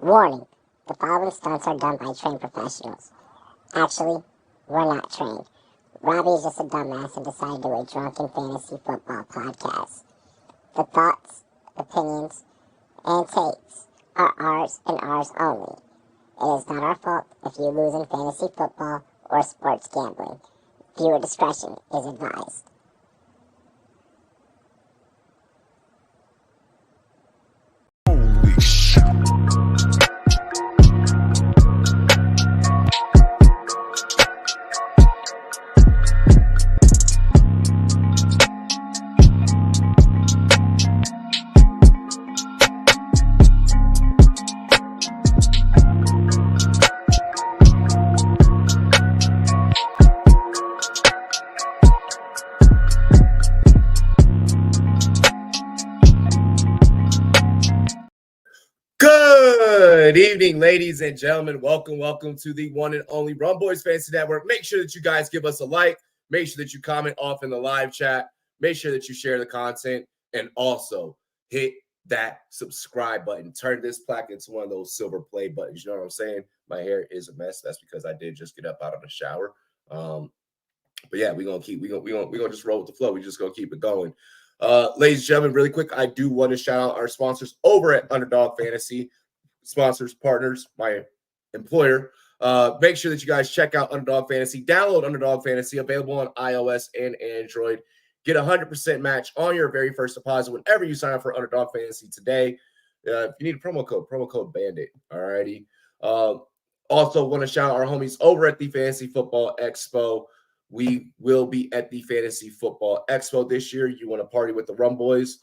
Warning, the following stunts are done by trained professionals. Actually, we're not trained. Robbie is just a dumbass and decided to do a drunken fantasy football podcast. The thoughts, opinions, and takes are ours and ours only. It is not our fault if you lose in fantasy football or sports gambling. Viewer discretion is advised. Holy shit. Good evening, ladies and gentlemen. Welcome to the one and only Rumboyz Fantasy Network. Make sure that you guys give us a like. Make sure that you comment off in the live chat. Make sure that you share the content. And also hit that subscribe button. Turn this plaque into one of those silver play buttons. You know what I'm saying? My hair is a mess. That's because I did just get up out of the shower. But yeah, we're gonna just roll with the flow. We're just gonna keep it going. Ladies and gentlemen, really quick, I do want to shout out our sponsors over at Underdog Fantasy. Sponsors, partners, my employer. Make sure that you guys check out Underdog Fantasy. Download Underdog Fantasy, available on iOS and Android. Get a 100% match on your very first deposit whenever you sign up for Underdog Fantasy today. If you need a promo code Bandit. All righty. Also, want to shout out our homies over at the Fantasy Football Expo. We will be at the Fantasy Football Expo this year. You want to party with the Rumboyz?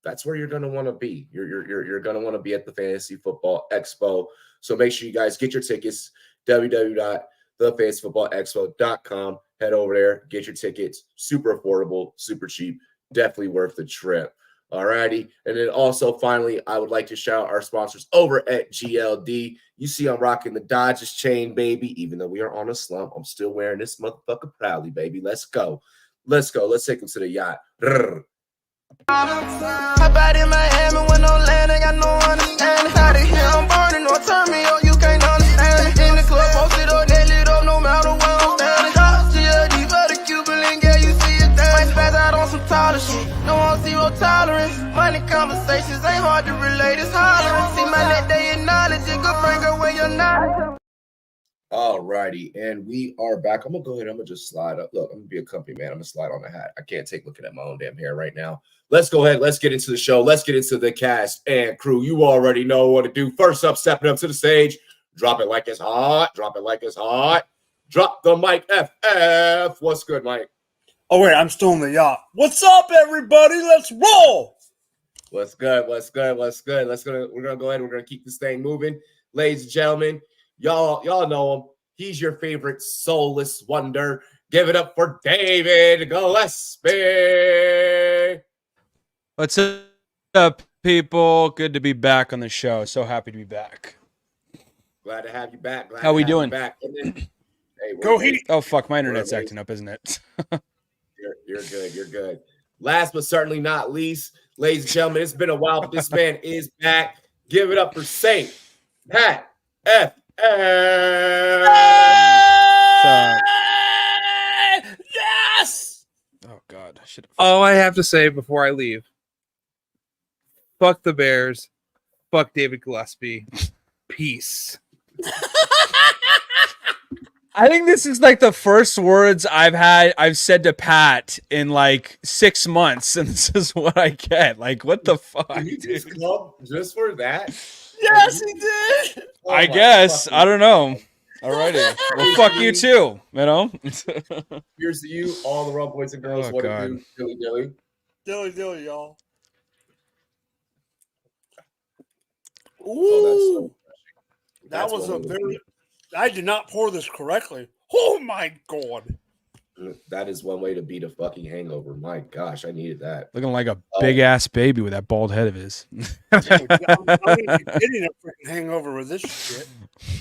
That's where you're going to want to be. You're going to want to be at the Fantasy Football Expo. So make sure you guys get your tickets. www.thefantasyfootballexpo.com. Head over there, get your tickets. Super affordable, super cheap. Definitely worth the trip. All righty. And then also, finally, I would like to shout out our sponsors over at GLD. You see I'm rocking the Dodgers chain, baby. Even though we are on a slump, I'm still wearing this motherfucker proudly, baby. Let's go. Let's go. Let's take them to the yacht. Hop out in Miami when no land, ain't got no understanding. Out of here, I'm burning, or turn me on, you can't understand it. In the club, posted up, they lit up, no matter where I'm standing. Drop CLD for the Cuban link, yeah, you see it there. Might spaz out on some taller shit, no on zero tolerance. Money conversations ain't hard to relate, it's hollering. See my net, they acknowledge it, good friend, go where you're not. All righty, and we are back. I'm gonna go ahead. I'm gonna just slide up. Look, I'm gonna be a company man. I'm gonna slide on the hat. I can't take looking at my own damn hair right now. Let's go ahead. Let's get into the show. Let's get into the cast and crew. You already know what to do. First up, stepping up to the stage. Drop it like it's hot. Drop it like it's hot. Drop the mic, FF. What's good, Mike? Oh wait, I'm still in the yacht. What's up, everybody? Let's roll. What's good? What's good? What's good? We're gonna go ahead. We're gonna keep this thing moving, ladies and gentlemen. Y'all know him. He's your favorite soulless wonder. Give it up for David Gillespie. What's up, people? Good to be back on the show. So happy to be back. Glad to have you back. How we doing? Back. Hey, Go Heat. Oh, fuck. My internet's acting up, isn't it? You're good. You're good. Last but certainly not least, ladies and gentlemen, it's been a while, but this man is back. Give it up for Saint Pat F. Yes. Oh, God. I should have. All I have to say before I leave, fuck the Bears, fuck David Gillespie, peace. I think this is like the first words I've said to Pat in like 6 months, and this is what I get. Like, what the fuck? Did you just club just for that? Yes, he did. Oh I guess. I don't know. Alrighty. Well, fuck you too. You know? Here's to you, all the Rumboyz and girls. Oh, what God. to do, dilly. Dilly, y'all. Oh, Ooh, that was a very. I did not pour this correctly. Oh my God. that is one way to beat a fucking hangover. My gosh, I needed that. Looking like a big ass baby with that bald head of his. I'm getting a freaking hangover with this shit.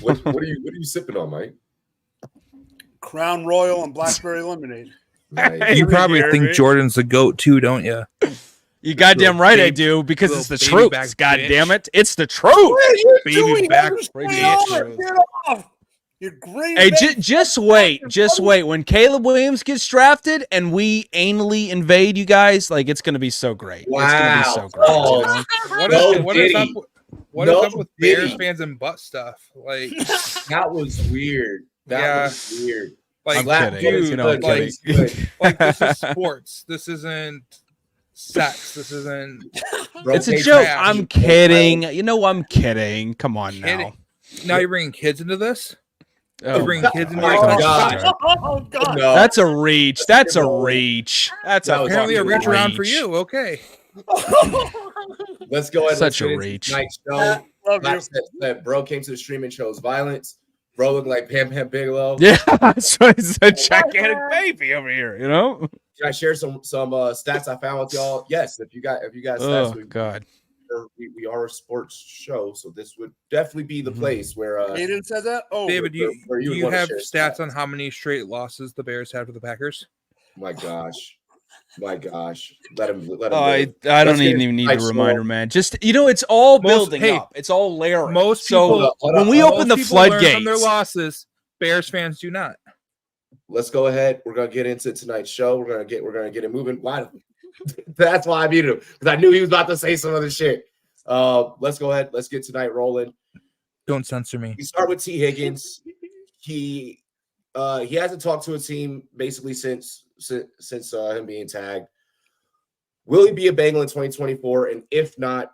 What are you sipping on, Mike? Crown Royal and blackberry lemonade. Nice. You probably think Jordan's the GOAT too, don't you? You goddamn right I baby- do, because it's the little baby truth. back God bitch. damn it. It's the truth. What are you Baby doing? back Get bitch. off. You green Hey, bay just fucking wait. fucking Just buddy. wait. When Caleb Williams gets drafted and we anally invade you guys, like, it's going to be so great. It's going to be so great. Oh, you know? What is up? What is No up with Bears Diddy. fans and butt stuff? Like, That was weird. That was weird. like, I'm Slap kidding. dude, You know, I'm like, kidding. like this is sports. This isn't sex. This isn't. Bro, It's a they joke. trash. I'm kidding. You know, I'm kidding. Come on now. Kidding. Now you're bringing kids into this. Oh, You're bringing kids into my this. God. Oh, God. No. That's a reach. That's a reach. That's That a was Apparently, a fucking reach around for reach. you. Okay. Let's go ahead. Such a let's get into reach. tonight's show. Love you. Last that bro came to the stream and chose violence. Bro looked like Pam Bigelow. Yeah, that's what it's a gigantic baby over here. You know? Can I share some stats I found with y'all? Yes, if you got Oh stats, God. we are a sports show, so this would definitely be the place where Aiden said that? Oh, David, do where you would you wanna have share stats stats. on how many straight losses the Bears had to the Packers? my gosh. Let him Oh, live. I Let's don't get even need a tonight's reminder, show. man. Just, you know, it's all building hey, up. It's all layering. Most so people, when we Most open the most people learn from their floodgates, losses. Bears fans do not. Let's go ahead. We're gonna get into tonight's show. We're gonna get it moving. Why? That's why I muted him, because I knew he was about to say some other shit. Let's go ahead. Let's get tonight rolling. Don't censor me. We start with T. Higgins. He hasn't talked to a team basically since him being tagged. Will he be a Bengal in 2024? And if not,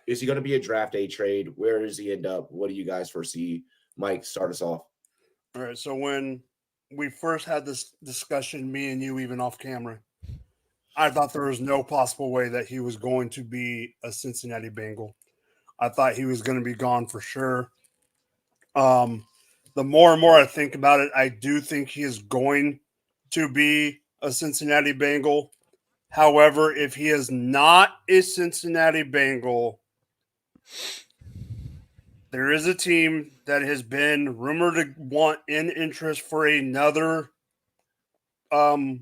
is he going to be a draft day trade? Where does he end up? What do you guys foresee? Mike, start us off. all right. So when we first had this discussion, me and you, even off camera, I thought there was no possible way that he was going to be a Cincinnati Bengal. I thought he was going to be gone for sure. The more and more I think about it, I do think he is going to be a Cincinnati Bengal. However, if he is not a Cincinnati Bengal, there is a team that has been rumored to want in interest for another wide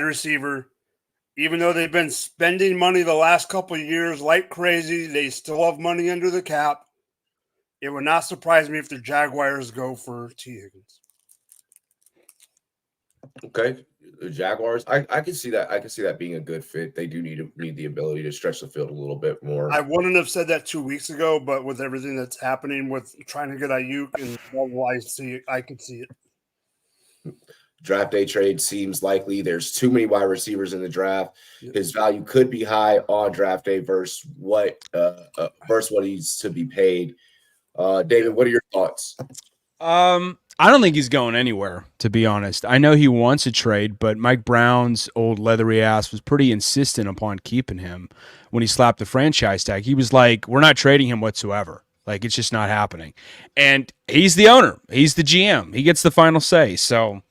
receiver. Even though they've been spending money the last couple of years like crazy, they still have money under the cap. It would not surprise me if the Jaguars go for T. Higgins. Okay, the Jaguars. I can see that. I can see that being a good fit. They do need the ability to stretch the field a little bit more. I wouldn't have said that 2 weeks ago, but with everything that's happening with trying to get Ayuk and I could see it. Draft day trade seems likely. There's too many wide receivers in the draft. His value could be high on draft day versus what he's to be paid. David, what are your thoughts? I don't think he's going anywhere, to be honest. I know he wants a trade, but Mike Brown's old leathery ass was pretty insistent upon keeping him when he slapped the franchise tag. He was like, we're not trading him whatsoever. Like, it's just not happening. And he's the owner. He's the GM. He gets the final say. So,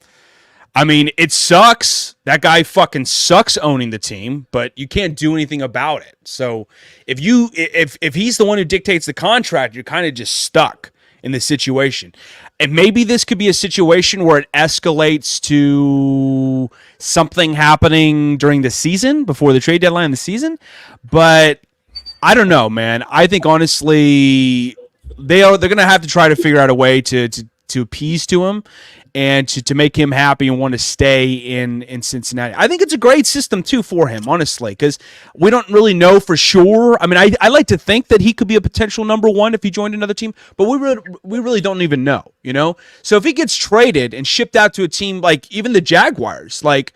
I mean, it sucks. That guy fucking sucks owning the team, but you can't do anything about it. So if he's the one who dictates the contract, you're kind of just stuck in this situation. And maybe this could be a situation where it escalates to something happening during the season, before the trade deadline of the season. But I don't know, man. I think honestly they're going to have to try to figure out a way to appease to him and to make him happy and want to stay in Cincinnati. I think it's a great system, too, for him, honestly, because we don't really know for sure. I mean, I like to think that he could be a potential number one if he joined another team, but we really don't even know, you know? So if he gets traded and shipped out to a team like even the Jaguars, like,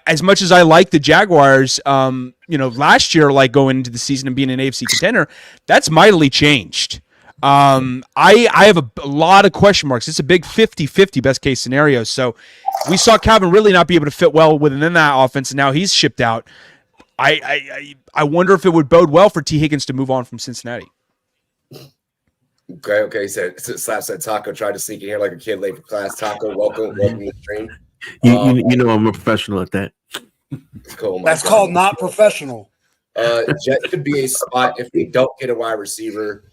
as much as I like the Jaguars, last year, like going into the season and being an AFC contender, that's mightily changed. I have a lot of question marks. It's a big 50-50 best case scenario. So we saw Calvin really not be able to fit well within that offense, and now he's shipped out. I wonder if it would bode well for T. Higgins to move on from Cincinnati. Okay. Slap said Taco tried to sneak in here like a kid late for class. Taco, welcome to the stream. You know I'm a professional at that. Cool. That's called not professional. Jet could be a spot if they don't get a wide receiver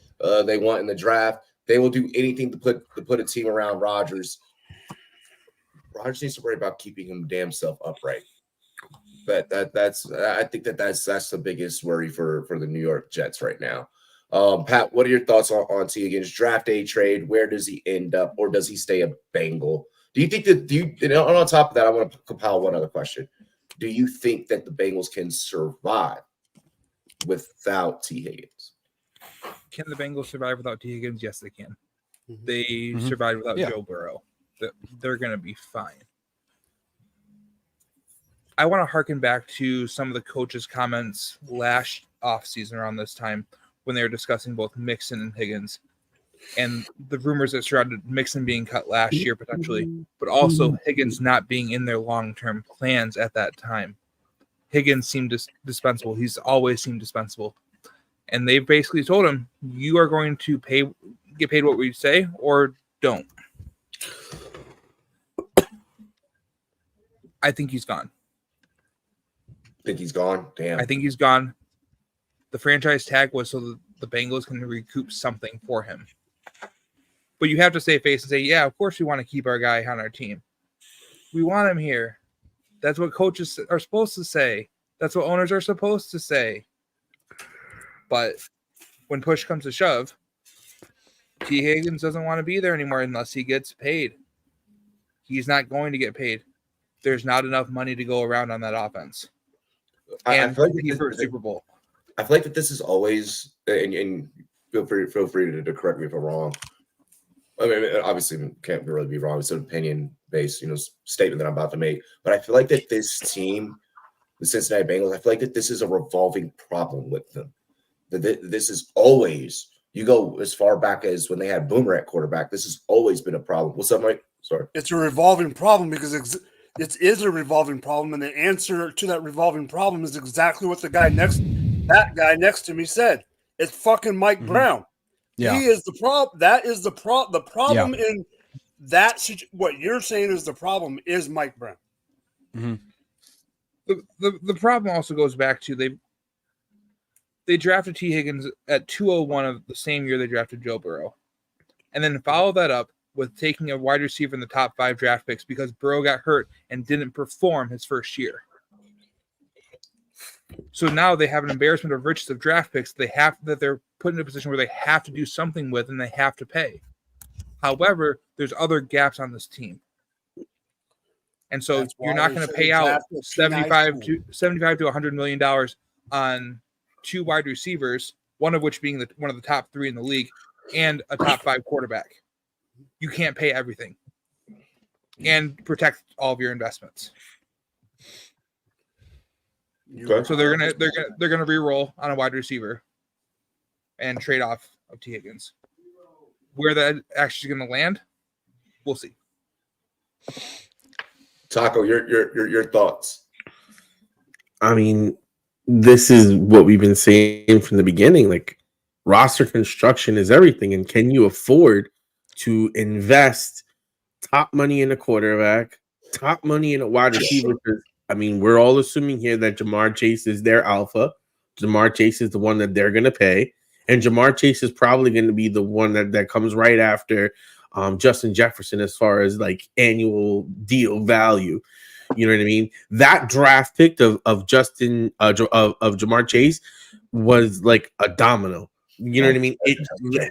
they want in the draft. They will do anything to put a team around Rodgers. Rodgers needs to worry about keeping him damn self upright. That's I think that's the biggest worry for the New York Jets right now. Pat, what are your thoughts on T. Higgins draft day trade? Where does he end up, or does he stay a Bengal? Do you think that on top of that, I want to compile one other question. Do you think that the Bengals can survive without T. Higgins? Can the Bengals survive without T. Higgins? Yes, they can. Mhm. They survived without Joe Burrow. They're going to be fine. I want to harken back to some of the coaches' comments last offseason around this time when they were discussing both Mixon and Higgins and the rumors that surrounded Mixon being cut last year potentially, but also Higgins not being in their long-term plans at that time. Higgins seemed dispensable. He's always seemed dispensable. And they basically told him, you are going to get paid what we say or don't. I think he's gone. Think he's gone? Damn. I think he's gone. The franchise tag was so that the Bengals can recoup something for him. But you have to save face and say, yeah, of course we want to keep our guy on our team. We want him here. That's what coaches are supposed to say. That's what owners are supposed to say. But when push comes to shove, T. Higgins doesn't want to be there anymore unless he gets paid. He's not going to get paid. There's not enough money to go around on that offense. I feel like he's for a Super Bowl. I feel like that this is always, and feel free to correct me if I'm wrong. I mean, obviously, can't really be wrong. It's an opinion-based, statement that I'm about to make. But I feel like that this team, the Cincinnati Bengals, I feel like that this is a revolving problem with them. This is always, you go as far back as when they had Boomer at quarterback. This has always been a problem. What's up, Mike? Sorry. It's a revolving problem because it is a revolving problem, and the answer to that revolving problem is exactly what that guy next to me said. It's fucking Mike Brown. Yeah. He is the problem. That is the problem in that what you're saying is the problem is Mike Brown. Mm-hmm. The problem also goes back to they drafted T. Higgins at 201 of the same year they drafted Joe Burrow. And then follow that up with taking a wide receiver in the top 5 draft picks because Burrow got hurt and didn't perform his first year. So now they have an embarrassment of riches of draft picks that they're put in a position where they have to do something with and they have to pay. However, there's other gaps on this team. And so you're not going to pay out $75 to $100 million on 2 wide receivers, one of which being one of the top 3 in the league, and a top 5 quarterback. You can't pay everything and protect all of your investments. Okay. So they're gonna re-roll on a wide receiver and trade off of T. Higgins. Where that actually going to land, we'll see. Taco, your thoughts. I mean, this is what we've been saying from the beginning. Like, roster construction is everything. And can you afford to invest top money in a quarterback, top money in a wide receiver? Because, I mean, we're all assuming here that Jamar Chase is their alpha. Jamar Chase is the one that they're going to pay. And Jamar Chase is probably going to be the one that comes right after Justin Jefferson as far as like annual deal value. You know what I mean? That draft pick of Jamar Chase was like a domino. You know what I mean?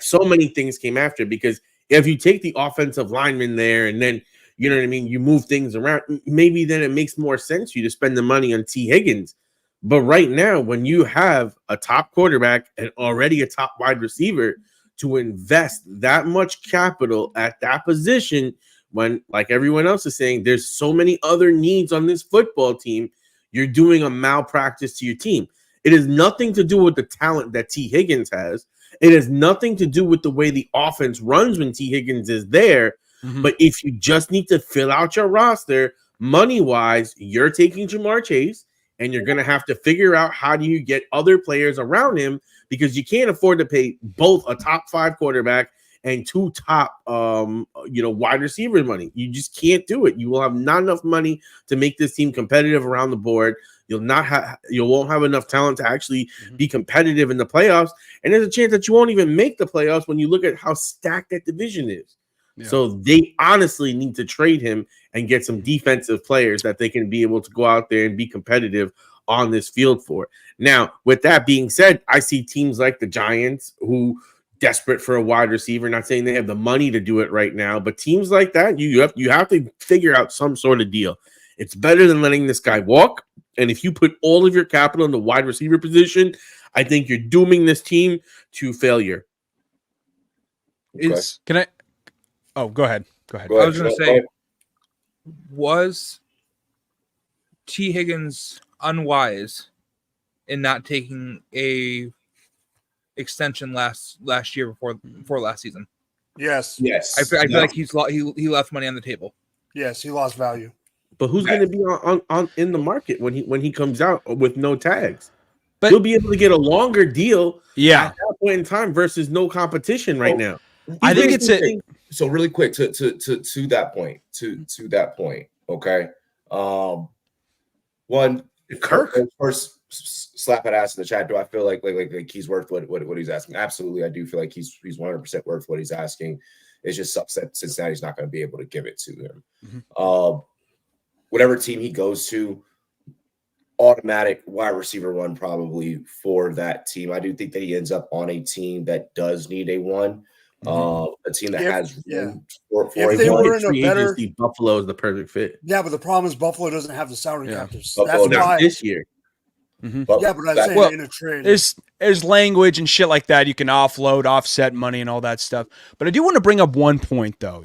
So many things came after, because if you take the offensive lineman there and then, you know what I mean, you move things around, maybe then it makes more sense for you to spend the money on T. Higgins. But right now, when you have a top quarterback and already a top wide receiver, to invest that much capital at that position, when, like everyone else is saying, there's so many other needs on this football team, you're doing a malpractice to your team. It has nothing to do with the talent that T. Higgins has. It has nothing to do with the way the offense runs when T. Higgins is there. Mm-hmm. But if you just need to fill out your roster, money-wise, you're taking Jamar Chase, and you're going to have to figure out how do you get other players around him, because you can't afford to pay both a top 5 quarterback and 2 top wide receiver money. You just can't do it. You will have not enough money to make this team competitive around the board. You won't have enough talent to actually be competitive in the playoffs. And there's a chance that you won't even make the playoffs when you look at how stacked that division is. Yeah. So they honestly need to trade him and get some defensive players that they can be able to go out there and be competitive on this field for. Now, with that being said, I see teams like the Giants who desperate for a wide receiver. Not saying they have the money to do it right now, but teams like that, you have to figure out some sort of deal. It's better than letting this guy walk. And if you put all of your capital in the wide receiver position, I think you're dooming this team to failure. Can I? Oh, go ahead. Go ahead. I was going to say, was T. Higgins unwise in not taking a extension last year before last season? Yes. I feel like he left money on the table. Yes, he lost value. But who's going to be on in the market when he comes out with no tags? But he'll be able to get a longer deal at yeah, that point in time versus no competition right now. I think it's a So really quick to that point, to that point. Okay. One, Kirk first slap at ass in the chat. Do I feel like he's worth what he's asking? Absolutely, I do feel like he's 100% worth what he's asking. It's just sucks that Cincinnati's not going to be able to give it to him. Mhm. Whatever team he goes to, automatic wide receiver one probably for that team. I do think that he ends up on a team that does need a one. A team that has room for if they were in a free better agency, Buffalo is the perfect fit. Yeah, but the problem is Buffalo doesn't have the salary captors. Buffalo That's why this year. But yeah, but I'm saying in a trade. There's language and shit like that you can offload, offset money, and all that stuff. But I do want to bring up one point though,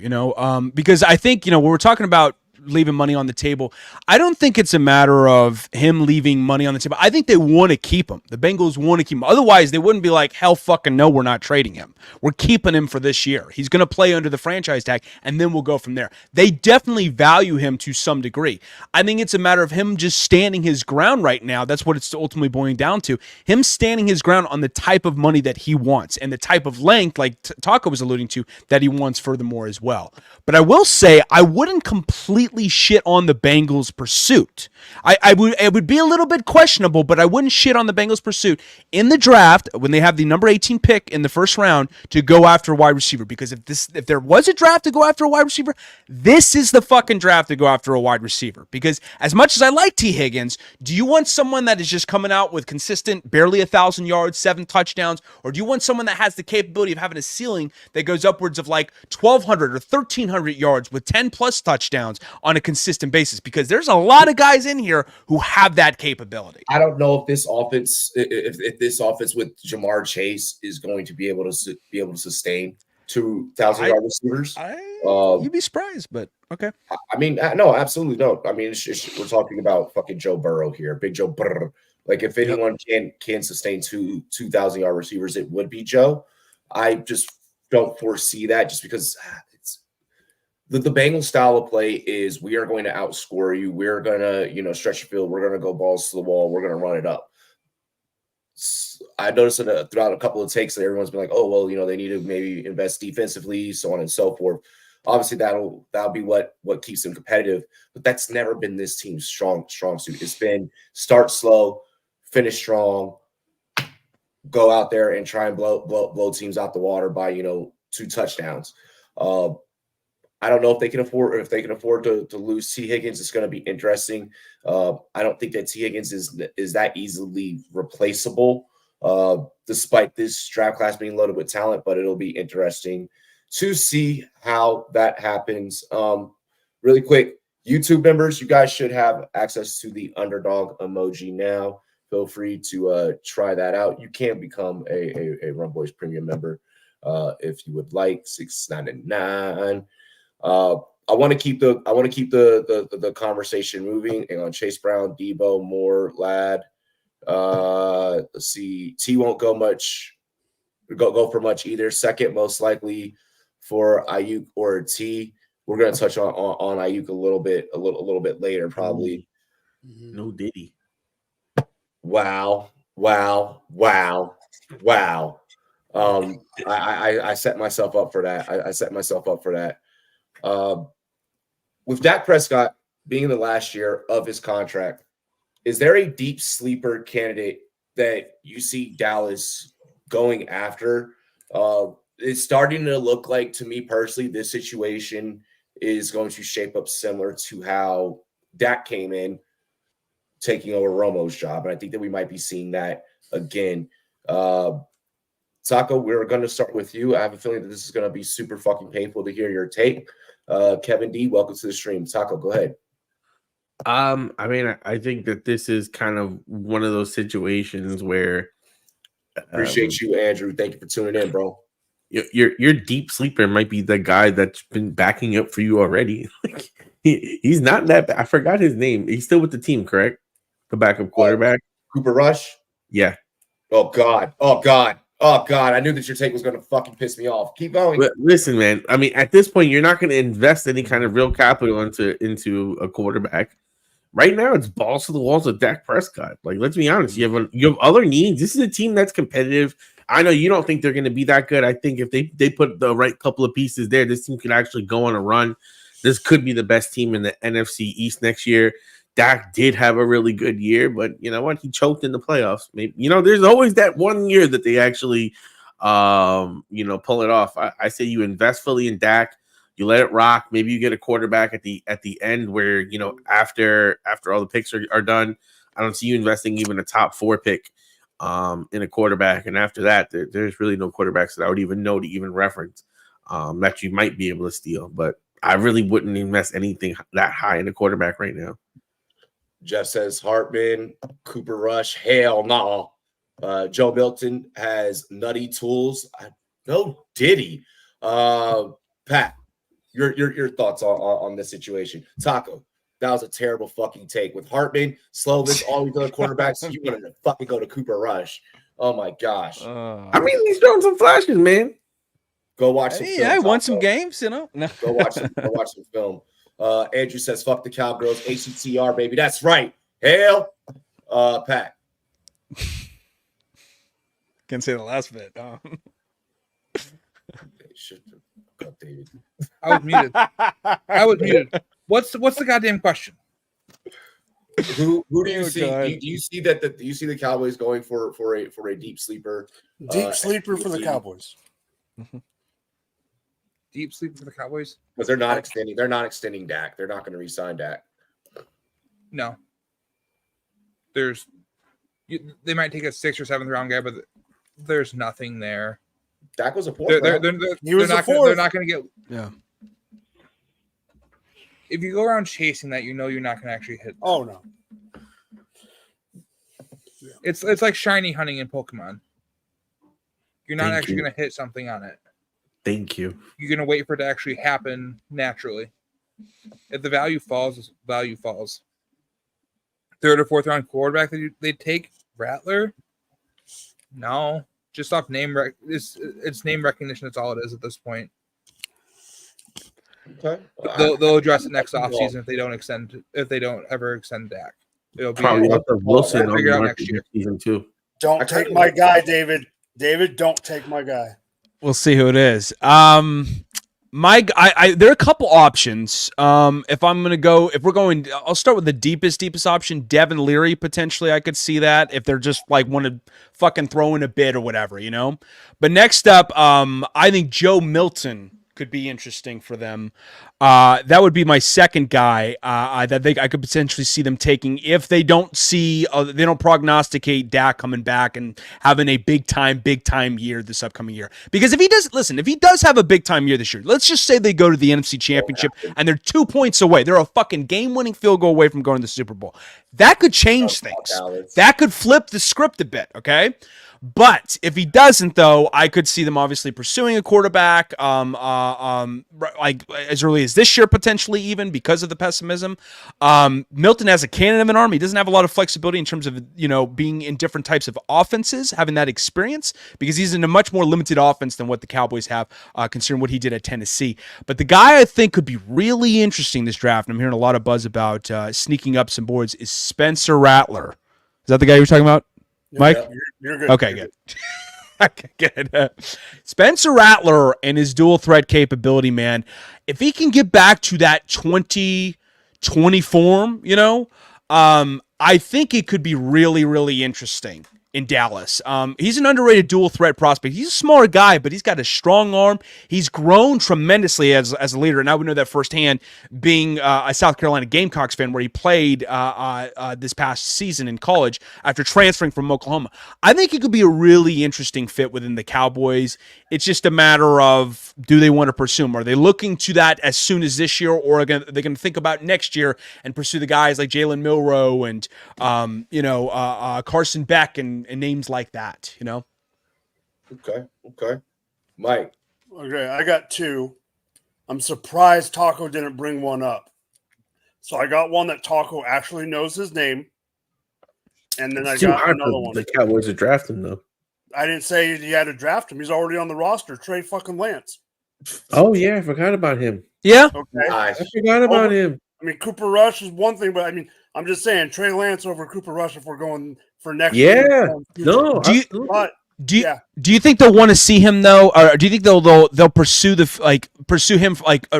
because I think when we're talking about leaving money on the table, I don't think it's a matter of him leaving money on the table. I think they want to keep him. The Bengals want to keep him. Otherwise, they wouldn't be like, hell fucking no, we're not trading him. We're keeping him for this year. He's going to play under the franchise tag, and then we'll go from there. They definitely value him to some degree. I think it's a matter of him just standing his ground right now. That's what it's ultimately boiling down to. Him standing his ground on the type of money that he wants and the type of length, like Taco was alluding to, that he wants furthermore as well. But I will say, I wouldn't completely shit on the Bengals pursuit. It would be a little bit questionable, but I wouldn't shit on the Bengals pursuit in the draft when they have the number 18 pick in the first round to go after a wide receiver. Because if there was a draft to go after a wide receiver, this is the fucking draft to go after a wide receiver. Because as much as I like T. Higgins, do you want someone that is just coming out with consistent, barely 1,000 yards, 7 touchdowns, or do you want someone that has the capability of having a ceiling that goes upwards of like 1,200 or 1,300 yards with 10 plus touchdowns on a consistent basis? Because there's a lot of guys in here who have that capability. I don't know if this offense, if this offense with Jamar Chase is going to be able to sustain 2,000 yard receivers. You'd be surprised, but okay. I mean, no, absolutely no. I mean, we're talking about fucking Joe Burrow here, Big Joe Burrow. Like, if anyone can sustain 2,000 yard receivers, it would be Joe. I just don't foresee that, just because the Bengals style of play is we are going to outscore you. We're going to, stretch the field. We're going to go balls to the wall. We're going to run it up. I noticed throughout a couple of takes that everyone's been like, oh, well, they need to maybe invest defensively, so on and so forth. Obviously, that'll be what keeps them competitive. But that's never been this team's strong suit. It's been start slow, finish strong, go out there and try and blow teams out the water by 2 touchdowns. I don't know if they can afford to lose T. Higgins. It's going to be interesting. I don't think that T. Higgins is that easily replaceable, despite this draft class being loaded with talent. But it'll be interesting to see how that happens. Really quick, YouTube members, you guys should have access to the underdog emoji now. Feel free to try that out. You can become a Rumboyz premium member if you would like. $6.99. I want to keep the conversation moving. And on Chase Brown, Debo, Moore, Ladd. Let's see. T won't go for much either. Second most likely for Ayuk or T. We're gonna touch on Ayuk a little bit later, probably. No Diddy. Wow. I set myself up for that. I set myself up for that. With Dak Prescott being in the last year of his contract, is there a deep sleeper candidate that you see Dallas going after? it's starting to look like, to me personally, this situation is going to shape up similar to how Dak came in, taking over Romo's job. And I think that we might be seeing that again. Taco, we're going to start with you. I have a feeling that this is going to be super fucking painful to hear your take. Kevin D, welcome to the stream. Taco, go ahead. I mean, I think that this is kind of one of like where appreciate you, Andrew. Thank you for tuning in, bro. Your deep sleeper might be the guy that's been backing up for you already. He's not that bad. I forgot his name. He's still with the team, correct? The backup quarterback, Cooper Rush. Yeah. Oh God. Oh God. Oh God. I knew that your take was going to fucking piss me off. Keep going. But listen, man. I mean, at this point, you're not going to invest any kind of real capital into a quarterback. Right now, it's balls to the walls with Dak Prescott. Like, let's be honest. You have other needs. This is a team that's competitive. I know you don't think they're going to be that good. I think if they put the right couple of pieces there, this team could actually go on a run. This could be the best team in the NFC East next year. Dak did have a really good year, but you know what? He choked in the playoffs. Maybe, there's always that one year that they actually, pull it off. I say you invest fully in Dak. You let it rock. Maybe you get a quarterback at the end where, after all the picks are done. I don't see you investing even a top 4 pick in a quarterback. And after that, there's really no quarterbacks that I would even know to even reference that you might be able to steal. But I really wouldn't invest anything that high in a quarterback right now. Jeff says Hartman, Cooper Rush, hell no. Joe Milton has nutty tools. No, did he? Pat, your thoughts on this situation. Taco, that was a terrible fucking take. With Hartman, Slovis, all these other quarterbacks, you wanted to fucking go to Cooper Rush. Oh my gosh. I mean, he's showing some flashes, man. Go watch some film. I won some games, No. Go watch some film. Andrew says, fuck the Cowgirls, ACTR, baby. That's right. Hell, Pat. Can't say the last bit. David. I was muted. What's the goddamn question? Who do you see? Do you see that? Do you see the Cowboys going for a deep sleeper? Deep sleeper for the Cowboys. Deep sleep for the Cowboys? Because they're not extending Dak. They're not going to re-sign Dak. No. They might take a 6th or 7th round guy, but there's nothing there. Dak was a 4th. They're not going to get. Yeah. If you go around chasing that, you're not going to actually hit. Oh no. It's like shiny hunting in Pokemon. You're not actually going to hit something on it. Thank you. You're going to wait for it to actually happen naturally. If the value falls, value falls. 3rd or 4th round quarterback that they take, Rattler? No. Just off name it's name recognition. That's all it is at this point. Okay. They'll address it next offseason if they don't ever extend Dak. It'll be probably Wilson on figure out the next year. Season 2. Don't take my guy, David. David, don't take my guy. We'll see who it is. There are a couple options. If we're going, I'll start with the deepest option. Devin Leary, potentially, I could see that if they're just like want to fucking throw in a bid or whatever, But next up, I think Joe Milton could be interesting for them. That would be my second guy that I could potentially see them taking if they don't prognosticate Dak coming back and having a big time year this upcoming year. Because if he does have a big time year this year, let's just say they go to the NFC Championship and they're 2 points away. They're a fucking game-winning field goal away from going to the Super Bowl. That could change things. That could flip the script a bit, okay? But if he doesn't, though, I could see them obviously pursuing a quarterback, like as early as this year, potentially even because of the pessimism. Milton has a cannon of an arm. He doesn't have a lot of flexibility in terms of being in different types of offenses, having that experience because he's in a much more limited offense than what the Cowboys have, considering what he did at Tennessee. But the guy I think could be really interesting this draft, and I'm hearing a lot of buzz about sneaking up some boards, is Spencer Rattler. Is that the guy you were talking about? Mike? Yeah, you're good. Okay, good. Okay, good. Spencer Rattler and his dual threat capability, man. If he can get back to that 2020 form, I think it could be really, really interesting. in Dallas. He's an underrated dual threat prospect. He's a smaller guy, but he's got a strong arm. He's grown tremendously as a leader, and I would know that firsthand being a South Carolina Gamecocks fan where he played this past season in college after transferring from Oklahoma. I think he could be a really interesting fit within the Cowboys. It's just a matter of, do they want to pursue him? Are they looking to that as soon as this year, or are they going to think about next year and pursue the guys like Jalen Milroe and Carson Beck and names like that, Okay. Mike. Okay, I got two. I'm surprised Taco didn't bring one up. So I got one that Taco actually knows his name. And then I got another one. The Cowboys are drafting though. I didn't say he had to draft him. He's already on the roster. Trey fucking Lance. Oh yeah, I forgot about him. Yeah. Okay. I forgot about him. I mean, Cooper Rush is one thing, but I mean, I'm just saying Trey Lance over Cooper Rush if we're going for next Yeah. year. No. Do you think they'll want to see him though, or do you think they'll pursue him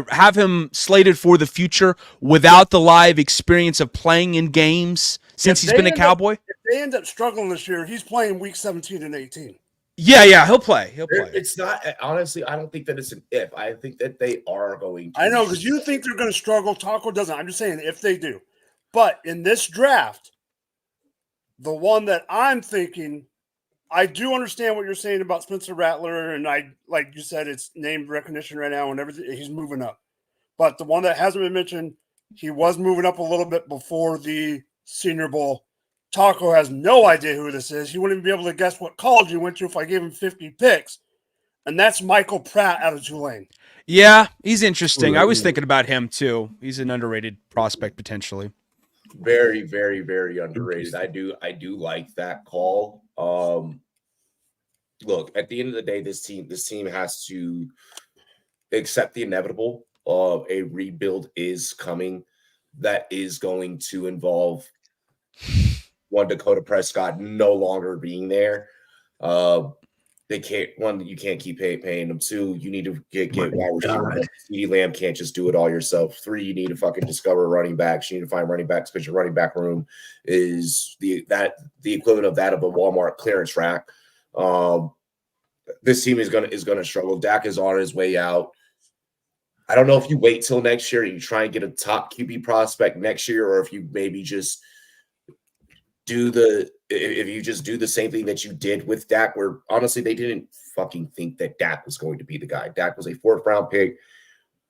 have him slated for the future without the live experience of playing in games since he's been a Cowboy? If they end up struggling this year, he's playing week 17 and 18. Yeah, he'll play. It's not, honestly, I don't think that it's an if. I think that they are going to. I know, because you think they're going to struggle. Taco doesn't. I'm just saying if they do. But in this draft, the one that I'm thinking, I do understand what you're saying about Spencer Rattler, and I, like you said, it's name recognition right now and everything. He's moving up. But the one that hasn't been mentioned, he was moving up a little bit before the Senior Bowl. Taco has no idea who this is. He wouldn't even be able to guess what college he went to if I gave him 50 picks. And that's Michael Pratt out of Tulane. Yeah, he's interesting. I was thinking about him too. He's an underrated prospect potentially. Very, very, very underrated. I do like that call. Look, at the end of the day, this team has to accept the inevitable of a rebuild is coming. That is going to involve one Dakota Prescott no longer being there. They can't. One, you can't keep paying them. Two, you need to get wide receiver. CeeDee Lamb can't just do it all yourself. Three, you need to fucking discover running backs. You need to find running backs because your running back room is the equivalent of that of a Walmart clearance rack. This team is gonna struggle. Dak is on his way out. I don't know if you wait till next year and you try and get a top QB prospect next year, or if you maybe just do the same thing that you did with Dak, where honestly they didn't fucking think that Dak was going to be the guy. Dak was a 4th round pick.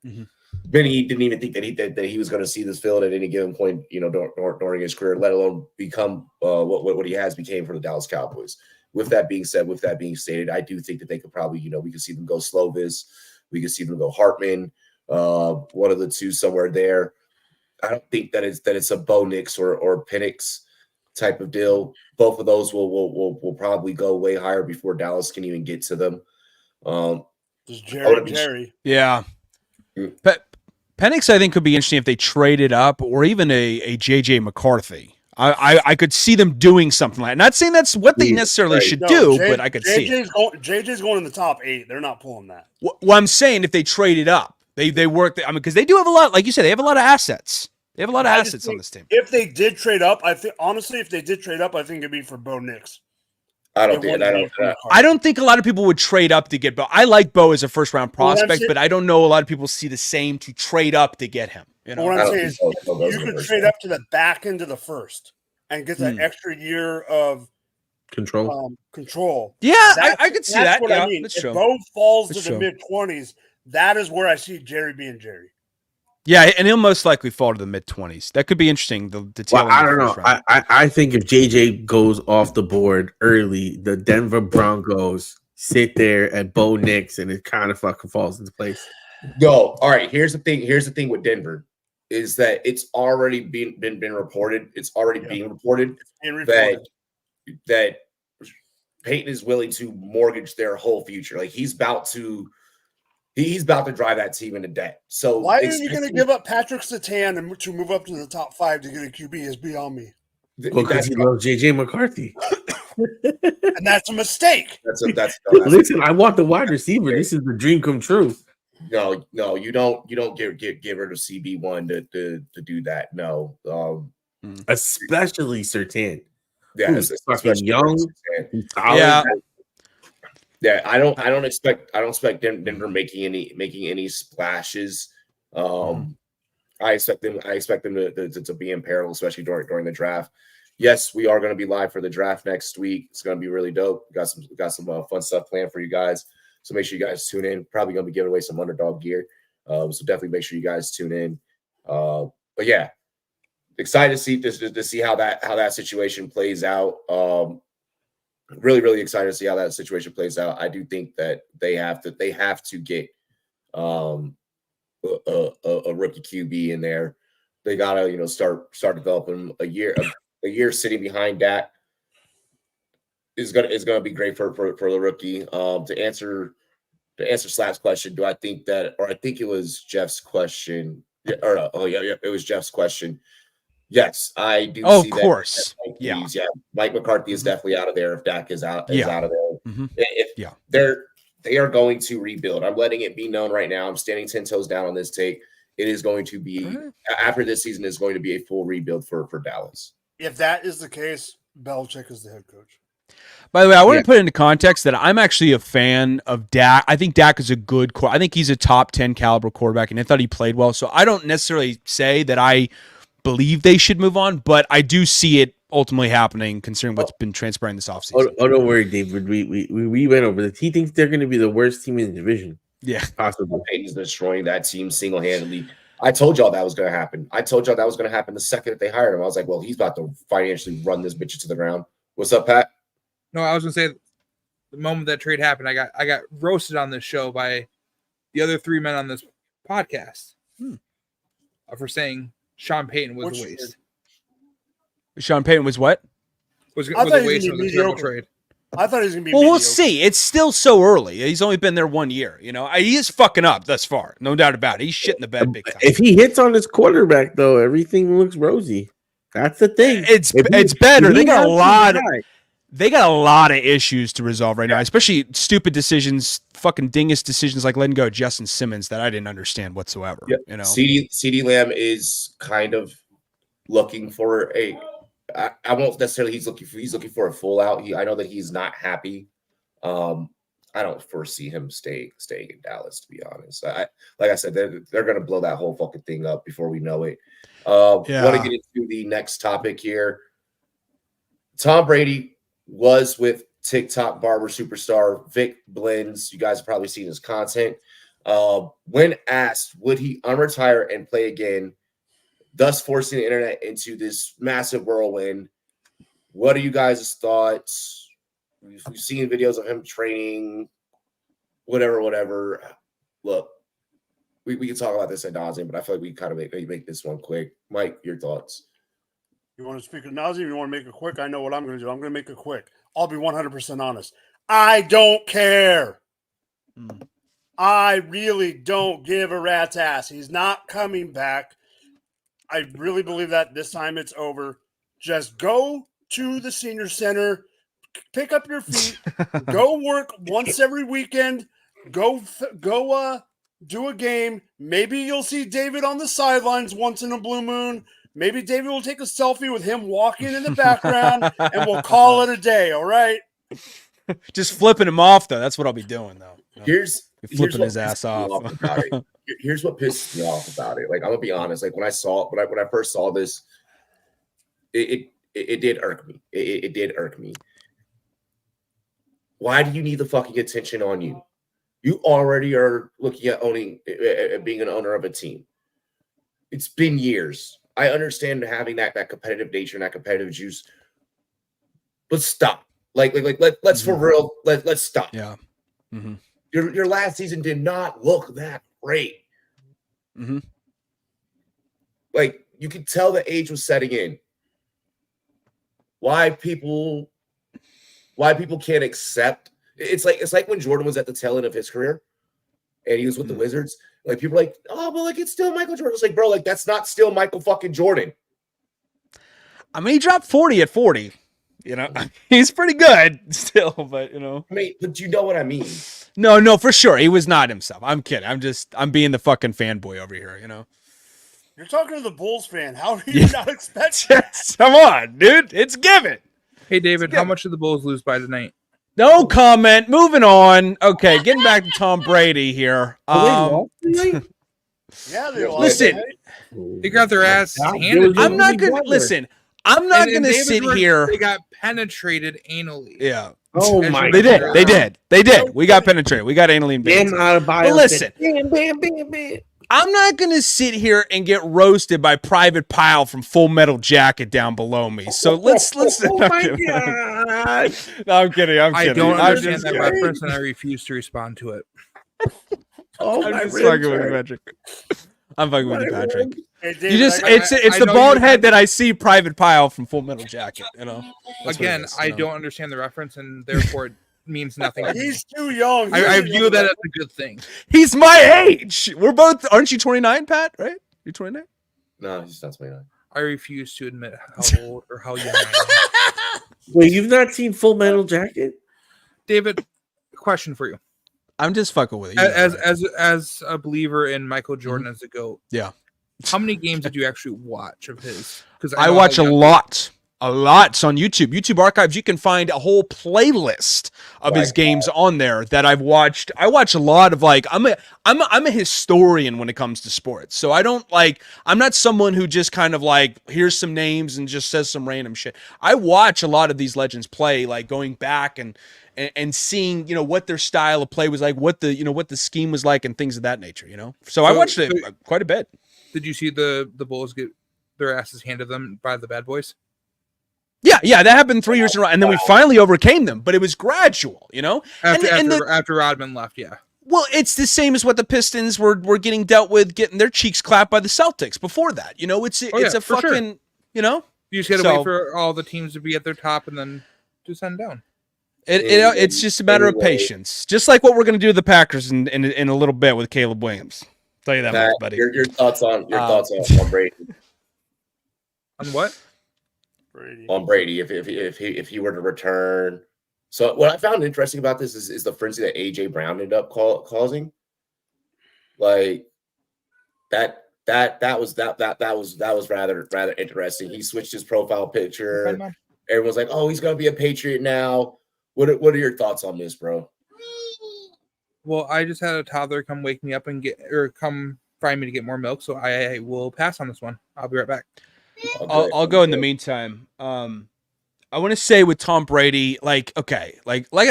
Mm-hmm. Benny didn't even think that he was going to see this field at any given point, during his career, let alone become what he has became for the Dallas Cowboys. With that being said, with that being stated, I do think that they could probably, we could see them go Slovis, we could see them go Hartman, one of the two somewhere there. I don't think that it's a Bo Nix or Penix type of deal. Both of those will probably go way higher before Dallas can even get to them. Jerry. Yeah. But Penix, I think, could be interesting if they traded up, or even a JJ McCarthy. I could see them doing something like that. Not saying that's what they necessarily should do, but I could see it. JJ's going in the top 8. They're not pulling that. Well, I'm saying if they traded up, they work. I mean, because they do have a lot, like you said, they have a lot of assets. They have a lot of assets on this team. If they did trade up, I think it'd be for Bo Nix. I don't think a lot of people would trade up to get Bo. I like Bo as a 1st-round prospect, but I don't know a lot of people see the same to trade up to get him. What I'm saying is you could trade up to the back end of the 1st and get that extra year of control. Yeah, I could see that. What I mean. If Bo falls to the mid-20s, that is where I see Jerry being Jerry. Yeah, and he'll most likely fall to the mid-20s. That could be interesting. I don't know. I think if JJ goes off the board early, the Denver Broncos sit there at Bo Nix, and it kind of fucking falls into place. All right. Here's the thing with Denver is that it's already been reported. It's already being reported that Peyton is willing to mortgage their whole future. Like he's about to drive that team into debt. So why are you going to give up Patrick Surtain to move up to the top 5 to get a QB is beyond me. Well, because he loves JJ McCarthy. And that's a mistake. Listen, I want the wide receiver. This is the dream come true. No, you don't give her to CB1 to do that. No. Especially Surtain. Yeah, Fucking young. Solid. Yeah. Yeah, I don't expect Denver making any splashes. I expect them to be in peril, especially during the draft. Yes, we are going to be live for the draft next week. It's going to be really dope. We got some fun stuff planned for you guys. So make sure you guys tune in. Probably going to be giving away some underdog gear. So definitely make sure you guys tune in. But yeah, excited to see how that situation plays out. Really excited to see how that situation plays out. I do think that they have to get a rookie QB in there. They gotta start developing a year sitting behind Dak is gonna be great for the rookie. To answer Slap's question, do I think that, or I think it was Jeff's question, it was Jeff's question. Yes, I do. Oh, see of course. Yeah. Mike McCarthy is definitely out of there if Dak is out of there. They are going to rebuild. I'm letting it be known right now. I'm standing 10 toes down on this take. It is going to be after this season is going to be a full rebuild for Dallas. If that is the case, Belichick is the head coach. By the way, I want to put into context that I'm actually a fan of Dak. I think Dak is a good I think he's a top 10 caliber quarterback, and I thought he played well. So I don't necessarily say that I believe they should move on, but I do see it ultimately happening considering what's been transpiring this offseason. Oh, don't worry, David. We went over this. He thinks they're going to be the worst team in the division. Yeah. Possible. Peyton's destroying that team single-handedly. I told y'all that was going to happen. I told y'all that was going to happen the second that they hired him. I was like, well, he's about to financially run this bitch to the ground. What's up, Pat? No, I was going to say the moment that trade happened, I got roasted on this show by the other three men on this podcast for saying Sean Payton was a waste. Sean Payton was what? Was a waste of the terrible trade. I thought he was going to be Well, we'll mediocre. see. It's still so early. He's only been there 1 year. He is fucking up thus far. No doubt about it. He's shitting the bed big time. If he hits on his quarterback, though, everything looks rosy. That's the thing. It's better. They got a lot of issues to resolve right now, especially stupid decisions, fucking dingus decisions like letting go of Justin Simmons that I didn't understand whatsoever. Yeah. CeeDee Lamb is kind of looking for I won't necessarily he's looking for a full out. I know that he's not happy. I don't foresee him staying in Dallas, to be honest. Like I said, they're gonna blow that whole fucking thing up before we know it. Want to get into the next topic here. Tom Brady was with TikTok barber superstar Vic Blends. You guys have probably seen his content. When asked, would he unretire and play again, thus forcing the internet into this massive whirlwind, what are you guys' thoughts? We've seen videos of him training, whatever. Look, we can talk about this ad nauseum, but I feel like we kind of make this one quick. Mike, your thoughts? You want to speak ad nauseum? You want to make it quick? I know what I'm going to do. I'm going to make it quick. I'll be 100% honest. I don't care. I really don't give a rat's ass. He's not coming back. I really believe that this time it's over. Just go to the senior center, pick up your feet, go work once every weekend, go do a game. Maybe you'll see David on the sidelines once in a blue moon. Maybe David will take a selfie with him walking in the background, and we'll call it a day, all right? Just flipping him off, though. That's what I'll be doing, though. Here's flipping his ass off. Here's what pisses me off about it. Like, I'm gonna be honest. Like, when I first saw this, it did irk me. It did irk me. Why do you need the fucking attention on you? You already are looking at being an owner of a team. It's been years. I understand having that competitive nature and that competitive juice, but stop. Let's for real. Let's stop. Yeah. Mm-hmm. Your last season did not look that great. Mm-hmm. Like, you could tell the age was setting in. Why people can't accept? It's like when Jordan was at the tail end of his career, and he was with the Wizards. Like, people are like, oh, but like, it's still Michael Jordan. It's like, bro, like, that's not still Michael fucking Jordan. I mean, he dropped 40 at 40. He's pretty good still, but I mean, but you know what I mean? No, for sure. He was not himself. I'm kidding. I'm being the fucking fanboy over here, You're talking to the Bulls fan. How do you not expect that? Come on, dude. It's given. Hey, David, how much did the Bulls lose by tonight? No comment. Moving on. Okay, getting back to Tom Brady here. Yeah, they lost. Listen, They got their ass handed. I'm not gonna listen. I'm not And gonna David's sit words, here. They got penetrated anally. Yeah. Oh my They did. God. They did. They did. We got penetrated. We got anally invaded. Damn out of bio. But listen, Bam, bam, bam, bam. I'm not going to sit here and get roasted by Private Pile from Full Metal Jacket down below me. So let's. Oh my God. No, I'm kidding. I don't I'm understand just that kidding. reference, and I refuse to respond to it. Oh I'm my just fucking with you, God. Patrick. I'm fucking with you, Patrick. Hey, David, You just I it's I the know bald you head had- that I see Private Pile from Full Metal Jacket, you know. That's what it Again, is, I you know? don't understand the reference, and therefore it means nothing. to me. he's too young. I view that as a good thing. He's my age. We're both aren't you 29, Pat, right? You're 29? No, he's not 29. I refuse to admit how old or how young I am. Wait, you've not seen Full Metal Jacket? David, question for you. I'm just fucking with you. As a believer in Michael Jordan as a GOAT, Yeah. how many games did you actually watch of his? Because I watch a lot. A lot on YouTube. YouTube Archives, you can find a whole playlist of his games on there that I've watched. I watch a lot of I'm a historian when it comes to sports. So I'm not someone who just kind of here's some names and just says some random shit. I watch a lot of these legends play, going back and seeing, what their style of play was like, what the scheme was like and things of that nature, So I watched it quite a bit. Did you see the Bulls get their asses handed them by the bad boys? Yeah, that happened 3 years in a row, and then we finally overcame them. But it was gradual, After Rodman left, yeah. Well, it's the same as what the Pistons were getting dealt with, getting their cheeks clapped by the Celtics before that. It's a for sure. fucking, You just got to So- wait for all the teams to be at their top and then just send down. It's just a matter of patience. Just like what we're going to do to the Packers in a little bit with Caleb Williams. Tell you that Pat, much, buddy. Your thoughts on on Brady? On what? Brady. On Brady, if he were to return. So what I found interesting about this is the frenzy that AJ Brown ended up causing. Like that was rather interesting. He switched his profile picture. Everyone's like, "Oh, he's gonna be a Patriot now." What are your thoughts on this, bro? Well, I just had a toddler come wake me up and come find me to get more milk, so I will pass on this one. I'll be right back. I'll go in the meantime. I want to say with Tom Brady, like I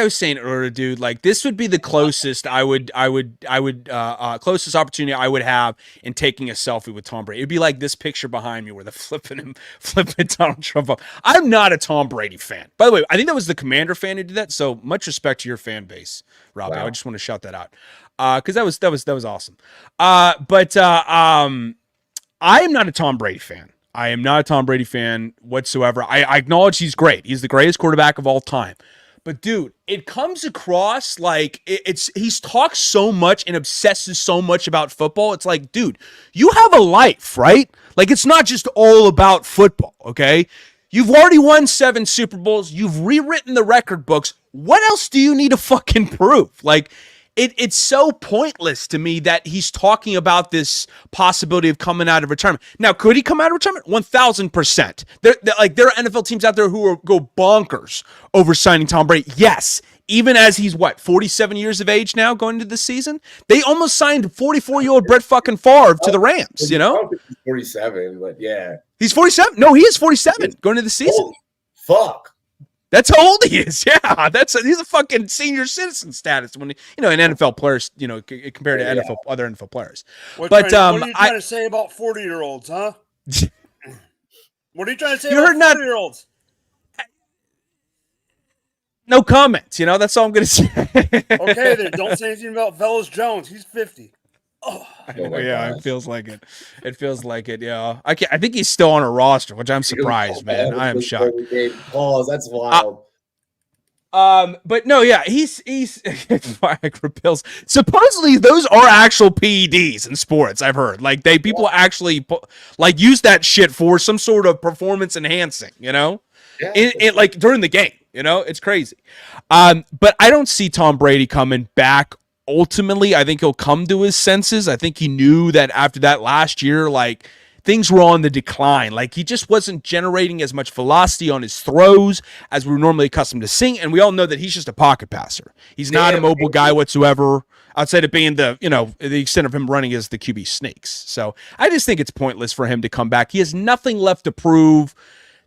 was saying earlier, dude, this would be the closest closest opportunity I would have in taking a selfie with Tom Brady. It'd be like this picture behind me where they're flipping Donald Trump up. I'm not a Tom Brady fan. By the way, I think that was the Commander fan who did that. So much respect to your fan base, Robbie. Wow. I just want to shout that out. Because that was awesome. But I am not a Tom Brady fan. I am not a Tom Brady fan whatsoever. I acknowledge he's great. He's the greatest quarterback of all time. But dude, it comes across like he's talked so much and obsesses so much about football. It's like, dude, you have a life, right? Like it's not just all about football, okay? You've already won 7 Super Bowls. You've rewritten the record books. What else do you need to fucking prove? Like it's so pointless to me that he's talking about this possibility of coming out of retirement. Now, could he come out of retirement? 1,000%. There are NFL teams out there who go bonkers over signing Tom Brady. Yes, even as he's 47 years of age now going into the season. They almost signed 44-year-old Brett fucking Favre to the Rams. I don't think he's 47, but yeah, He's 47. No, he is 47 going into the season. Holy fuck. That's how old he is. Yeah, he's a fucking senior citizen status when in NFL players, compared to other NFL players. What are you trying to say about 40-year-olds, huh? What are you trying to say about 40-year-olds? No comments. That's all I'm gonna say. Okay, then don't say anything about Velus Jones. He's 50. Oh yeah, it feels like it. It feels like it. Yeah, I think he's still on a roster, which I'm surprised, man. I am shocked. Pause. That's wild. But no, yeah, he's Viagra pills. Supposedly, those are actual PEDs in sports. I've heard people actually use that shit for some sort of performance enhancing. Yeah. During the game. It's crazy. But I don't see Tom Brady coming back. Ultimately, I think he'll come to his senses. I think he knew that after that last year, things were on the decline. Like he just wasn't generating as much velocity on his throws as we were normally accustomed to seeing. And we all know that he's just a pocket passer. He's not a mobile guy whatsoever, outside of being the extent of him running as the QB snakes. So I just think it's pointless for him to come back. He has nothing left to prove.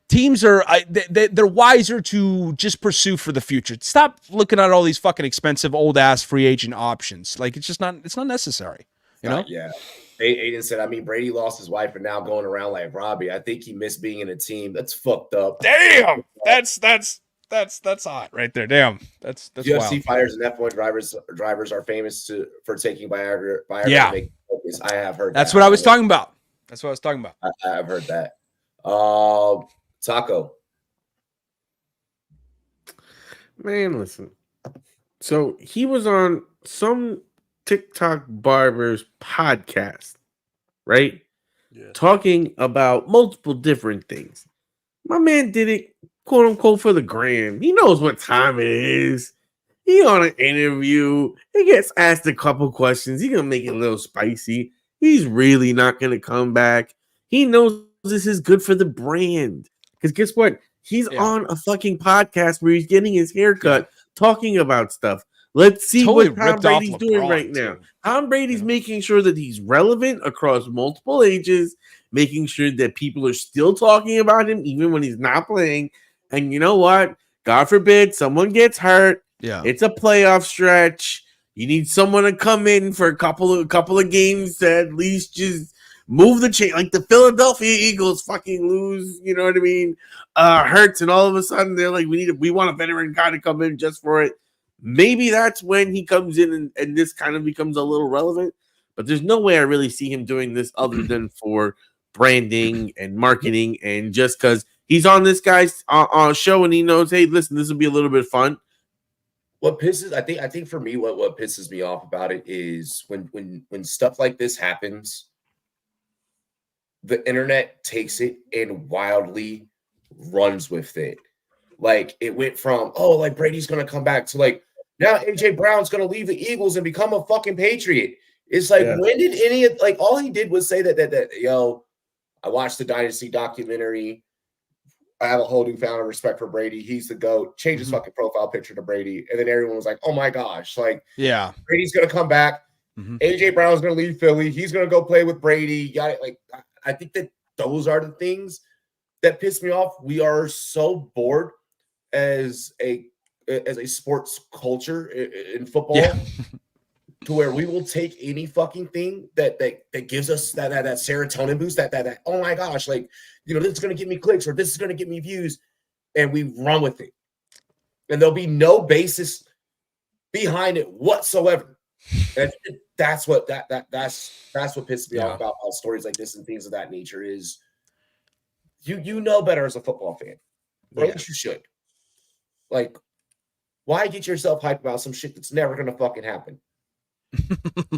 Teams are they're wiser to just pursue for the future. Stop looking at all these fucking expensive old ass free agent options. Like it's not necessary. You know? Yeah. Aiden said, I mean, Brady lost his wife and now going around like Robbie. I think he missed being in a team. That's fucked up. Damn. That's hot right there. Damn. That's UFC wild. fighters and F1 drivers are famous for taking Viagra. Yeah. To make focus. I have heard That's that. what I was talking about. I have heard that. Taco. Man, listen. So he was on some TikTok barber's podcast, right? Yeah. Talking about multiple different things. My man did it, quote unquote, for the gram. He knows what time it is. He on an interview. He gets asked a couple questions. He gonna make it a little spicy. He's really not gonna come back. He knows this is good for the brand. Because guess what? He's on a fucking podcast where he's getting his haircut, talking about stuff. Let's see Totally what Tom ripped off Brady's doing LeBron, right now. too. Tom Brady's making sure that he's relevant across multiple ages, making sure that people are still talking about him even when he's not playing. And you know what? God forbid someone gets hurt. Yeah. It's a playoff stretch. You need someone to come in for a couple of games to at least just move the chain. Like the Philadelphia Eagles fucking lose, you know what I mean? Hurts, and all of a sudden they're like, we want a veteran guy to come in just for it. Maybe that's when he comes in and this kind of becomes a little relevant. But there's no way I really see him doing this other than for branding and marketing, and just because he's on this guy's show and he knows, hey, listen, this will be a little bit fun. What pisses, I think for me, what pisses me off about it is when stuff like this happens, the internet takes it and wildly runs with it. Like it went from, oh, like Brady's gonna come back to like now AJ Brown's gonna leave the Eagles and become a fucking Patriot. It's like, when did any of, like, all he did was say that yo, I watched the Dynasty documentary. I have a whole newfound respect for Brady. He's the GOAT. Change his fucking profile picture to Brady. And then everyone was like, oh my gosh, like, Yeah. Brady's gonna come back. AJ Brown's gonna leave Philly. He's gonna go play with Brady. Got it. Like, I think that those are the things that piss me off. We are so bored as a sports culture in football, to where we will take any fucking thing that gives us that serotonin boost, that oh my gosh, like, you know, this is gonna get me clicks or this is gonna get me views, and we run with it, and there'll be no basis behind it whatsoever. And that's what pisses me off about stories like this and things of that nature is you know better as a football fan, or at least you should. Like, why get yourself hyped about some shit that's never gonna fucking happen?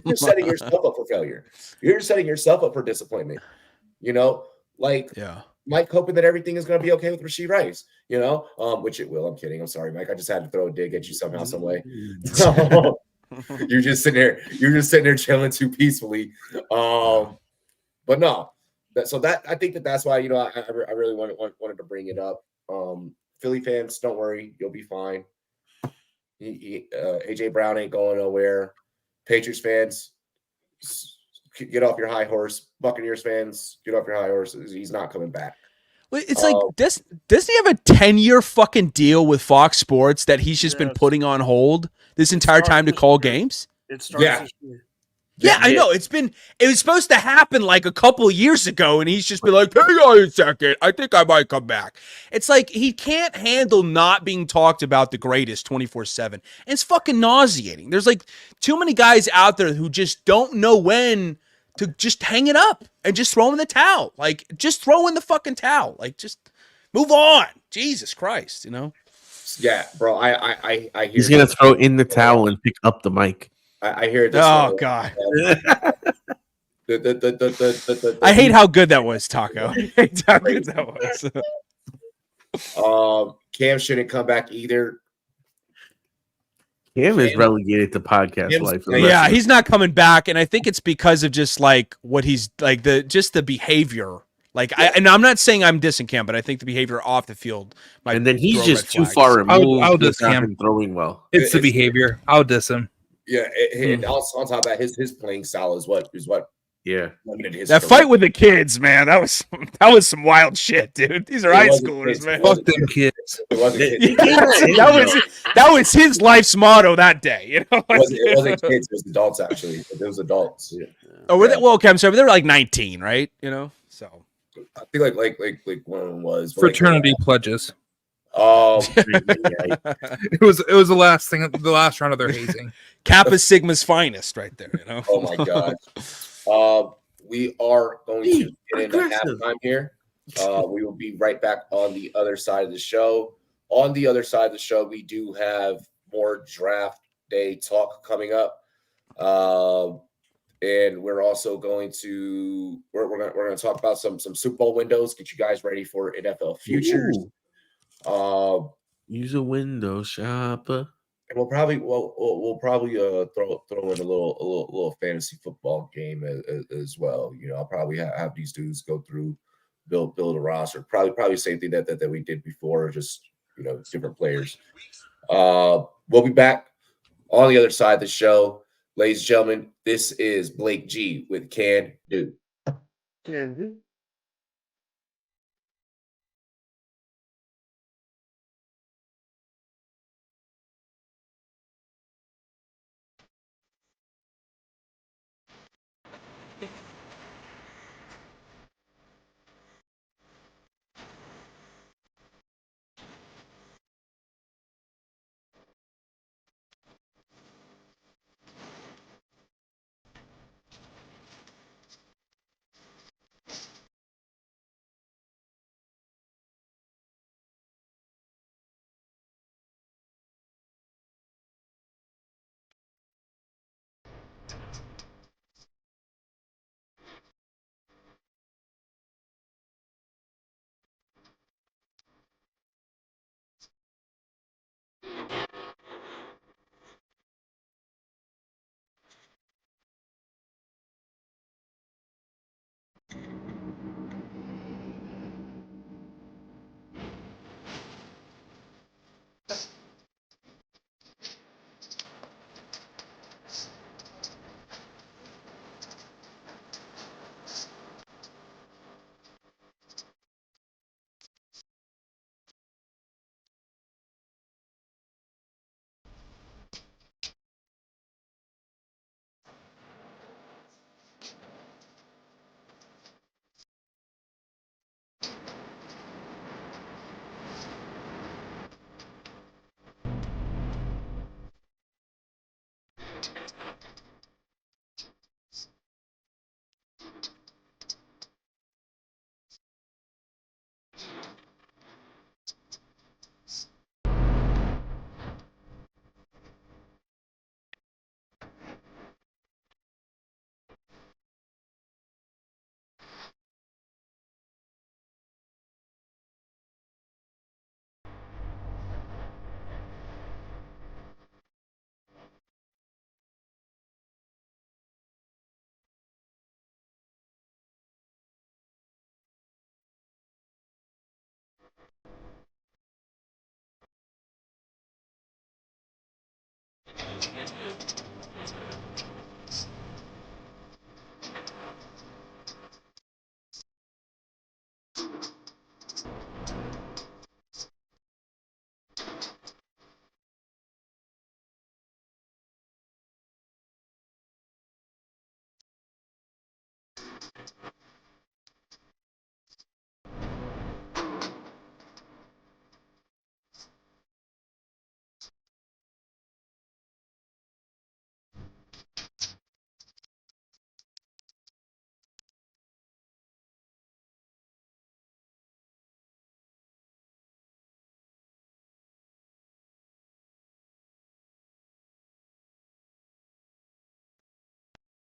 You're setting yourself up for failure. You're setting yourself up for disappointment. You know, like, Mike hoping that everything is going to be okay with Rashee Rice. You know, which it will. I'm kidding. I'm sorry, Mike. I just had to throw a dig at you somehow, some way. You're just sitting there chilling too peacefully. But no. So I think that's why, you know, I really wanted to bring it up. Philly fans, don't worry, you'll be fine. AJ Brown ain't going nowhere. Patriots fans, get off your high horse. Buccaneers fans, get off your high horses. He's not coming back. It's like, doesn't he have a 10-year fucking deal with Fox Sports that he's just been putting on hold this entire time to call games? It starts this year. Yeah, I know. It was supposed to happen like a couple of years ago, and he's just been like, hang on a second, I think I might come back. It's like he can't handle not being talked about the greatest 24/7. And it's fucking nauseating. There's like too many guys out there who just don't know when to just hang it up and just throw in the towel. Like, just throw in the fucking towel. Like, just move on. Jesus Christ, you know? Yeah, bro. I hear he's gonna throw in the towel and pick up the mic. I hear this. Oh God. I hate how good that was, Taco. I hate how good that was. Cam shouldn't come back either. Cam is relegated to podcast Cam's- life. Yeah, he's not coming back, and I think it's because of just like what he's like the behavior. Like, and I'm not saying I'm dissing Cam, but I think the behavior off the field. And then he's throw just red too flags. far removed. I'll diss without Cam. him throwing well. It's the It's- behavior. I'll diss him. Yeah, and also on top of that, his playing style is what Yeah. limited his That career. fight with the kids, man, that was some wild shit, dude. These are It high wasn't schoolers, kids. man. Fuck them kids. It wasn't It- kids. that was his life's motto that day. You know, It wasn't kids. It was adults actually. It was adults. Yeah. Oh, were they? Well, okay, I'm sorry, but they were like 19, right? You know, so I think like one of them was Fraternity pledges. Oh, It was the last thing, the last round of their hazing. Kappa Sigma's finest, right there. You know. oh my god. We are going to get into Aggressive. halftime here. We will be right back on the other side of the show. On the other side of the show, we do have more draft day talk coming up. And we're also going to we're gonna talk about some Super Bowl windows, get you guys ready for NFL futures. Use a window shopper. And we'll probably throw in a little fantasy football game as well. You know, I'll probably have these dudes go through build a roster. Probably same thing that we did before, just different players. We'll be back on the other side of the show. Ladies and gentlemen, this is Blake G with Can Do.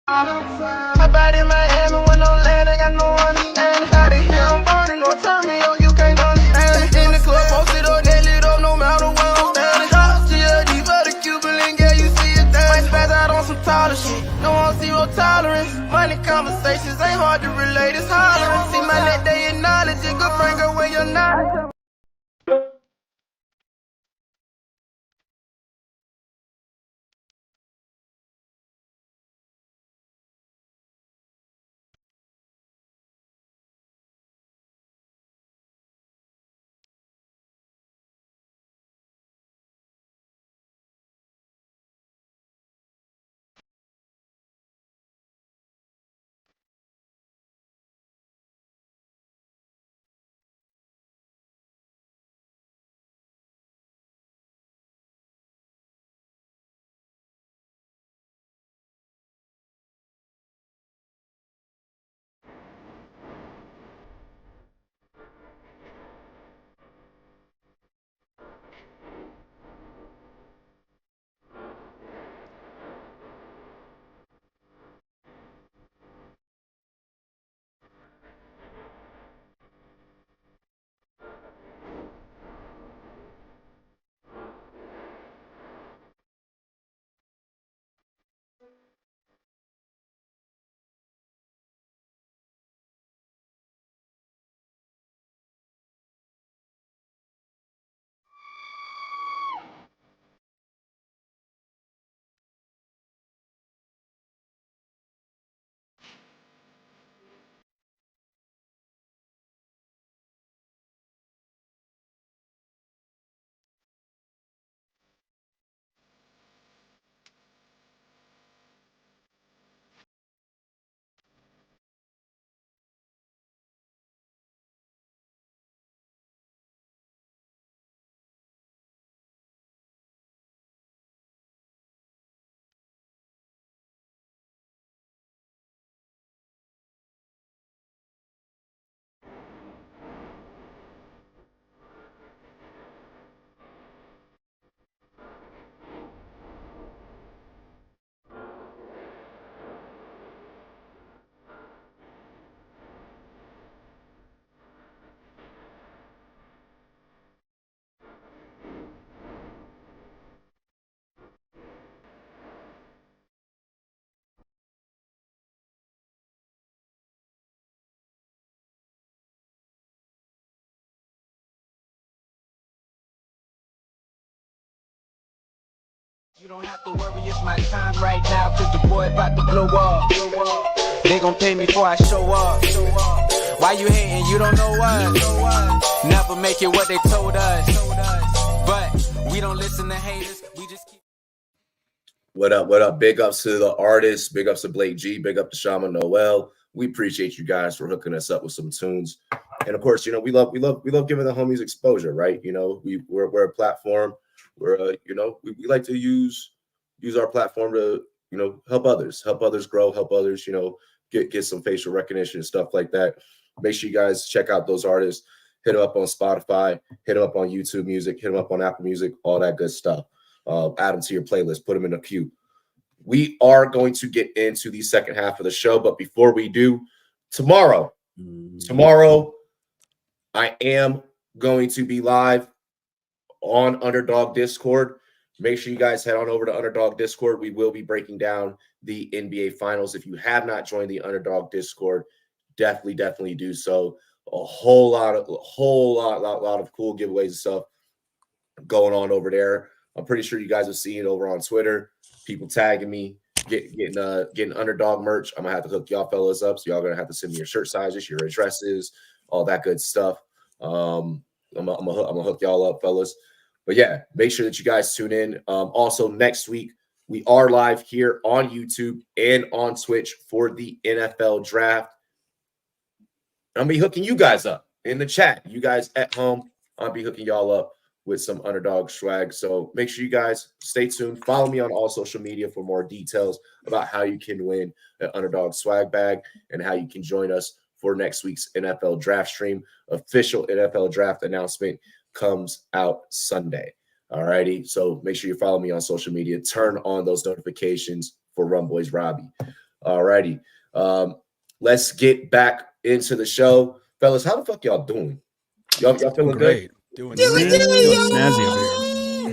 My body in Miami when no land, I got no understanding. Out of here, I'm burning, don't turn me on, you can't understand. In the club, posted up, nail it up, no matter where I'm standing. Drop TLD for the Cuban link, yeah, a night. You don't have to worry, it's my time right now, cause the boy about to blow up. They gon' pay me before I show up. Why you hating? You don't know us. Never make it what they told us. But we don't listen to haters, we just keep. What up? What up? Big ups to the artists. Big ups to Blake G. Big up to Shama Noel. We appreciate you guys for hooking us up with some tunes. And of course, you know, we love giving the homies exposure, right? You know, we're a platform. We're you know, we like to use our platform to, you know, help others grow, help others, you know, get some facial recognition and stuff like that. Make sure you guys check out those artists. Hit them up on Spotify, hit them up on YouTube Music, hit them up on Apple Music, all that good stuff. Add them to your playlist, put them in a queue. We are going to get into the second half of the show, but before we do, tomorrow I am going to be live on Underdog Discord. Make sure you guys head on over to Underdog Discord. We will be breaking down the NBA Finals. If you have not joined the Underdog Discord, definitely do so. A whole lot of cool giveaways and stuff going on over there. I'm pretty sure you guys have seen it over on Twitter. People tagging me, getting Underdog merch. I'm gonna have to hook y'all fellas up. So y'all gonna have to send me your shirt sizes, your addresses, all that good stuff. I'm gonna hook y'all up, fellas. But yeah, make sure that you guys tune in. Also, next week, we are live here on YouTube and on Twitch for the NFL draft. I'm going to be hooking you guys up in the chat. You guys at home, I'll be hooking y'all up with some Underdog swag. So make sure you guys stay tuned. Follow me on all social media for more details about how you can win an Underdog swag bag and how you can join us for next week's NFL draft stream. Official NFL draft announcement comes out Sunday. All righty. So make sure you follow me on social media. Turn on those notifications for Rumboyz Robbie. All righty. Let's get back into the show. Fellas, how the fuck y'all doing? Y'all feeling great. Good? Doing snazzy over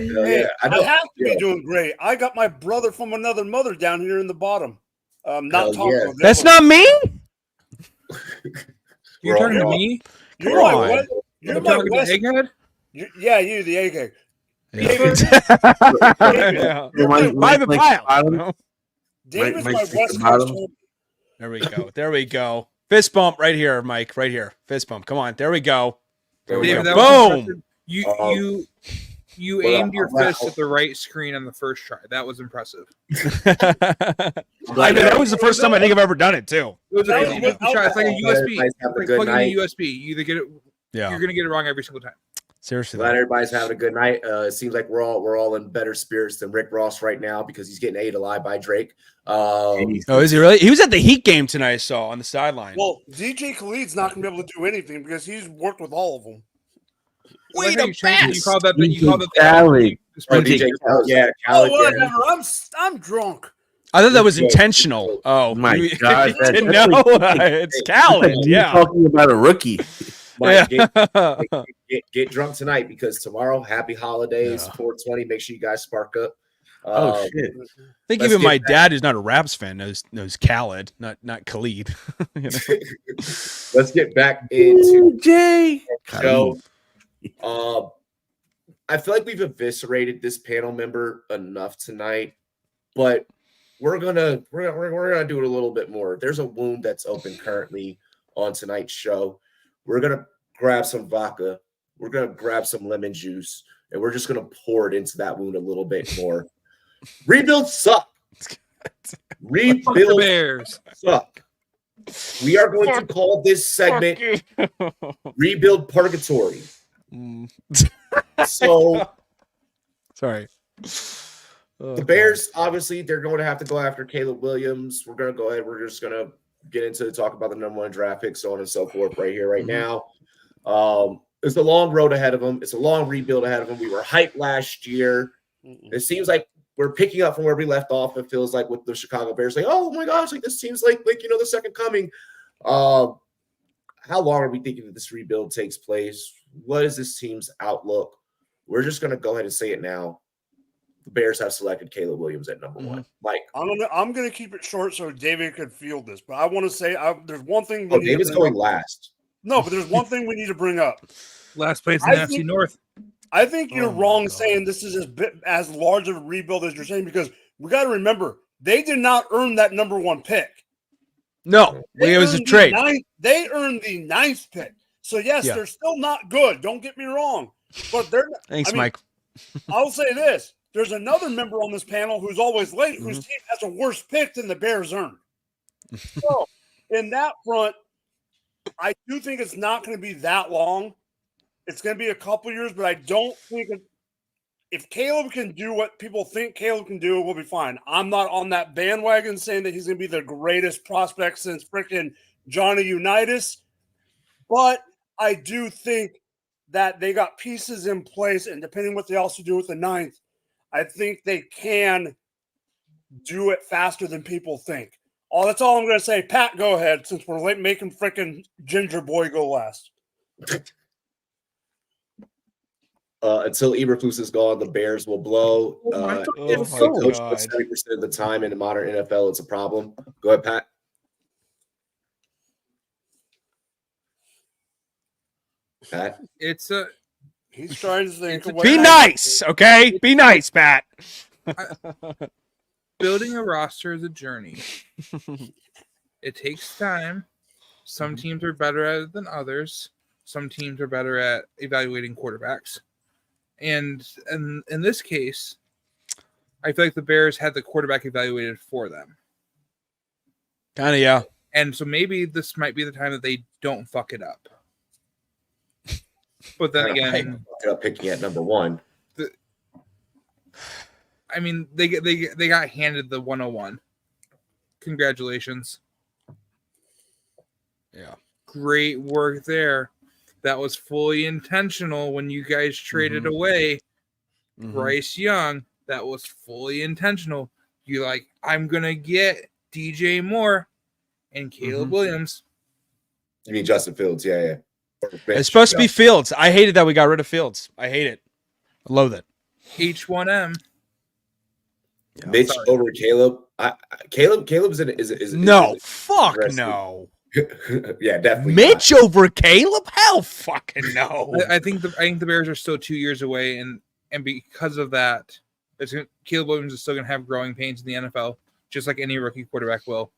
here. Hey, Yeah, I have to be doing great. I got my brother from another mother down here in the bottom. Not talking about That's not me. You turning to me? You're like, what? You're I'm my talking to West. Egghead? Yeah, you, the egghead. Yeah. You're my Private pile. David's Mike my takes West the Coast bottom. homie. There we go. There we go. Fist bump right here, Mike. Right here. Fist bump. Come on. There we go. There we David, go. that was Boom. impressive. You Well, aimed your wow. fist at the right screen on the first try. That was impressive. I mean, that was the first time I think I've ever done it too. It was That an was easy try. It's like a USB. Guys, It's have a like good plugging in night. a USB. You either get it, Yeah. you're gonna get it wrong every single time. Seriously. Glad everybody's having a good night. It seems like we're all in better spirits than Rick Ross right now because he's getting ate alive by Drake. Oh, is he really? He was at the Heat game tonight, I saw on the sideline. Well, DJ Khaled's not going to be able to do anything because he's worked with all of them. Wait a minute! You called that. Khaled. Oh, DJ Khaled, yeah, Khaled, Oh, yeah. whatever. I'm drunk. I thought that was intentional. Oh My you God, didn't that's know. like- It's Khaled. You're Yeah. talking about a rookie. Mike, Yeah. get drunk tonight because tomorrow, happy holidays, Yeah. 420. Make sure you guys spark up. Oh shit! I think Let's even get my back- dad, who's not a Raps fan, knows Khaled, not Khalid. You know? Let's get back into Jay. the show. I feel like we've eviscerated this panel member enough tonight, but we're gonna do it a little bit more. There's a wound that's open currently on tonight's show. We're gonna grab some vodka, we're gonna grab some lemon juice, and we're just gonna pour it into that wound a little bit more. Rebuilds suck. Fuck the Rebuilds Bears. suck. We are going to call this segment Rebuild Purgatory. So Sorry. the Bears, obviously, they're going to have to go after Caleb Williams. We're going to go ahead. We're just going to get into talk about the number one draft pick, so on and so forth, right here, right now. It's a long road ahead of them. It's a long rebuild ahead of them. We were hyped last year. It seems like we're picking up from where we left off. It feels like with the Chicago Bears, like, oh my gosh, like this seems like the second coming. How long are we thinking that this rebuild takes place? What is this team's outlook? We're just going to go ahead and say it now. The Bears have selected Caleb Williams at number one. Mike. I'm going to keep it short so David could field this, but I want to say there's one thing. Oh, David's going last. No, but there's one thing we need to bring up. Last place in the NFC North. I think you're Oh my wrong God. saying this is as large of a rebuild as you're saying because we got to remember they did not earn that number one pick. No, it was a earned the trade. they earned the 9th pick. So yes, Yeah. they're still not good. Don't get me wrong, but they're. Thanks, Mike. I'll say this: there's another member on this panel who's always late, whose team has a worse pick than the Bears earned. So in that front, I do think it's not going to be that long. It's going to be a couple years, but I don't think if Caleb can do what people think Caleb can do, we'll be fine. I'm not on that bandwagon saying that he's going to be the greatest prospect since freaking Johnny Unitas, but I do think that they got pieces in place, and depending what they also do with the 9th, I think they can do it faster than people think. Oh, that's all I'm going to say. Pat, go ahead, since we're late making freaking Ginger Boy go last. Until Eberflus is gone, the Bears will blow. If my a coach God. puts 70% of the time in the modern NFL, it's a problem. Go ahead, Pat. Pat. He's trying to think of what Be nice, okay? Be nice, Pat. Building a roster is a journey. It takes time. Some teams are better at it than others. Some teams are better at evaluating quarterbacks. And in this case, I feel like the Bears had the quarterback evaluated for them. Kind of, yeah. And so maybe this might be the time that they don't fuck it up. But then again, Picking at number one. I mean, they got handed the 101. Congratulations. Yeah. Great work there. That was fully intentional when you guys traded away Bryce Young. That was fully intentional. You like, I'm going to get DJ Moore and Caleb Williams. You mean Justin Fields? Yeah. It's supposed to be Fields. I hated that we got rid of Fields. I hate it. I loathe it. H1M. Mitch over Caleb. Caleb's is No, fuck aggressive. no. Yeah, definitely. Mitch over Caleb? Hell fucking no. I think the Bears are still 2 years away, and because of that, Caleb Williams is still going to have growing pains in the NFL, just like any rookie quarterback will.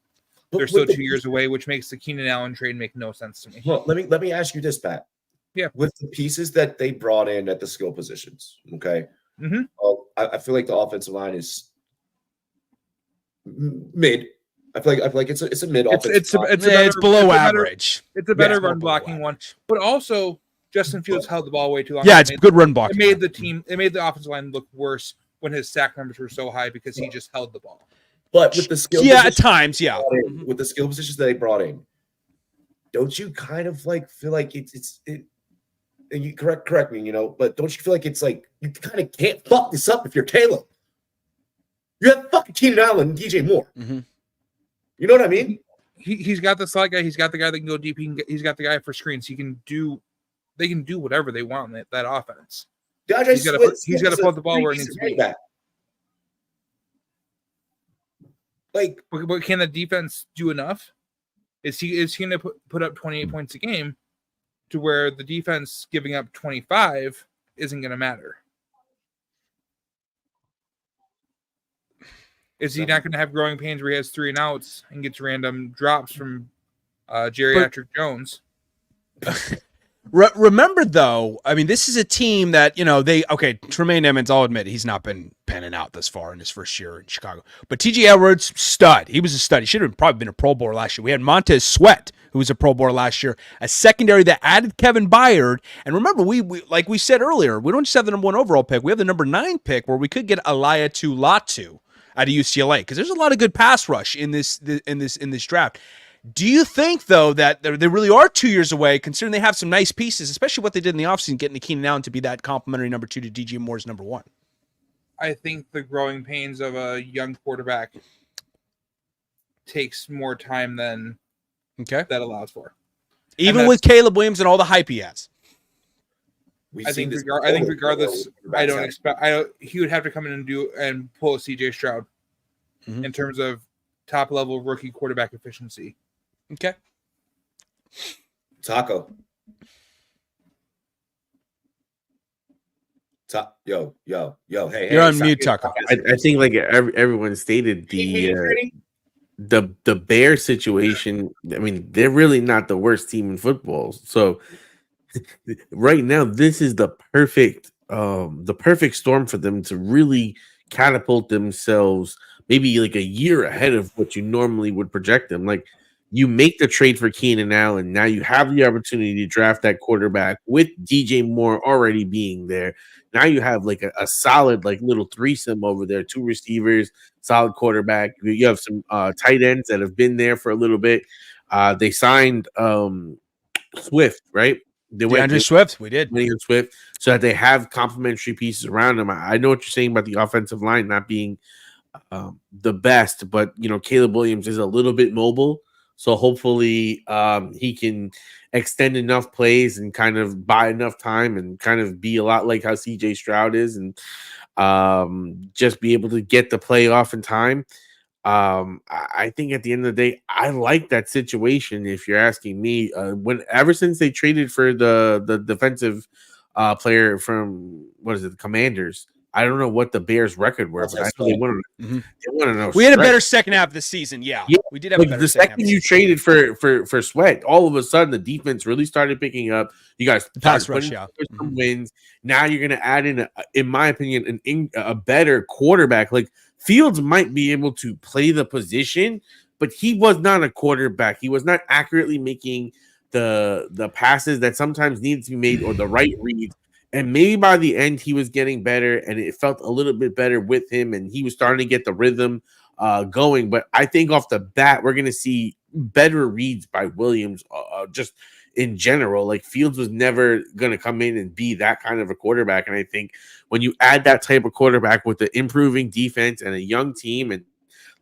They're still 2 years away, which makes the Keenan Allen trade make no sense to me. Well, let me ask you this, Pat. Yeah. With the pieces that they brought in at the skill positions, okay? Mm-hmm. Well, I feel like the offensive line is mid. I feel like it's a mid offensive line. It's below average. It's a better run blocking one, but also Justin Fields held the ball way too long. Yeah, it's good run blocking. It made the offensive line look worse when his sack numbers were so high because he just held the ball. But with the skill, at times, with the skill positions that they brought in, don't you kind of like feel like it's and you correct me, but don't you feel like it's like you kind of can't fuck this up if you're Caleb? You have fucking Keenan Allen and DJ Moore. Mm-hmm. You know what I mean? He's got the slot guy. He's got the guy that can go deep. He's got the guy for screens. They can do whatever they want in that offense. He's got to put the ball where it needs to be. But can the defense do enough? Is he going to put up 28 points a game to where the defense giving up 25 isn't going to matter? Is he not going to have growing pains where he has 3 and outs and gets random drops from geriatric Jones? Remember, though, I mean, this is a team that, Tremaine Edmonds, I'll admit, he's not been panning out this far in his first year in Chicago. But T.J. Edwards, stud. He was a stud. He should have probably been a Pro Bowler last year. We had Montez Sweat, who was a Pro Bowler last year, a secondary that added Kevin Byard. And remember, we like we said earlier, we don't just have the number 1 overall pick. We have the number 9 pick where we could get Aliyah Latu out of UCLA because there's a lot of good pass rush in this draft. Do you think, though, that they really are 2 years away, considering they have some nice pieces, especially what they did in the offseason, getting the Keenan Allen to be that complimentary number 2 to DJ Moore's number 1? I think the growing pains of a young quarterback takes more time than that allows for. Even with Caleb Williams and all the hype he has. I think regardless, I don't expect. He would have to come in and pull a CJ Stroud in terms of top level rookie quarterback efficiency. Okay. Taco. Yo, hey. You're on mute, Taco. I think like everyone stated the Bear situation. I mean, they're really not the worst team in football. So right now, this is the perfect storm for them to really catapult themselves maybe like a year ahead of what you normally would project them. Like you make the trade for Keenan Allen. Now you have the opportunity to draft that quarterback with DJ Moore already being there. Now you have like a solid like little threesome over there, 2 receivers, solid quarterback. You have some tight ends that have been there for a little bit. They signed Swift, right? DeAndre Swift, we did. Swift, so that they have complementary pieces around them. I know what you're saying about the offensive line not being the best, but Caleb Williams is a little bit mobile, so hopefully he can extend enough plays and kind of buy enough time and kind of be a lot like how CJ Stroud is and just be able to get the play off in time. I think at the end of the day, I like that situation. If you're asking me, ever since they traded for the defensive player from the Commanders, I don't know what the Bears' record were, but I know they want to know. We had a better second half of the season. Yeah, we did have a better the second you traded for Sweat, all of a sudden the defense really started picking up. You guys pass rush, some wins. Now you're going to add in my opinion, a better quarterback. Like Fields might be able to play the position, but he was not a quarterback. He was not accurately making the passes that sometimes needed to be made or the right reads. And maybe by the end, he was getting better, and it felt a little bit better with him, and he was starting to get the rhythm going. But I think off the bat, we're going to see better reads by Williams just in general. Like Fields was never going to come in and be that kind of a quarterback. And I think when you add that type of quarterback with the improving defense and a young team, and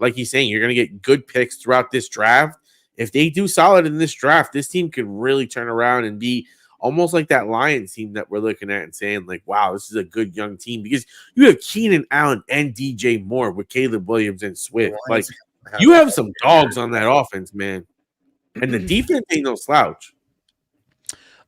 like he's saying, you're going to get good picks throughout this draft. If they do solid in this draft, this team could really turn around and be almost like that Lions team that we're looking at and saying, like, wow, this is a good young team because you have Keenan Allen and DJ Moore with Caleb Williams and Swift. Like, you have some dogs on that offense, man. And the defense ain't no slouch.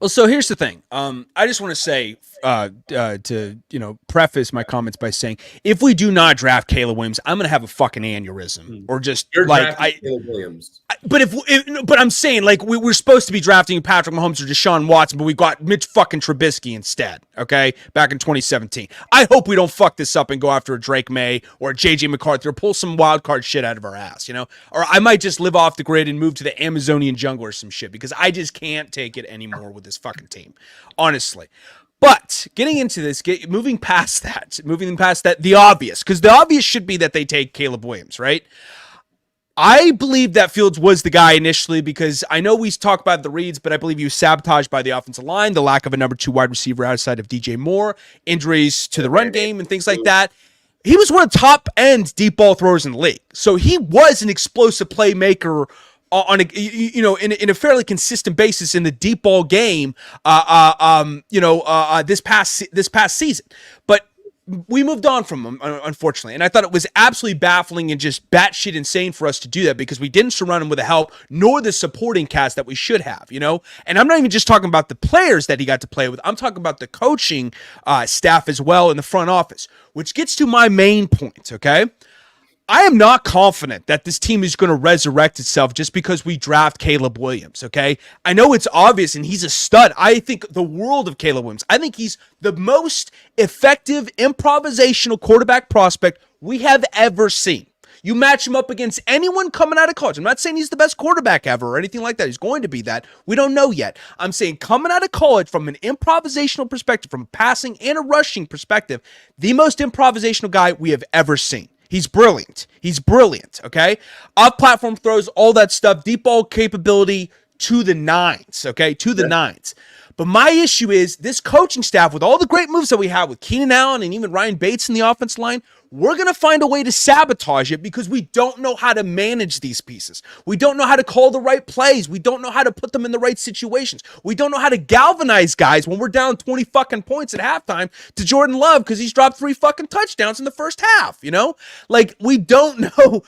Well, so here's the thing. I just want to say to preface my comments by saying, if we do not draft Caleb Williams, I'm going to have a fucking aneurysm, or just You're like drafting Caleb Williams. But I'm saying, like, we're supposed to be drafting Patrick Mahomes or Deshaun Watson, but we got Mitch fucking Trubisky instead. Okay, back in 2017. I hope we don't fuck this up and go after a Drake May or a JJ McCarthy or pull some wild card shit out of our ass, Or I might just live off the grid and move to the Amazonian jungle or some shit, because I just can't take it anymore with this fucking team, honestly. But getting into this, moving past that, the obvious, because the obvious should be that they take Caleb Williams, right? I believe that Fields was the guy initially, because I know we talk about the reads, but I believe he was sabotaged by the offensive line, the lack of a number 2 wide receiver outside of DJ Moore, injuries to the run game and things like that. He was one of the top end deep ball throwers in the league. So he was an explosive playmaker on a, in a fairly consistent basis in the deep ball game, this past season. But we moved on from him, unfortunately. And I thought it was absolutely baffling and just batshit insane for us to do that, because we didn't surround him with the help nor the supporting cast that we should have, And I'm not even just talking about the players that he got to play with. I'm talking about the coaching staff as well in the front office, which gets to my main point, okay? I am not confident that this team is going to resurrect itself just because we draft Caleb Williams, okay? I know it's obvious, and he's a stud. I think the world of Caleb Williams. I think he's the most effective improvisational quarterback prospect we have ever seen. You match him up against anyone coming out of college. I'm not saying he's the best quarterback ever or anything like that. He's going to be that. We don't know yet. I'm saying coming out of college from an improvisational perspective, from a passing and a rushing perspective, the most improvisational guy we have ever seen. He's brilliant. Okay? Off-platform throws, all that stuff, deep ball capability to the nines, okay? To the nines. But my issue is this coaching staff, with all the great moves that we have with Keenan Allen and even Ryan Bates in the offense line, we're going to find a way to sabotage it because we don't know how to manage these pieces. We don't know how to call the right plays. We don't know how to put them in the right situations. We don't know how to galvanize guys when we're down 20 fucking points at halftime to Jordan Love because he's dropped 3 fucking touchdowns in the first half, Like, we don't know.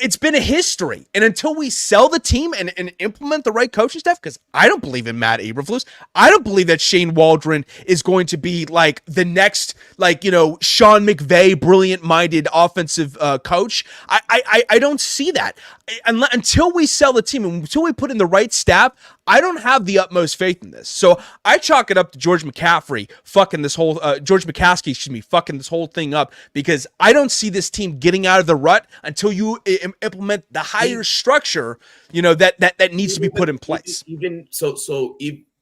It's been a history. And until we sell the team and implement the right coaching staff, because I don't believe in Matt Eberflus. I don't believe that Shane Waldron is going to be like the next, Sean McVay, brilliant-minded offensive coach. I don't see that. Until we sell the team and until we put in the right staff, I don't have the utmost faith in this. So I chalk it up to George McCaskey fucking this whole thing up, because I don't see this team getting out of the rut until you implement the higher structure, that needs to be put in place.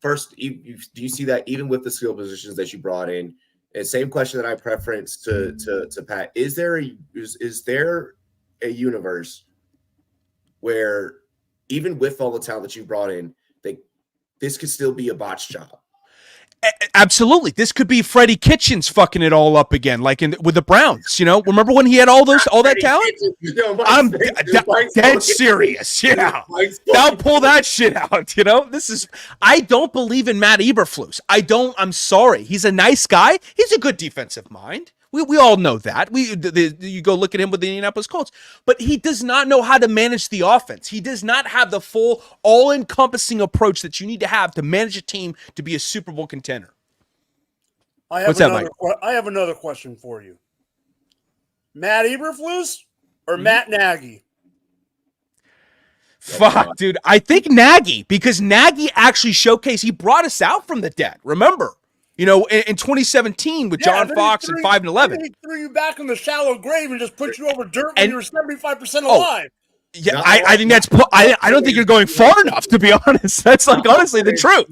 First, do you see that even with the skill positions that you brought in? And same question that I preferenced to Pat: is there a universe where even with all the talent that you brought in, this could still be a botch job? Absolutely. This could be Freddie Kitchens fucking it all up again, like with the Browns, Remember when he had all that talent? I'm dead serious. Yeah. They'll pull that shit out, I don't believe in Matt Eberflus. I'm sorry. He's a nice guy. He's a good defensive mind. We all know that. You go look at him with the Indianapolis Colts. But he does not know how to manage the offense. He does not have the full, all-encompassing approach that you need to have to manage a team to be a Super Bowl contender. I have another question for you. Matt Eberflus or Matt Nagy? Fuck, dude. I think Nagy, because Nagy actually showcased, he brought us out from the dead. Remember? In 2017 with John Fox and 5-11. He threw you back in the shallow grave and just put you over dirt when you were 75% alive. Yeah, I think that's. I don't think you're going far enough, to be honest. That's honestly the truth,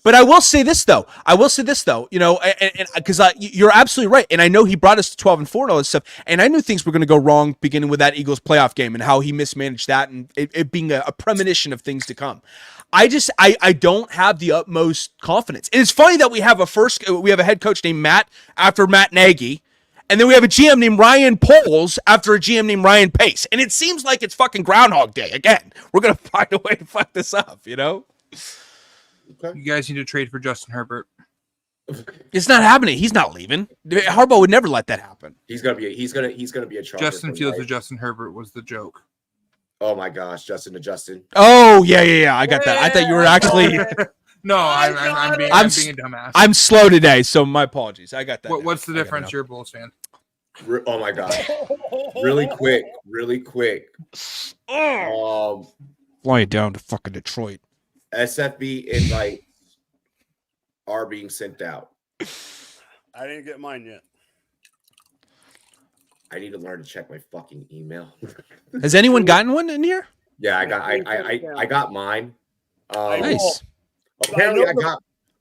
But I will say this though, because you're absolutely right, and I know he brought us to 12-4 and all this stuff, and I knew things were going to go wrong beginning with that Eagles playoff game and how he mismanaged that, and it being a premonition of things to come. I don't have the utmost confidence. And it's funny that we have a head coach named Matt after Matt Nagy, and then we have a GM named Ryan Poles after a GM named Ryan Pace, and it seems like it's fucking Groundhog Day again. We're gonna find a way to fuck this up, Okay. You guys need to trade for Justin Herbert. It's not happening. He's not leaving. Harbaugh would never let that happen. He's gonna be a Charger. Justin Fields or Justin Herbert was the joke. Oh my gosh, Justin to Justin. Oh yeah. I got that. I thought you were actually. No, I'm being a dumbass. I'm slow today, so my apologies. I got that. What's the difference? You're a Bulls fan. Oh my gosh. Really quick. Fly it down to fucking Detroit. SFB invites are being sent out. I didn't get mine yet. I need to learn to check my fucking email. Has anyone gotten one in here? Yeah, I got mine. Nice.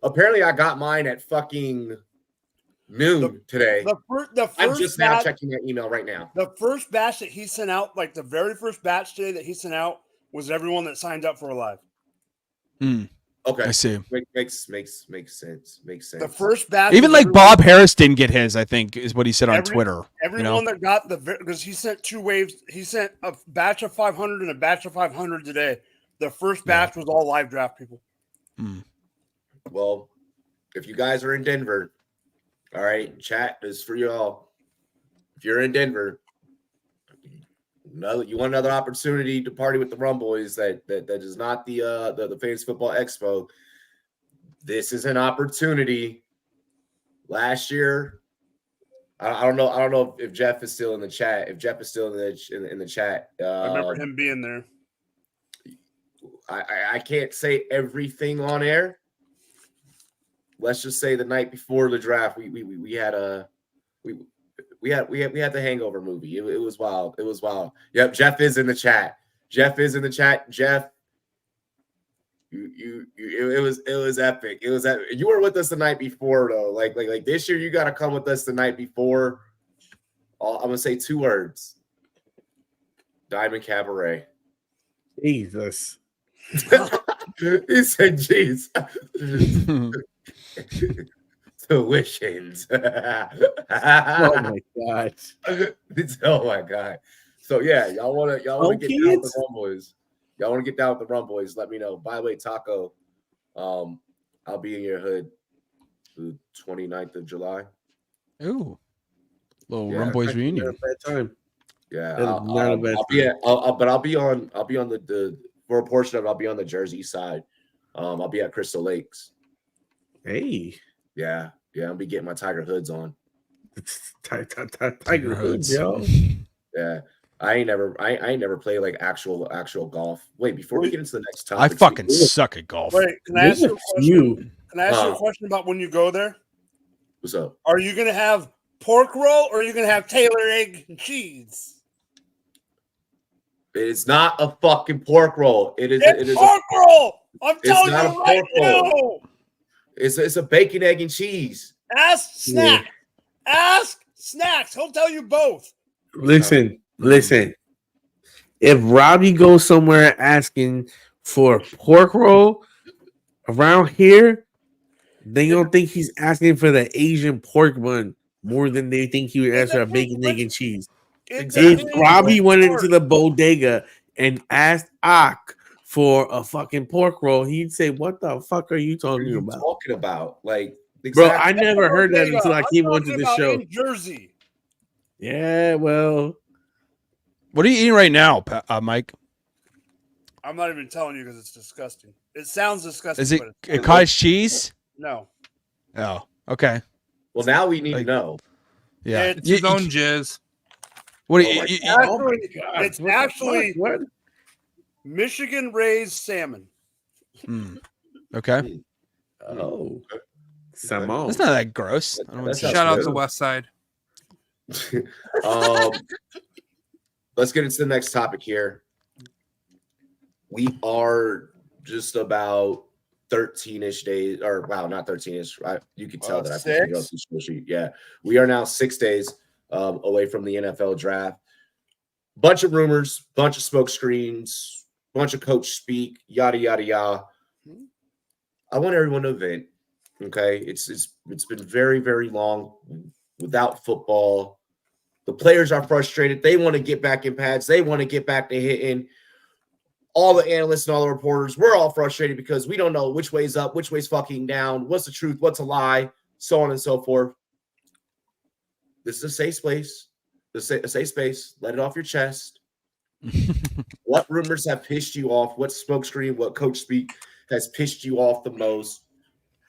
Apparently I got mine at fucking noon today. I'm just now checking that email right now. The first batch that he sent out, like the very first batch today that he sent out, was everyone that signed up for a live. Okay, I see. Makes sense. The first batch, even like Bob Harris didn't get his. I think is what he said on Twitter. Everyone that got because he sent 2 waves. He sent a batch of 500 and a batch of 500 today. The first batch was all live draft people. Well, if you guys are in Denver, all right, chat is for y'all. If you're in Denver, you want another opportunity to party with the Rumboyz that is not the Fantasy Football Expo. This is an opportunity. Last year, I don't know if Jeff is still in the chat. If Jeff is still in the chat, I remember him being there. I can't say everything on air. Let's just say the night before the draft, we had the Hangover movie. It was wild. It was wild. Yep, Jeff is in the chat. Jeff, it was epic. It was epic. You were with us the night before though. Like this year, you got to come with us the night before. I'm gonna say 2 words. Diamond Cabaret. Jesus. He said, "Jeez." Tuitions. Oh my god. Oh my god. So yeah, y'all want to get down with the Rumboyz. Y'all want to get down with the Rumboyz? Let me know. By the way, Taco, I'll be in your hood the 29th of July. Ooh, little Rumboyz reunion. Bad time. Yeah, I'll be on the for a portion of it. I'll be on the Jersey side. I'll be at Crystal Lakes. Hey. Yeah, I'll be getting my Tiger Hoods on. Tiger Hoods, yo. Yeah. I ain't never played like actual golf. Wait, before we get into the next topic, I fucking suck at golf. Wait, can I ask you a question? Can I ask you a question about when you go there? What's up? Are you gonna have pork roll or are you gonna have Taylor egg and cheese? It's not a fucking pork roll. It is pork roll. I'm telling you right now. It's a bacon, egg, and cheese. Ask Snack. Yeah. Ask Snacks. He'll tell you both. Listen. If Robbie goes somewhere asking for pork roll around here, they don't think he's asking for the Asian pork bun more than they think he would ask for a bacon, egg, and cheese. If Robbie went into the bodega and asked Ak for a fucking pork roll, he'd say, "What the fuck are you talking about?" Like, exactly. Bro, I never heard that until I came onto the show. In Jersey. Yeah, well, what are you eating right now, Mike? I'm not even telling you because it's disgusting. It sounds disgusting. Is it cottage cheese? No. Oh, okay. Well, now we need to know. Yeah, it's his own jizz. What? It's actually what? Michigan raised salmon. Okay. Oh, salmon. That's not that gross. Shout out to West Side. Let's get into the next topic here. We are just about 13-ish days, or wow, not 13-ish. You can tell that. 6? Yeah, we are now 6 days away from the NFL draft. Bunch of rumors, bunch of smoke screens, bunch of coach speak, yada yada yada. I want everyone to vent. Okay, it's been very, very long without football. The players are frustrated. They want to get back in pads. They want to get back to hitting. All the analysts and all the reporters, we're all frustrated because we don't know which way's up, which way's fucking down, what's the truth, what's a lie, so on and so forth. This is a safe space. A safe space. Let it off your chest. What rumors have pissed you off? What smokescreen, what coach speak has pissed you off the most?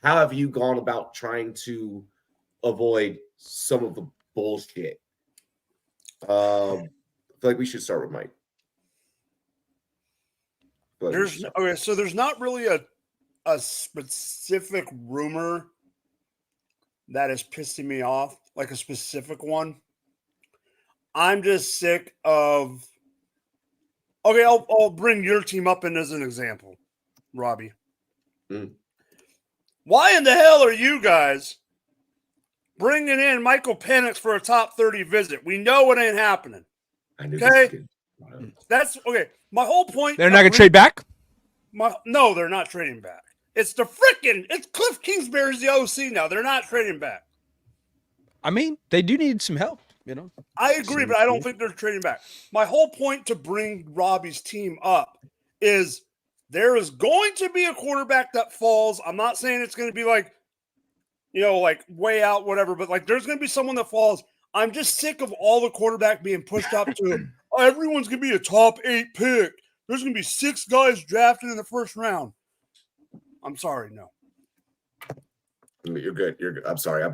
How have you gone about trying to avoid some of the bullshit? I feel like we should start with Mike. So there's not really a specific rumor that is pissing me off, like a specific one. I'm just sick of. Okay, I'll bring your team up in as an example, Robbie. Why in the hell are you guys bringing in Michael Penix for a top 30 visit? We know it ain't happening. Okay, that's okay. My whole point. They're not going to trade back? No, they're not trading back. It's Cliff Kingsbury's the OC now. They're not trading back. I mean, they do need some help, you know. I agree, but I don't think they're trading back. My whole point to bring Robbie's team up is there is going to be a quarterback that falls. I'm not saying it's going to be like, like way out, whatever, but like there's going to be someone that falls. I'm just sick of all the quarterback being pushed up to everyone's going to be a top 8 pick. There's going to be 6 guys drafted in the first round. I'm sorry, no. You're good. You're good. I'm sorry.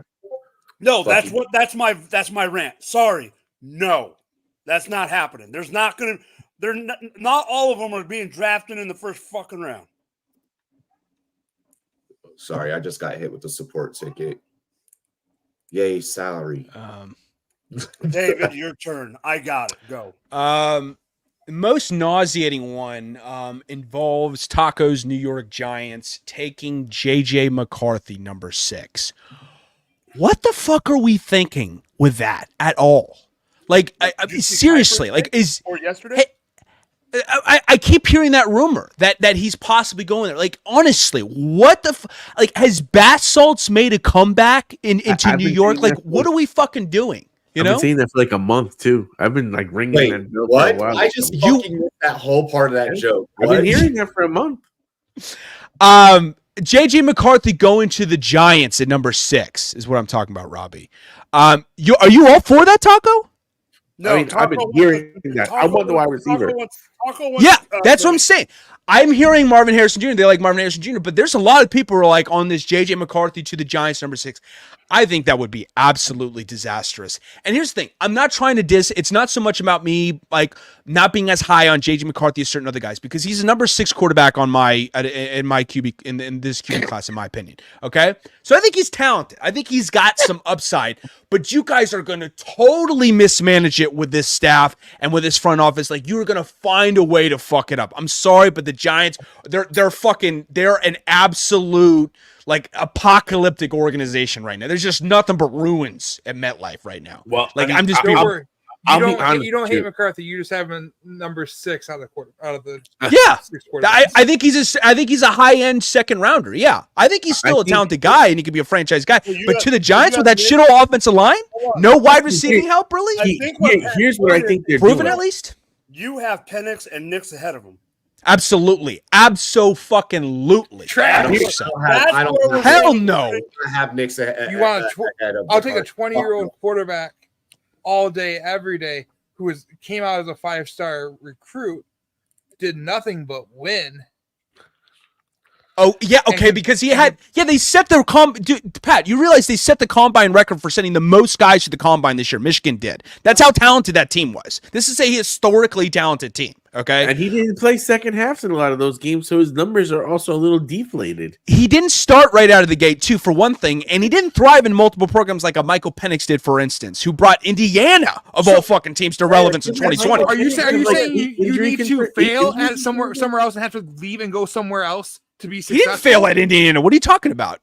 No, that's my rant. Sorry. No. That's not happening. Not all of them are being drafted in the first fucking round. Sorry, I just got hit with the support ticket. Yay, salary. David, your turn. I got it. Go. The most nauseating one involves Taco's New York Giants taking J.J. McCarthy, number 6. What the fuck are we thinking with that at all? Like, I mean, seriously, like, or yesterday? I keep hearing that rumor that he's possibly going there. Like, honestly, what the has bath salts made a comeback into New York? Like, what are we fucking doing? I've been saying that for like a month too. I've been like ringing that joke what? for a while. I just fucking missed that whole part of that joke. I've been hearing that for a month. JJ McCarthy going to the Giants at number 6 is what I'm talking about, Robbie. Are you all for that, Taco? No, I've been hearing that. I want the wide receiver. Yeah, that's what I'm saying. I'm hearing Marvin Harrison Jr. They like Marvin Harrison Jr., but there's a lot of people who are like on this JJ McCarthy to the Giants number 6. I think that would be absolutely disastrous. And here's the thing. I'm not trying to diss. It's not so much about me like not being as high on JJ McCarthy as certain other guys because he's a number 6 quarterback on in my QB in this QB class, in my opinion. Okay? So I think he's talented. I think he's got some upside, but you guys are going to totally mismanage it with this staff and with this front office. Like you're going to find a way to fuck it up. I'm sorry, but the Giants, they're an absolute like apocalyptic organization right now. There's just nothing but ruins at MetLife right now. Well, like I'm just being. You don't hate too. McCarthy. You just have him number 6 out of the yeah. I think he's a high end second rounder. Yeah, I think he's still a talented guy and he could be a franchise guy. But to the Giants with that shithole offensive line, no wide receiving help, really. Here's what I think they're proven doing. At least. You have Penix and Nix ahead of him. Absolutely. Abso-fucking-lutely. Hell no. I have Knicks ahead. You want I'll take a 20-year-old quarterback all day, every day, who came out as a 5-star recruit, did nothing but win. Oh, yeah, okay, because they set their Pat, you realize they set the combine record for sending the most guys to the combine this year. Michigan did. That's how talented that team was. This is a historically talented team, okay? And he didn't play second halves in a lot of those games, so his numbers are also a little deflated. He didn't start right out of the gate, too, for one thing, and he didn't thrive in multiple programs like a Michael Penix did, for instance, who brought Indiana, of all fucking teams, to relevance in 2020. Are you saying you need to fail at somewhere else and have to leave and go somewhere else to be successful? He didn't fail at Indiana. What are you talking about?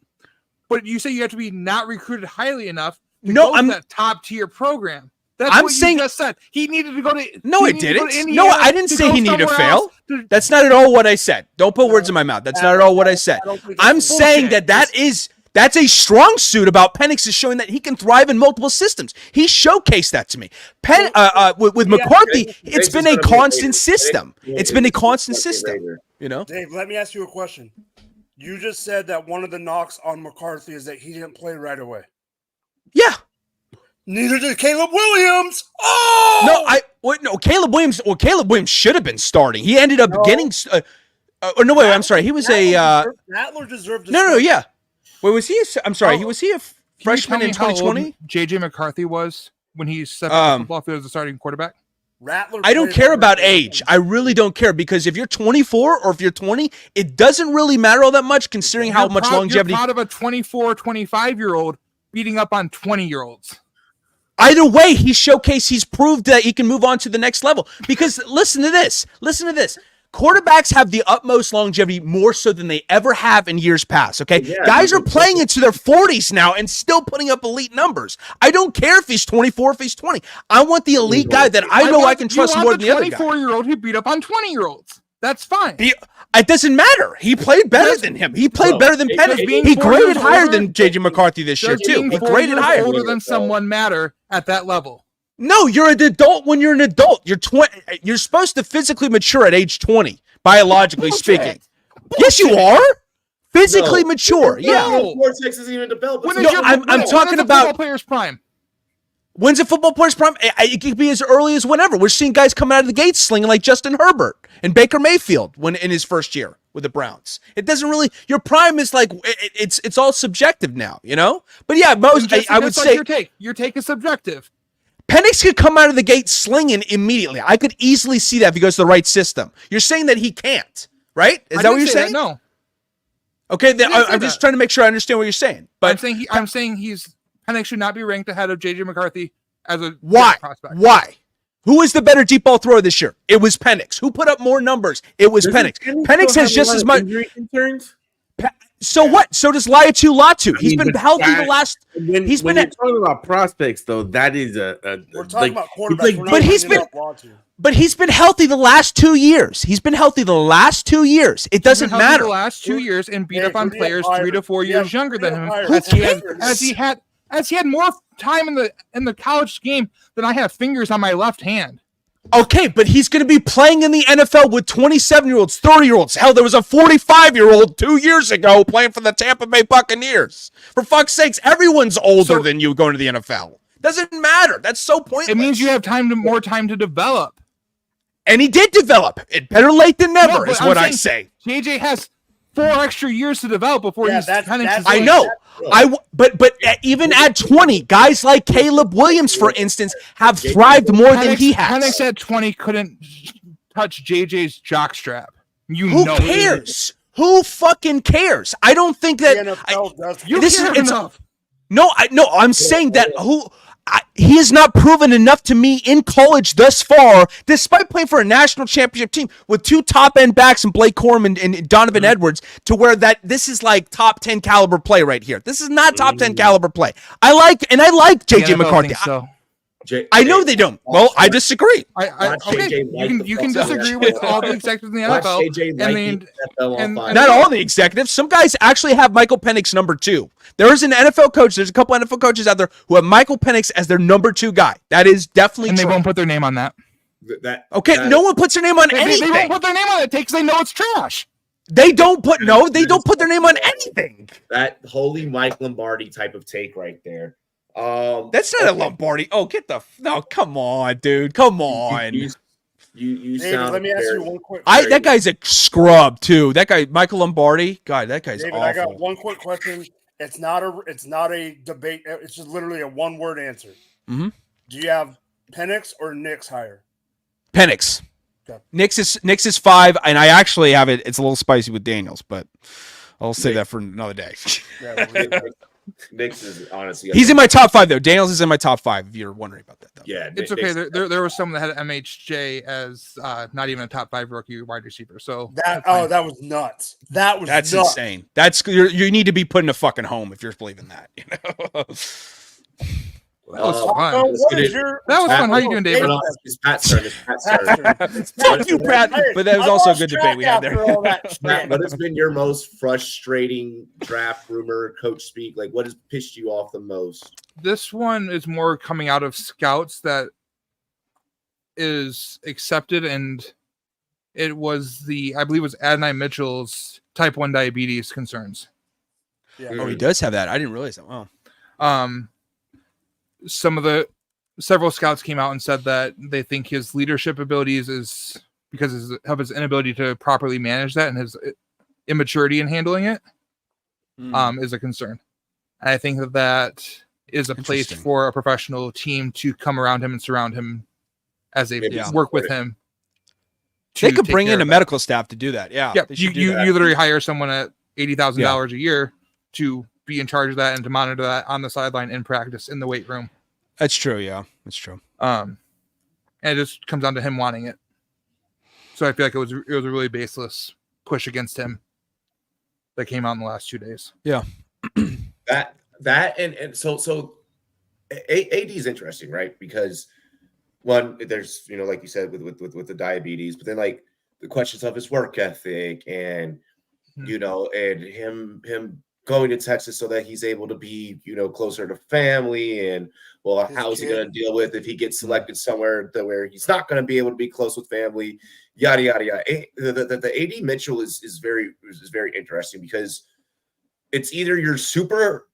But you say you have to be not recruited highly enough to go to that top tier program. That's what you just said. He needed to go to. No, I didn't. No, I didn't say he needed to fail. That's not at all what I said. Don't put words in my mouth. That's not at all what I said. I'm saying that's a strong suit about Penix is showing that he can thrive in multiple systems. He showcased that to me. With McCarthy, it's been a constant system. It's been a constant system. You know, Dave, let me ask you a question. You just said that one of the knocks on McCarthy is that he didn't play right away. Yeah. Neither did Caleb Williams. Oh no, Caleb Williams. Well, Caleb Williams should have been starting. He ended up getting. No, wait. I'm sorry. He was Rattler deserved. To no, yeah. Wait, was he? I'm sorry. Was he a freshman in How 2020? old JJ McCarthy was when he stepped on the football field as a starting quarterback. Rattler. I don't care about age. I really don't care because if you're 24 or if you're 20, it doesn't really matter all that much considering how much longevity. You're proud of a 24, 25-year-old beating up on 20-year-olds. Either way, he's proved that he can move on to the next level. Because listen to this. Quarterbacks have the utmost longevity more so than they ever have in years past, okay? Yeah, guys are playing into their 40s now and still putting up elite numbers. I don't care if he's 24, if he's 20. I want the elite guy that I know I can trust more than the other guy. 24-year-old who beat up on 20-year-olds. That's fine. It doesn't matter. He played better than him. He played better than Penix. He graded higher than J.J. McCarthy this year, too. He graded higher. Older than someone matter at that level. No, you're an adult when you're an adult. You're 20. You're supposed to physically mature at age 20, biologically speaking. Yes, you are. Physically mature. Yeah. Cortex isn't even developed. I'm talking about football player's prime. When's a football player's prime? It could be as early as whenever. We're seeing guys come out of the gates slinging like Justin Herbert and Baker Mayfield when in his first year with the Browns. It doesn't really. Your prime is like it's all subjective now, you know. But yeah, I would say your take is subjective. Penix could come out of the gate slinging immediately. I could easily see that if he goes to the right system. You're saying that he can't, right? Is that what you're saying? No. Okay, I'm just trying to make sure I understand what you're saying. But I'm saying Penix should not be ranked ahead of J.J. McCarthy as a prospect. Why? Who was the better deep ball thrower this year? It was Penix. Who put up more numbers? It was Penix. Penix has just as much concerns. So what? So does Latu. He's been healthy the last. When you're talking about prospects, though, that is we're talking about quarterbacks. But he's been healthy the last 2 years. It doesn't matter. The last 2 years and beat up on players 3 to 4 years younger than him. As he had more time in the college game than I have fingers on my left hand. Okay, but he's going to be playing in the NFL with 27-year-olds, 30-year-olds. Hell, there was a 45-year-old 2 years ago playing for the Tampa Bay Buccaneers. For fuck's sakes, everyone's older than you going to the NFL. Doesn't matter. That's so pointless. It means you have more time to develop. And he did develop. It better late than never is what I say. JJ has 4 extra years to develop before he's I know. But even at 20, guys like Caleb Williams, for instance, have thrived more than he has. Penix at 20 couldn't touch JJ's jockstrap. Who cares? Who fucking cares? I don't think that enough. I'm saying that he has not proven enough to me in college thus far, despite playing for a national championship team with 2 top-end backs in Blake Corum and Donovan Edwards, to where that this is like top 10 caliber play right here. This is not top 10 caliber play. I like JJ McCarthy. I know they don't. Well, I disagree. You can disagree with all the executives in the NFL. And not all the executives. Some guys actually have Michael Penix number 2. There's an NFL coach. There's a couple NFL coaches out there who have Michael Penix as their number 2 guy. That is definitely true. And they won't put their name on that. No one puts their name on anything. They won't put their name on it because they know it's trash. They don't put their name on anything. That holy Mike Lombardi type of take right there. That's not a Lombardi. Oh, come on, dude. Come on. You David, sound. Let me ask you one quick question. That guy's a scrub too. That guy, Michael Lombardi. God, that guy's David, awful. I got one quick question. It's not a debate. It's just literally a one-word answer. Mm-hmm. Do you have Penix or Nix higher? Penix. Okay. Nix is 5, and I actually have it. It's a little spicy with Daniels, but I'll save that for another day. Nix is honestly. He's in my top 5 though. Daniels is in my top 5. If you're wondering about that, though. Yeah, it's okay. There was someone that had MHJ as not even a top 5 rookie wide receiver. So that was nuts. That's nuts. Insane. You need to be put in a fucking home if you're believing that. You know. That was fun. That was fun. How you doing, David? It's Pat's turn. Fuck you, Pat. But that was also a good debate we had there. Matt, what has been your most frustrating draft rumor, coach speak? Like, what has pissed you off the most? This one is more coming out of scouts that is accepted, and it was I believe it was Adonai Mitchell's type 1 diabetes concerns. Yeah. Oh, he does have that. I didn't realize that. Wow. several scouts came out and said that they think his leadership abilities is because of his inability to properly manage that and his immaturity in handling it is a concern. And I think that is a place for a professional team to come around him and surround him as they work with him. They could bring in a medical staff to do that. Yeah. You literally hire someone at $80,000 a year to be in charge of that and to monitor that on the sideline in practice in the weight room. That's true. Yeah, that's true. And it just comes down to him wanting it. So I feel like it was a really baseless push against him that came out in the last 2 days. Yeah. So AD is interesting, right? Because one, there's like you said with the diabetes, but then like the questions of his work ethic and and him going to Texas so that he's able to be closer to family and how is he going to deal with if he gets selected somewhere where he's not going to be able to be close with family, yada yada yada. The AD Mitchell is very interesting because it's either you're super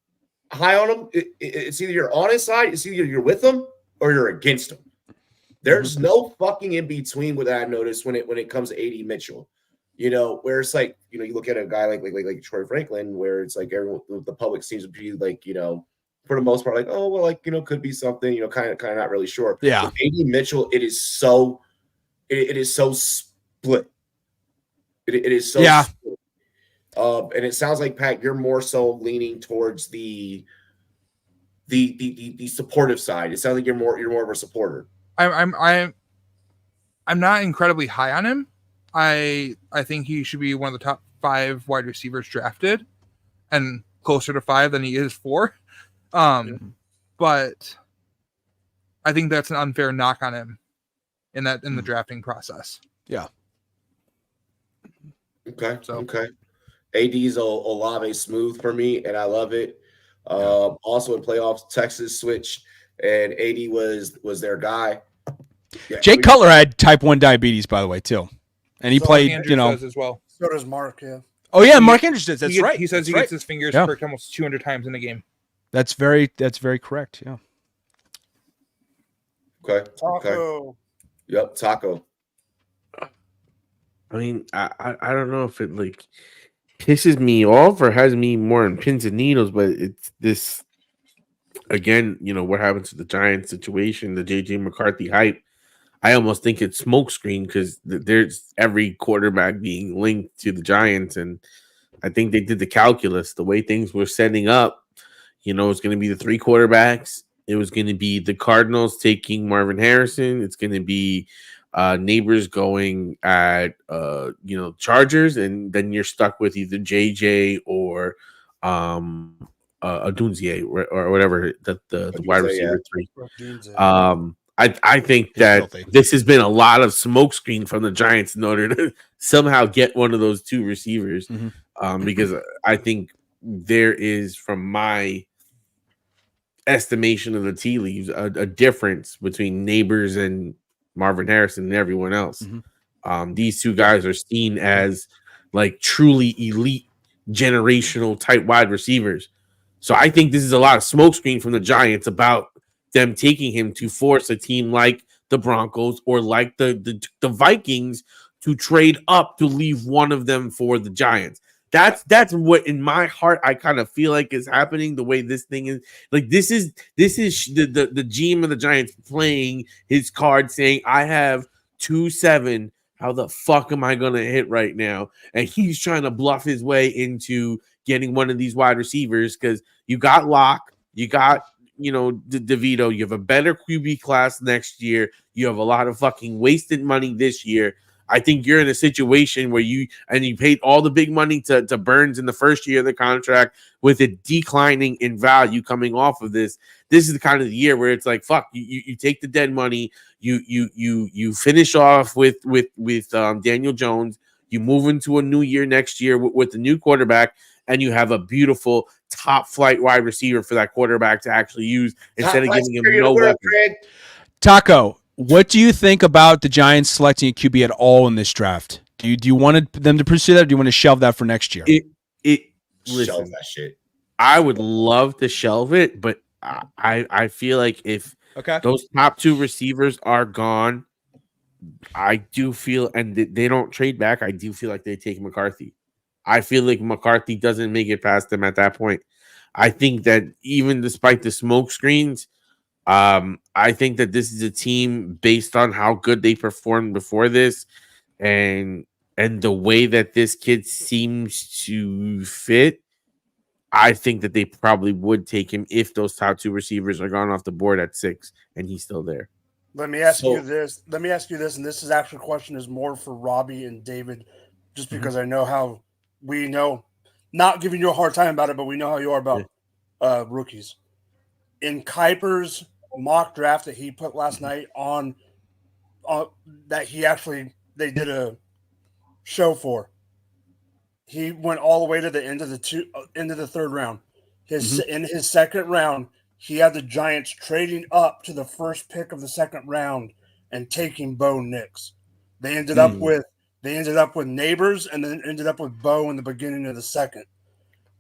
high on him, it's either you're on his side, it's either you're with him or you're against him. There's no fucking in between with that. I noticed when it comes to AD Mitchell, where it's like you look at a guy like Troy Franklin, where it's like everyone, the public seems to be like for the most part like, oh well, like could be something, kind of not really sure. Yeah, with AD Mitchell, it is so split. It is so split. And it sounds like, Pat, you're more so leaning towards the supportive side. It sounds like you're more of a supporter. I'm not incredibly high on him. I think he should be one of the top 5 wide receivers drafted, and closer to 5 than he is 4. But I think that's an unfair knock on him in the drafting process. Yeah. Okay. Okay. AD's Olave smooth for me, and I love it. Also in playoffs, Texas switched, and AD was their guy. Yeah, Jake Cutler had type 1 diabetes, by the way, too. And he played, does as well. So does Mark, yeah. Oh, yeah, Mark Andrews does. That's right. He says he gets his fingers pricked almost 200 times in a game. That's very correct, yeah. Okay. Taco. Okay. Yep, Taco. I mean, I don't know if it like pisses me off or has me more on pins and needles, but it's this again, what happens to the Giants situation, the JJ McCarthy hype. I almost think it's smokescreen because there's every quarterback being linked to the Giants, and I think they did the calculus the way things were setting up. It's going to be the 3 quarterbacks. It was going to be the Cardinals taking Marvin Harrison. It's going to be Neighbors going at Chargers, and then you're stuck with either JJ or Adunzie or whatever the wide receiver 3. I think that this has been a lot of smokescreen from the Giants in order to somehow get one of those 2 receivers, because I think there is, from my estimation of the tea leaves, a difference between Neighbors and Marvin Harrison and everyone else. These 2 guys are seen as like truly elite generational type wide receivers. So I think this is a lot of smokescreen from the Giants about them taking him to force a team like the Broncos or like the Vikings to trade up to leave one of them for the Giants. That's what in my heart I kind of feel like is happening. The way this thing is, like this is the GM of the Giants playing his card, saying I have 2-7. How the fuck am I gonna hit right now? And he's trying to bluff his way into getting one of these wide receivers because you got Locke, you got DeVito, you have a better QB class next year. You have a lot of fucking wasted money this year. I think you're in a situation where you paid all the big money to Burns in the first year of the contract with it declining in value coming off of this. This is the kind of the year where it's like, fuck, you take the dead money, you finish off with Daniel Jones, you move into a new year next year with the new quarterback, and you have a beautiful top flight wide receiver for that quarterback to actually use instead of giving him no weapon. Taco, what do you think about the Giants selecting a QB at all in this draft? Do you want them to pursue that, or do you want to shelve that for next year? Listen, shelve that shit. I would love to shelve it, but I feel like if Okay. those top 2 receivers are gone, I do feel, and they don't trade back, I do feel like they take McCarthy. I feel like McCarthy doesn't make it past them at that point. I think that even despite the smoke screens, I think that this is a team based on how good they performed before this, and the way that this kid seems to fit. I think that they probably would take him if those top 2 receivers are gone off the board at 6 and he's still there. Let me ask you this. And this is actually a question is more for Robbie and David, just because I know how we know, not giving you a hard time about it, but we know how you are about rookies. In Kuiper's mock draft that he put last night on that they did a show for. He went all the way to the end of the 3rd round. In his 2nd round, he had the Giants trading up to the first pick of the 2nd round and taking Bo Nix. They ended up with Neighbors, and then ended up with Bo in the beginning of the 2nd.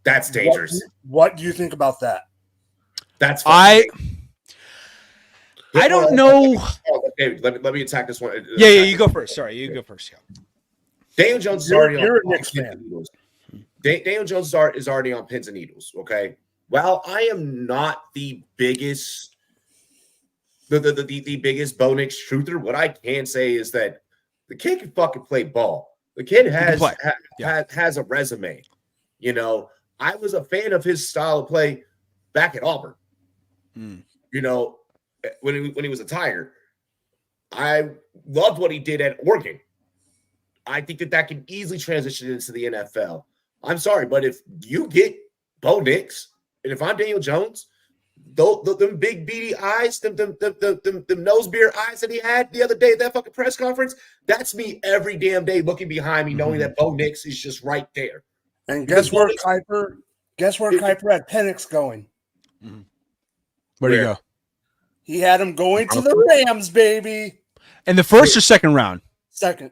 That's dangerous. What do you think about that? That's I don't know. Okay, let me attack this one. Yeah, you go first. Sorry, you go first. Yeah. Daniel Jones is You're already a on Knicks pins fan. and needles. Daniel Jones is already on pins and needles. Okay. While I am not the biggest, the biggest Bo Nix truther, what I can say is that the kid can fucking play ball. The kid has a resume. You know, I was a fan of his style of play back at Auburn. You know, when he was a Tiger, I loved what he did at Oregon. I think that can easily transition into the NFL. I'm sorry, but if you get Bo Nix, and if I'm Daniel Jones, them big beady eyes, them nose beer eyes that he had the other day at that fucking press conference, that's me every damn day looking behind me, knowing that Bo Nix is just right there. And guess where Kuiper had Penix going? Where'd he go? He had him going to the Rams, baby. In the 1st or 2nd round? 2nd.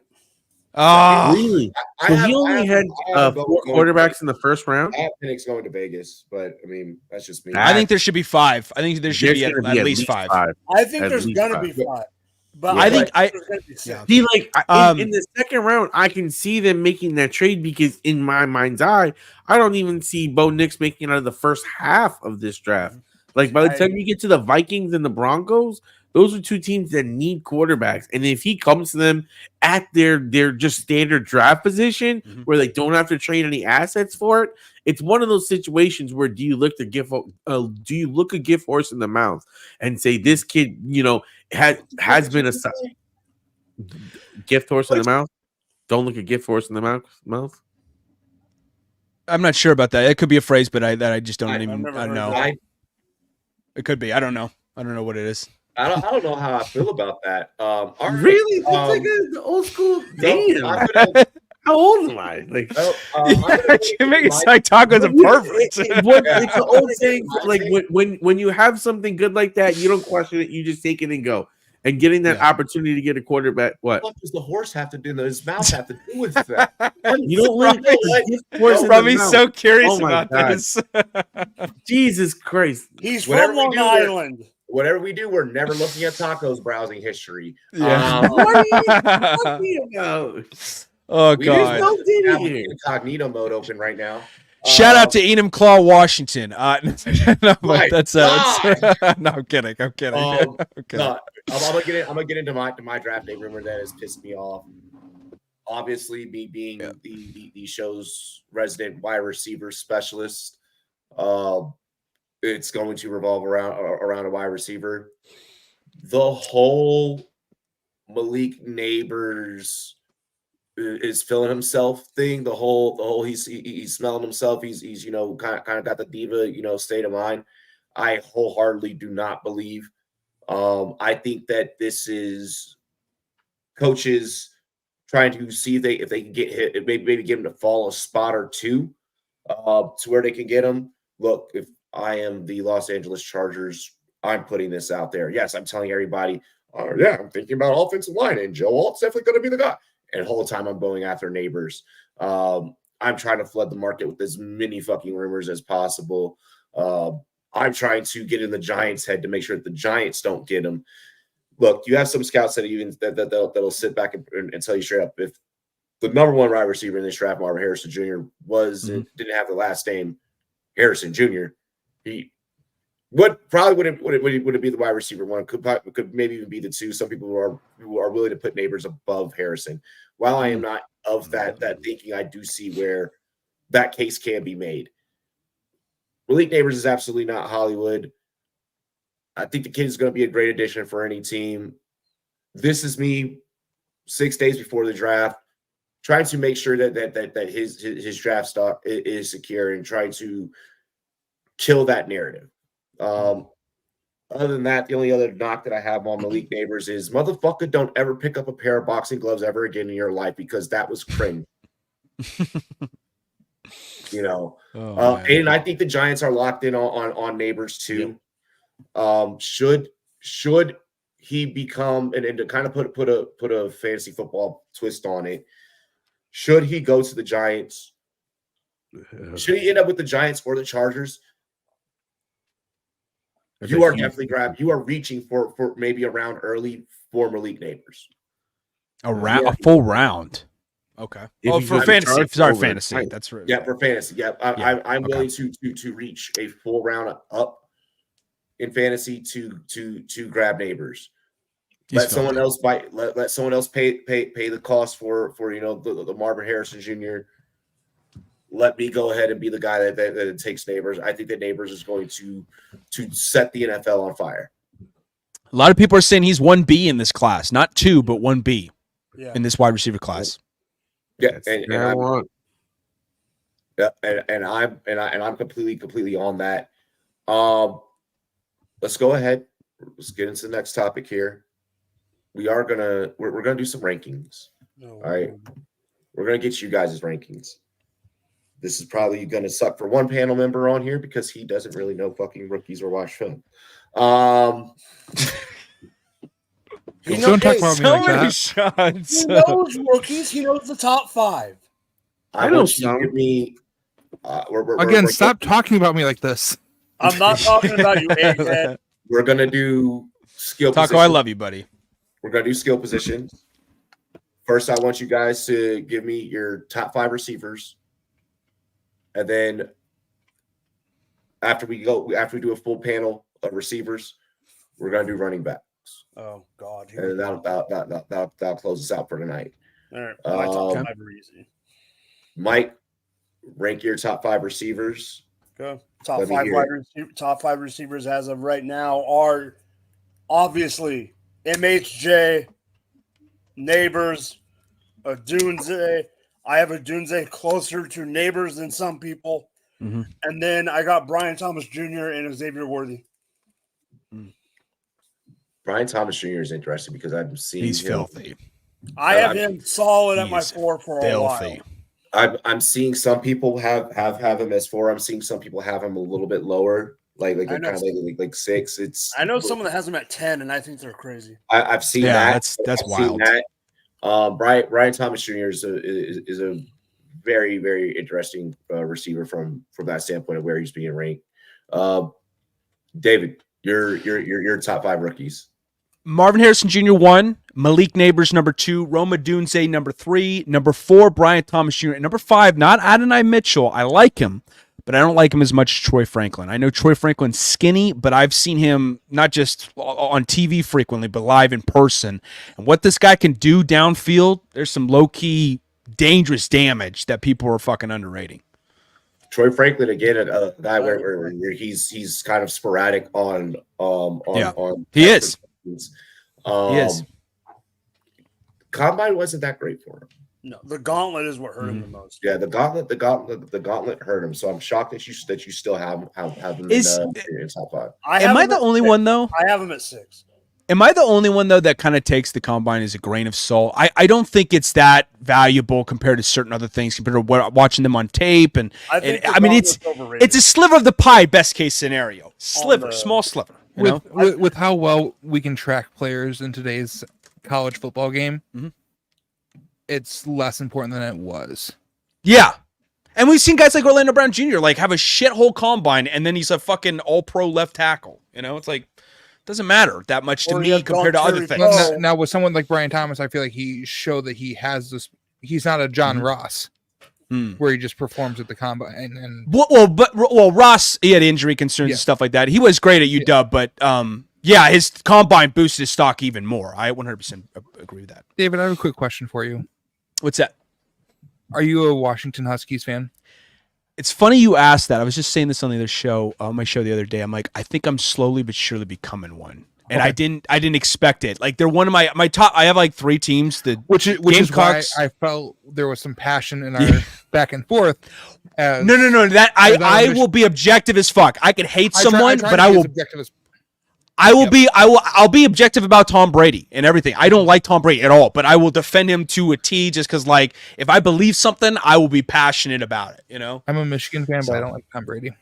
Oh, really? So he only had 4 quarterbacks in the 1st round. I have Penix going to Vegas, but I mean that's just me. I think there should be 5. I think there should be at least 5. I think there's gonna be 5. But I think see, like in the 2nd round, I can see them making that trade because in my mind's eye, I don't even see Bo Nix making it out of the first half of this draft. Like by the time you get to the Vikings and the Broncos, those are 2 teams that need quarterbacks. And if he comes to them at their just standard draft position where they don't have to trade any assets for it, it's one of those situations where do you look a gift horse in the mouth and say this kid, you know, has been a gift horse in the mouth? Don't look a gift horse in the mouth. I'm not sure about that. It could be a phrase, but I just don't know. It could be. I don't know. I don't know what it is. I don't know how I feel about that. Really? That's like an old school. Damn. How old am I? Like, you make it sound like Taco's a pervert. It's an old saying. Like when you have something good like that, you don't question it. You just take it and go. And getting that opportunity to get a quarterback. What does the horse have to do? His mouth have to do with that? You don't want Robbie's so curious about this. Jesus Christ. He's from Long Island. Whatever we do, we're never looking at Taco's browsing history. Yeah. What are you talking about? Oh, God. There's no incognito mode open right now. Shout out to Enum Claw, Washington. No, but that's no, I'm kidding. I'm kidding. No, I'm gonna get into my draft day rumor that has pissed me off. Obviously, me being the show's resident wide receiver specialist, it's going to revolve around a wide receiver. The whole Malik Neighbors is feeling himself thing. The whole he's smelling himself. He's you know kind of got the diva state of mind. I wholeheartedly do not believe. I think that this is coaches trying to see if they can get hit, maybe get him to fall a spot or 2 to where they can get him. Look, if I am the Los Angeles Chargers, I'm putting this out there. Yes, I'm telling everybody, I'm thinking about offensive line, and Joe Alt's definitely going to be the guy. And the whole time I'm going after Neighbors. I'm trying to flood the market with as many fucking rumors as possible. I'm trying to get in the Giants' head to make sure that the Giants don't get him. Look, you have some scouts that'll sit back and tell you straight up, if the number one wide receiver in this draft, Marvin Harrison Jr., didn't have the last name Harrison Jr., he would be the wide receiver one. Could maybe even be the two. Some people who are willing to put Neighbors above Harrison. While I am not of that thinking, I do see where that case can be made. Malik Neighbors is absolutely not Hollywood. I think the kid is going to be a great addition for any team. This is me 6 days before the draft, trying to make sure that his draft stock is secure and trying to kill that narrative. Other than that, the only other knock that I have on Malik Neighbors is, motherfucker, don't ever pick up a pair of boxing gloves ever again in your life, because that was cringe. And I think the Giants are locked in on Neighbors too. Should he become, and to kind of put a fantasy football twist on it, should he go to the Giants? Should he end up with the Giants or the Chargers? You are definitely you are reaching for maybe a round early for Malik Neighbors. A full round. Okay. For fantasy. Sorry, fantasy. That's right. Yeah, for fantasy. Yeah, I'm willing to reach a full round up in fantasy to grab Neighbors. Let someone else let someone else pay the cost for the Marvin Harrison Jr. Let me go ahead and be the guy that takes Neighbors. I think that Neighbors is going to set the NFL on fire. A lot of people are saying he's 1B in this class, not 2, but 1B in this wide receiver class. Yeah, and I'm completely on that. Let's go ahead. Let's get into the next topic here. We're gonna do some rankings. All right, we're gonna get you guys' rankings. This is probably gonna suck for one panel member on here because he doesn't really know fucking rookies or watch film. Don't talk about me like that. Shots. He knows rookies. He knows the top 5. I know some. Give me. Stop talking about me like this. I'm not talking about you, egghead. We're gonna do skill. Taco, I love you, buddy. We're gonna do skill positions. First, I want you guys to give me your top 5 receivers, and then after we do a full panel of receivers, we're gonna do running backs. Oh God! And that'll close us out for tonight. All right, my top 5 are easy. Mike, rank your top 5 receivers. Go. Top 5 receivers as of right now are obviously MHJ, Neighbors, Odunze. I have Odunze closer to Neighbors than some people. Mm-hmm. And then I got Brian Thomas Jr. and Xavier Worthy. Brian Thomas Jr. is interesting because I've seen he's filthy. I have him solid at my 4 for a while. I'm seeing some people have him as 4. I'm seeing some people have him a little bit lower, like 6. I know someone that has him at 10, and I think they're crazy. I've seen that. That's wild. That. Brian Thomas Jr. is a very, very interesting receiver from that standpoint of where he's being ranked. David, your top 5 rookies. Marvin Harrison Jr. 1, Malik Neighbors number 2, Rome Odunze number 3, number 4, Brian Thomas Jr., and number 5, not Adonai Mitchell. I like him, but I don't like him as much as Troy Franklin. I know Troy Franklin's skinny, but I've seen him not just on TV frequently, but live in person. And what this guy can do downfield, there's some low-key dangerous damage that people are fucking underrating. Troy Franklin, again, a guy where he's kind of sporadic on he is. He is. Combine wasn't that great for him. No, the gauntlet is what hurt him the most. Yeah, the gauntlet hurt him. So I'm shocked that you still have him in top 5. Am I the only one though? I have him at 6. Am I the only one though that kind of takes the combine as a grain of salt? I don't think it's that valuable compared to certain other things, compared to watching them on tape. And I mean, it's a sliver of the pie, best case scenario. Small sliver. With how well we can track players in today's college football game, it's less important than it was. Yeah. And we've seen guys like Orlando Brown Jr. like have a shithole combine, and then he's a fucking all-pro left tackle. You know, it's like doesn't matter that much to Or me you have compared to Don other Terry things. Poe. Now with someone like Brian Thomas, I feel like he showed that he has this. He's not a John Ross, where he just performs at the combine. And Well, Ross, he had injury concerns and stuff like that. He was great at UW, but yeah, his combine boosted his stock even more. I 100% agree with that. David, I have a quick question for you. What's that? Are you a Washington Huskies fan? It's funny you asked that. I was just saying this on the other show, on my show the other day. I'm like, I think I'm slowly but surely becoming one. And I didn't expect it. Like they're one of my top. I have like 3 teams. Which is why I felt there was some passion in our back and forth. No. That I will be objective as fuck. I could hate someone, but I will. I'll be objective about Tom Brady and everything. I don't like Tom Brady at all, but I will defend him to a T just because, like, if I believe something, I will be passionate about it. You know. I'm a Michigan fan, but I don't like Tom Brady.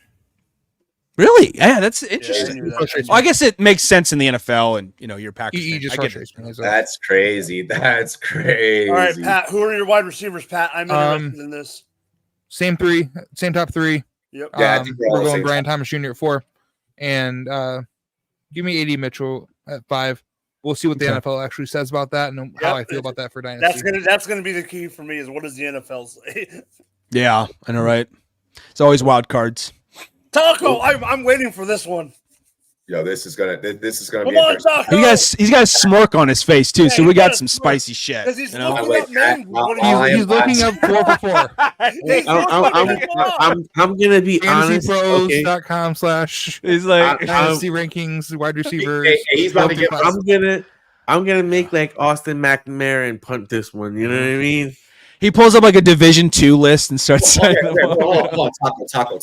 Really? Yeah, that's interesting. Yeah, that. Well, I guess it makes sense in the NFL, and you're Packers. He just frustrates me. That's crazy. That's crazy. All right, Pat. Who are your wide receivers, Pat? I'm interested in this. Same top 3. Yep. Yeah, we're going Brian Thomas Jr. at 4, and give me AD Mitchell at 5. We'll see what the NFL actually says about that and how I feel about that for Dynasty. That's gonna be the key for me. Is what does the NFL say? Yeah, I know, right? It's always wild cards. Taco, I'm waiting for this one. Yo, this is gonna Come be on, interesting. Taco. He's got a smirk on his face too, Yeah, so we he's got got a some smirk. spicy shit. Because he's You know? looking up men. He's looking up 4 for 4. I'm gonna be honest. Okay. FantasyPros.com/ He's like, Dynasty rankings, wide receivers. Hey, he's about to get. I'm gonna make like Austin McNamara and punt this one. You know what I mean? he pulls up like a Division II list and starts saying, Hold on. Taco. The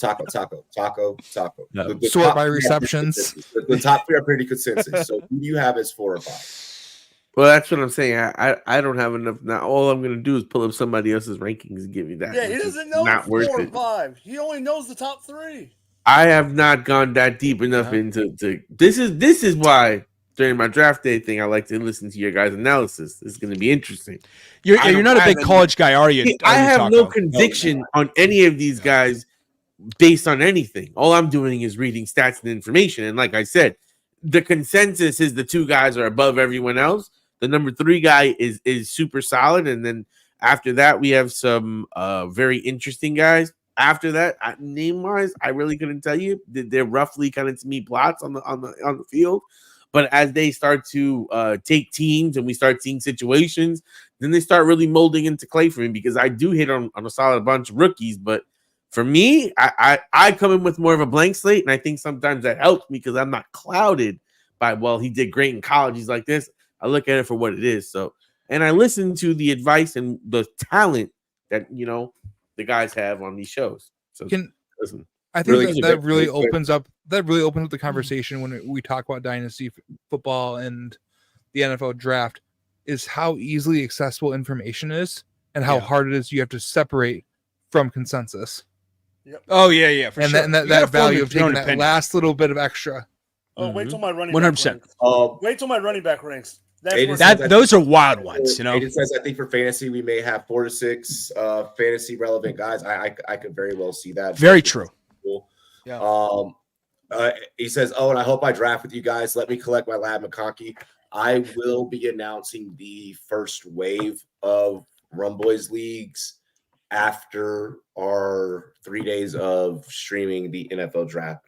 Sort top by 3 are receptions. The top 3 are pretty consensus. So who do you have as 4 or 5? Well, that's what I'm saying. I don't have enough now. All I'm gonna do is pull up somebody else's rankings and give you that. Yeah, he doesn't know not 4 worth or it. 5. He only knows the top 3. I have not gone that deep enough into this is why during my draft day thing I like to listen to your guys' analysis. This is going to be interesting. You're not a big college guy, are you? I have no conviction on any of these guys based on anything. All I'm doing is reading stats and information. And like I said, the consensus is the 2 guys are above everyone else. The number 3 guy is super solid, and then after that we have some very interesting guys. After that, name wise, I really couldn't tell you. They're roughly kind of to me plots on the field. But as they start to take teams and we start seeing situations, then they start really molding into clay for me, because I do hit on a solid bunch of rookies. But for me, I come in with more of a blank slate, and I think sometimes that helps me because I'm not clouded by, well, he did great in college, he's like this. I look at it for what it is. So, and I listen to the advice and the talent that the guys have on these shows. So listen. I think that really opens up the conversation when we talk about dynasty football and the NFL draft, is how easily accessible information is and how hard it is you have to separate from consensus. Yep. Oh yeah, for sure. And that value of taking that last little bit of extra. Oh, wait till my running 100%. Wait till my running back ranks. Those are wild ones, Aiden says, I think for fantasy we may have 4 to 6 fantasy relevant guys. I could very well see that. Very true. Yeah. He says, and I hope I draft with you guys. Let me collect my Lab McConkey. I will be announcing the first wave of Rumboyz leagues after our 3 days of streaming the NFL draft.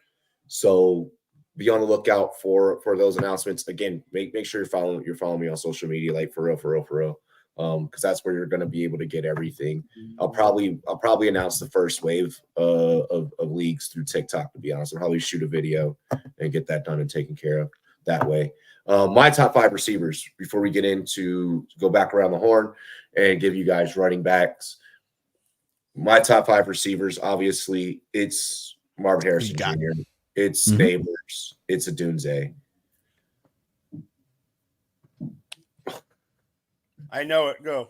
So be on the lookout for those announcements. Again, make sure you're following me on social media, like for real. Because that's where you're going to be able to get everything. I'll probably announce the first wave of leagues through TikTok. To be honest, I'll probably shoot a video and get that done and taken care of that way. My top 5 receivers before we get into go back around the horn and give you guys running backs. My top 5 receivers, obviously, it's Marvin Harrison Jr. It's Neighbors. It's Adunze. I know it. Go.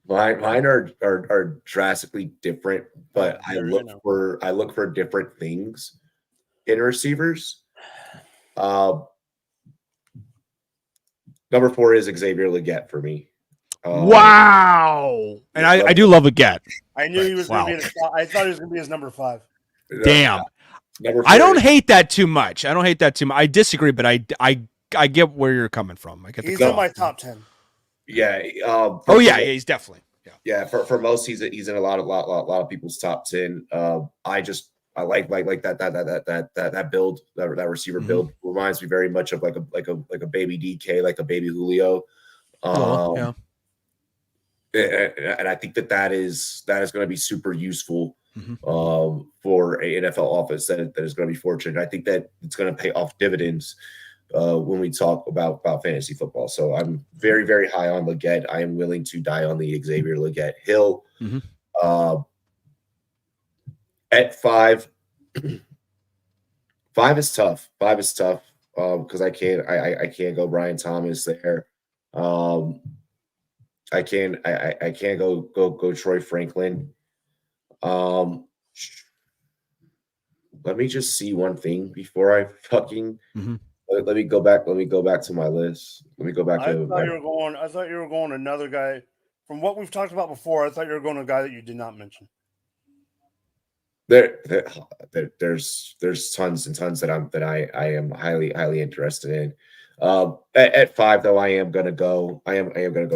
Mine are drastically different, but I look for different things in receivers. Number 4 is Xavier Legette for me. Wow. And I do love Leggett. I knew he was going to be. I thought he was going to be his number 5. Damn. Number I don't 4. hate that too much. I disagree, but I get where you're coming from. I get He's in my top 10. Yeah. He's definitely. Yeah, for most, he's in a lot of people's top 10. I like that build, that receiver build reminds me very much of like a baby DK, like a baby Julio. And I think that is going to be super useful for a NFL offense that is going to be fortunate. I think that it's going to pay off dividends when we talk about fantasy football. So I'm very, very high on Leggett. I am willing to die on the Xavier Leggett hill. At 5, 5 is tough. 5 is tough because I can't go Brian Thomas there. I can't go Troy Franklin. Let me just see one thing before I fucking let me go back to my list. Let me go back to I thought you were going another guy. From what we've talked about before, I thought you were going a guy that you did not mention. There's tons and tons that I am highly interested in. At 5 though, I am gonna go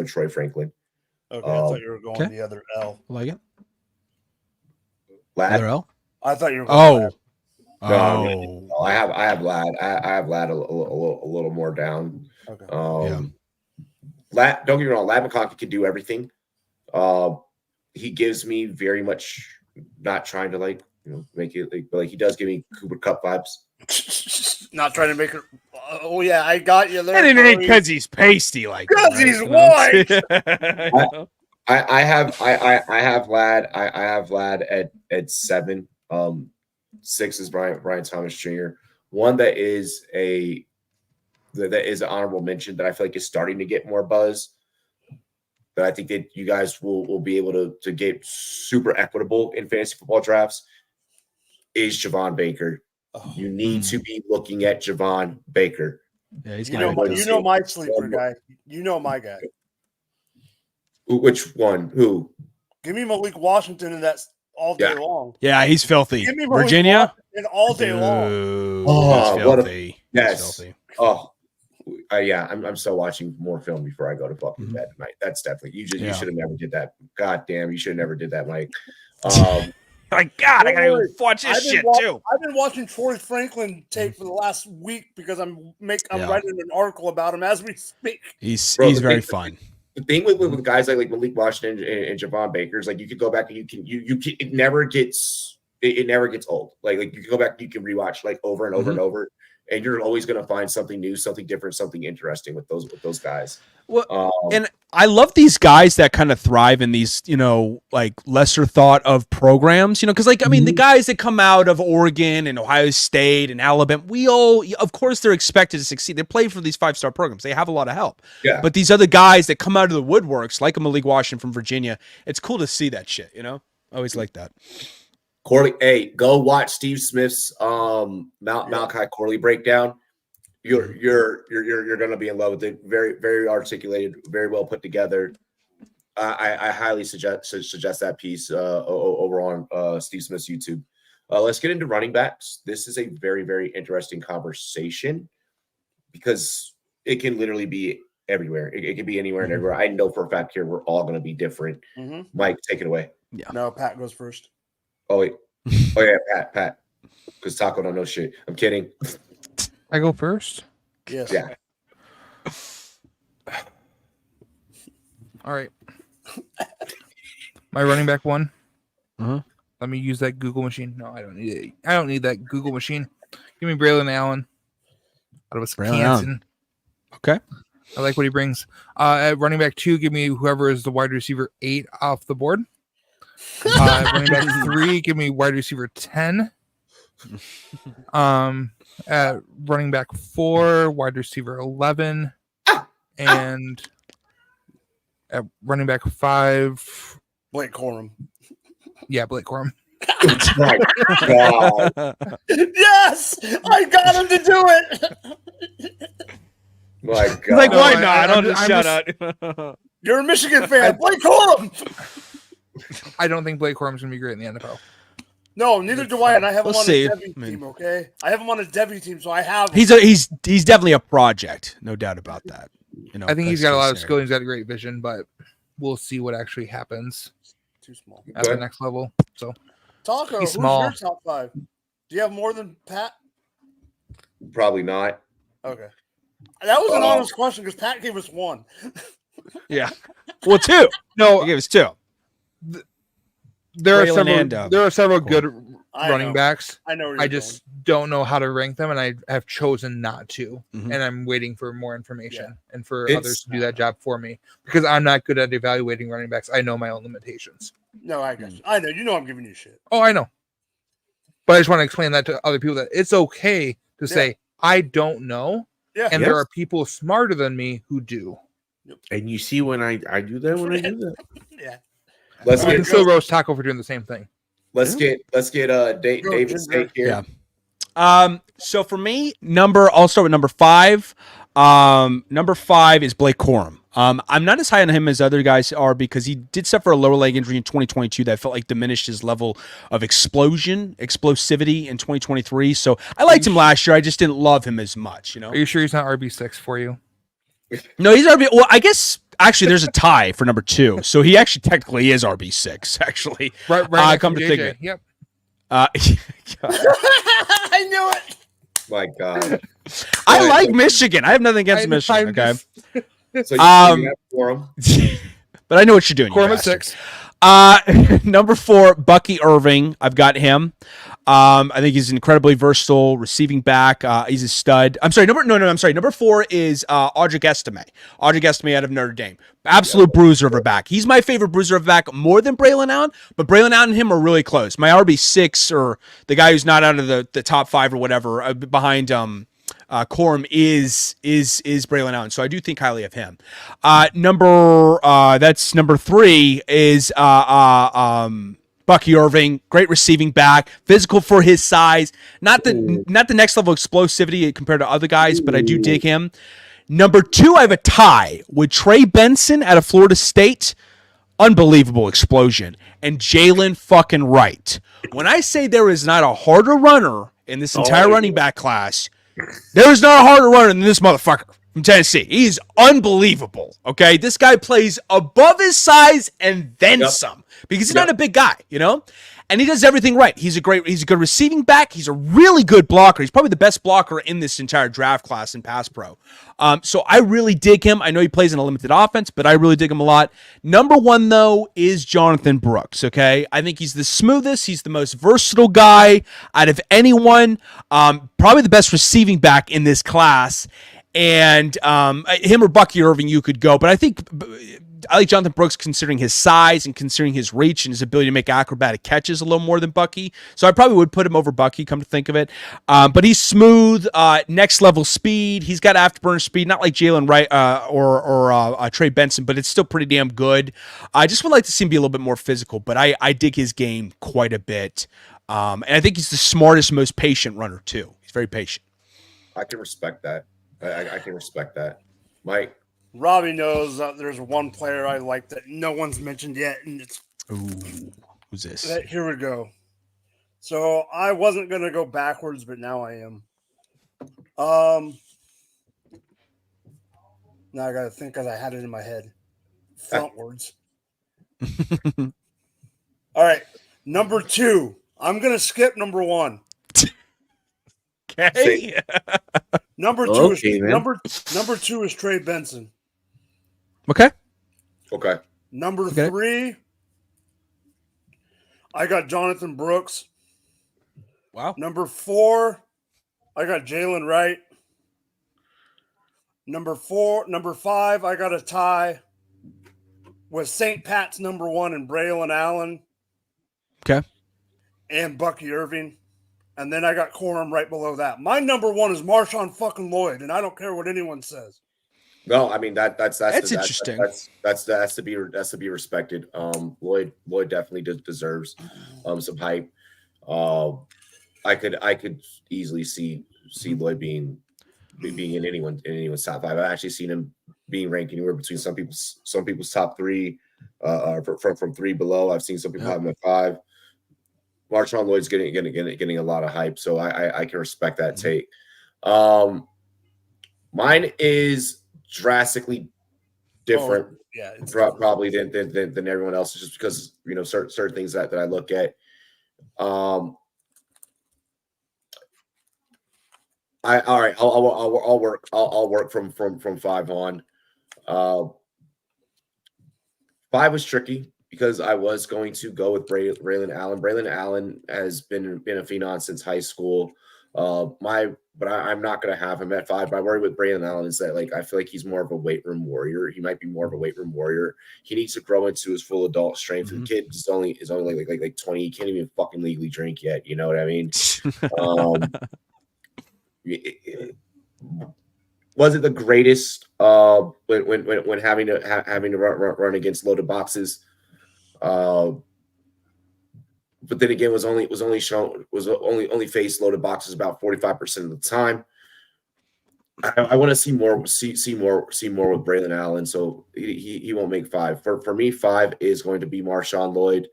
Troy Franklin. Okay, I thought you were going the other L. Like it? Lad? Other L? I thought you were going No, I have Lad. I have Lad a little more down. Okay. Lad, don't get me wrong, Lad McConkey can do everything. He gives me very much not trying to make it but he does give me Cooper Cup vibes. Not trying to make it. Oh yeah, I got you there. And it ain't because he's pasty like because he's white. I have Lad. I have Lad at 7. 6 is Brian Thomas Jr. One that is an honorable mention that I feel like is starting to get more buzz. That I think that you guys will be able to get super equitable in fantasy football drafts is Javon Baker. You need to be looking at Javon Baker. Yeah, he's you know my sleeper guy. You know my guy. Which one? Who? Give me Malik Washington and that's all day long. Yeah, he's filthy. Give me Malik Virginia Washington all day long. Oh, filthy. Yes. Filthy. Oh, yeah. I'm still watching more film before I go to fucking bed tonight. That's definitely you should have never did that. God damn, you should have never did that, Mike. My God, I gotta watch this shit too. I've been watching Troy Franklin tape for the last week because I'm writing an article about him as we speak. He's very fun. The thing with guys like Malik Washington and Javon Baker is like you could go back and you can it never gets old. Like you can go back, you can rewatch like over and over and over, and you're always going to find something new, something different, something interesting with those guys. Well, and I love these guys that kind of thrive in these, like lesser thought of programs, because like, I mean, the guys that come out of Oregon and Ohio State and Alabama, of course, they're expected to succeed. They play for these 5-star programs. They have a lot of help. Yeah. But these other guys that come out of the woodworks, like a Malik Washington from Virginia, it's cool to see that shit, I always like that. Corley, hey, go watch Steve Smith's Malachi Corley breakdown. You're gonna be in love with it. Very, very articulated, very well put together. I highly suggest that piece over on Steve Smith's YouTube. Let's get into running backs. This is a very, very interesting conversation because it can literally be everywhere. It can be anywhere and everywhere. I know for a fact here we're all going to be different. Mike, take it away. Yeah. No, Pat goes first. Oh wait. Oh yeah, Pat. Because Taco don't know shit. I'm kidding. I go first? Yes. Yeah. All right. My running back one. Let me use that Google machine. No, I don't need it. I don't need that Google machine. Give me Braylon Allen out of Wisconsin. Okay. I like what he brings. At running back 2, give me whoever is the wide receiver 8 off the board. Running back 3, give me wide receiver 10. At running back 4, wide receiver 11, and at running back 5, Blake Corum. Yeah, Blake Corum. My God. Yes, I got him to do it. My God. Like, why not? I'll just shout out. You're a Michigan fan. Blake Corum. I don't think Blake Corum's going to be great in the NFL. No, neither do I, and I have him We'll on see. a Debbie team. Okay, I have him on a Debbie team, so I have. He's definitely a project, no doubt about that. You know, I think he's got a lot of skill. skill. He's got a great vision, but we'll see what actually happens Too small. at the next level. So Taco, He's who's small. your top 5? Do you have more than Pat? Probably not. Okay, that was an honest question because Pat gave us 1. Yeah. Well, 2. no, He gave us 2. there Braylon are and, several Corum. good I running know. backs. I know. Where I you're just don't know how to rank them, and I have chosen not to. Mhm. And I'm waiting for more information and for It's- others to do that job for me because I'm not good at evaluating running backs. I know my own limitations. going. No, I got you. I know. You know I'm giving you shit. Oh, I know. But I just want to explain that to other people that it's okay to say, I don't know. Yeah. And there are people smarter than me who do. And you see when I do that when I do that. Yeah. Let's I can get still roast Taco for doing the same thing. let's get David Ginger. State here. Yeah. So for me, I'll start with number 5. Number 5 is Blake Corum. I'm not as high on him as other guys are because he did suffer a lower leg injury in 2022 that felt like diminished his level of explosivity in 2023. So I liked him last year. I just didn't love him as much, you know? Are you sure he's not RB6 for you? No, he's RB. Well, I guess actually there's a tie for number 2. So he actually technically is RB6, actually. Right. Come to think of it. Yep. I knew it. My God. I like Michigan. I have nothing against Michigan, okay? So you Um, have for him. But I know what you're doing. you Corm at bastard. 6. Number 4, Bucky Irving. I've got him. I think he's incredibly versatile, receiving back. He's a stud. I'm sorry. Number 4 is Audric Estime. Audric Estime out of Notre Dame. Absolute bruiser of a back. He's my favorite bruiser of a back more than Braylon Allen, but Braylon Allen and him are really close. My RB6 or the guy who's not out of the top 5 or whatever behind Corum is Braylon Allen, so I do think highly of him. That's number 3 is Bucky Irving, great receiving back, physical for his size, not the next level explosivity compared to other guys, but I do dig him. Number 2, I have a tie with Trey Benson out of Florida State. Unbelievable explosion. And Jalen fucking Wright. When I say there is not a harder runner in this entire running back class, there is not a harder runner than this motherfucker from Tennessee. He's unbelievable. Okay, this guy plays above his size and then some because he's not a big guy, you know. And he does everything right. He's a good receiving back. He's a really good blocker. He's probably the best blocker in this entire draft class in pass pro. So I really dig him. I know he plays in a limited offense, but I really dig him a lot. Number 1, though, is Jonathan Brooks, okay? I think he's the smoothest. He's the most versatile guy out of anyone. Probably the best receiving back in this class. And him or Bucky Irving, you could go. But I think I like Jonathan Brooks considering his size and considering his reach and his ability to make acrobatic catches a little more than Bucky. So I probably would put him over Bucky, come to think of it. But he's smooth, next level speed. He's got afterburner speed, not like Jalen Wright or Trey Benson, but it's still pretty damn good. I just would like to see him be a little bit more physical, but I dig his game quite a bit. And I think he's the smartest, most patient runner, too. He's very patient. I can respect that. I can respect that. Mike. Robbie knows there's one player I like that no one's mentioned yet, and it's who's this? Here we go. So I wasn't gonna go backwards, but now I am. Now I gotta think because I had it in my head. Frontwards. All right, number 2. I'm gonna skip number 1. Okay. Number 2 is number 2 is Trey Benson. Okay. Number 3, I got Jonathan Brooks. Wow. Number 4, I got Jalen Wright. Number 5, I got a tie with St. Pat's number 1 and Braylon Allen. Okay. And Bucky Irving. And then I got Corum right below that. My number 1 is Marshawn fucking Lloyd, and I don't care what anyone says. No, I mean that's interesting. That's to be respected. Lloyd definitely deserves some hype. I could easily see Lloyd being in anyone's top 5. I've actually seen him being ranked anywhere between some people's top 3 from 3 below. I've seen some people have him at 5. Marshawn Lloyd's getting a lot of hype, so I can respect that take. Mine is drastically different, probably than everyone else's, just because certain things that I look at. I'll work from 5 on. 5 was tricky because I was going to go with Braylon Allen. Braylon Allen has been a phenom since high school. But I'm not going to have him at 5. My worry with Braylon Allen is that I feel like he's more of a weight room warrior. He might be more of a weight room warrior. He needs to grow into his full adult strength. The kid is only like 20. He can't even fucking legally drink yet. You know what I mean? Was it the greatest when having to run against loaded boxes? But then again, was only faced loaded boxes about 45% of the time. I want to see more with Braylon Allen, so he won't make 5. For me, 5 is going to be Marshawn Lloyd.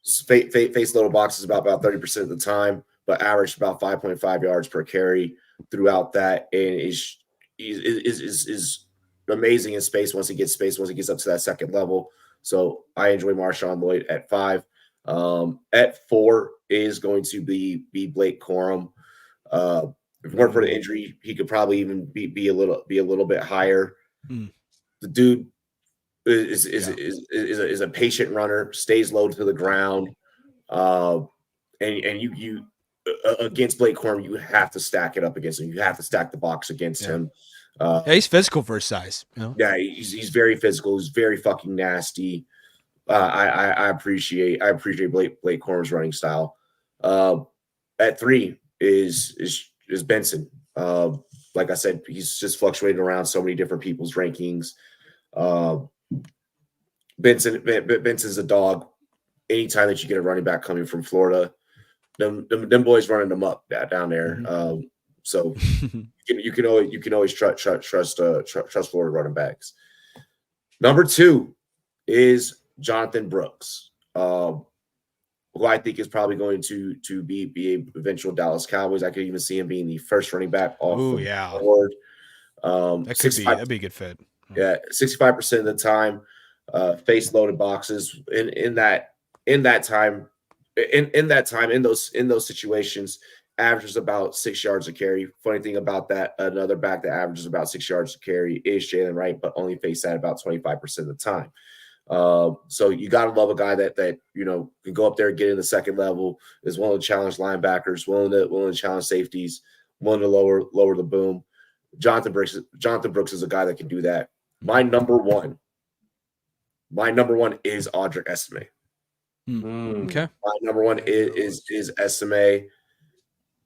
Face loaded boxes about 30% of the time, but averaged about 5.5 yards per carry throughout that, and is amazing in space once he gets up to that second level. So I enjoy Marshawn Lloyd at 5. At 4 is going to be Blake Corum. If it weren't for the injury, he could probably even be a little bit higher. The dude is a patient runner, stays low to the ground, and you against Blake Corum, you have to stack it up against him. You have to stack the box against him. He's physical for his size. Yeah, he's very physical. He's very fucking nasty. I appreciate Blake Corum's running style. At 3 is Benson. Like I said, he's just fluctuating around so many different people's rankings. Benson's a dog. Anytime that you get a running back coming from Florida, them boys running them up down there. So you can always trust Florida running backs. Number 2 is Jonathan Brooks, who I think is probably going to be a eventual Dallas Cowboys. I could even see him being the first running back off the board. That'd be a good fit. Yeah, 65% of the time, face loaded boxes. In those situations, averages about 6 yards a carry. Funny thing about that, another back that averages about 6 yards a carry is Jalen Wright, but only faced that about 25% of the time. So you got to love a guy that can go up there and get in the second level, is willing to challenge linebackers, willing to challenge safeties, willing to lower the boom. Jonathan Brooks is a guy that can do that. My number one is Audric Estime. Okay. My number 1 is Estime.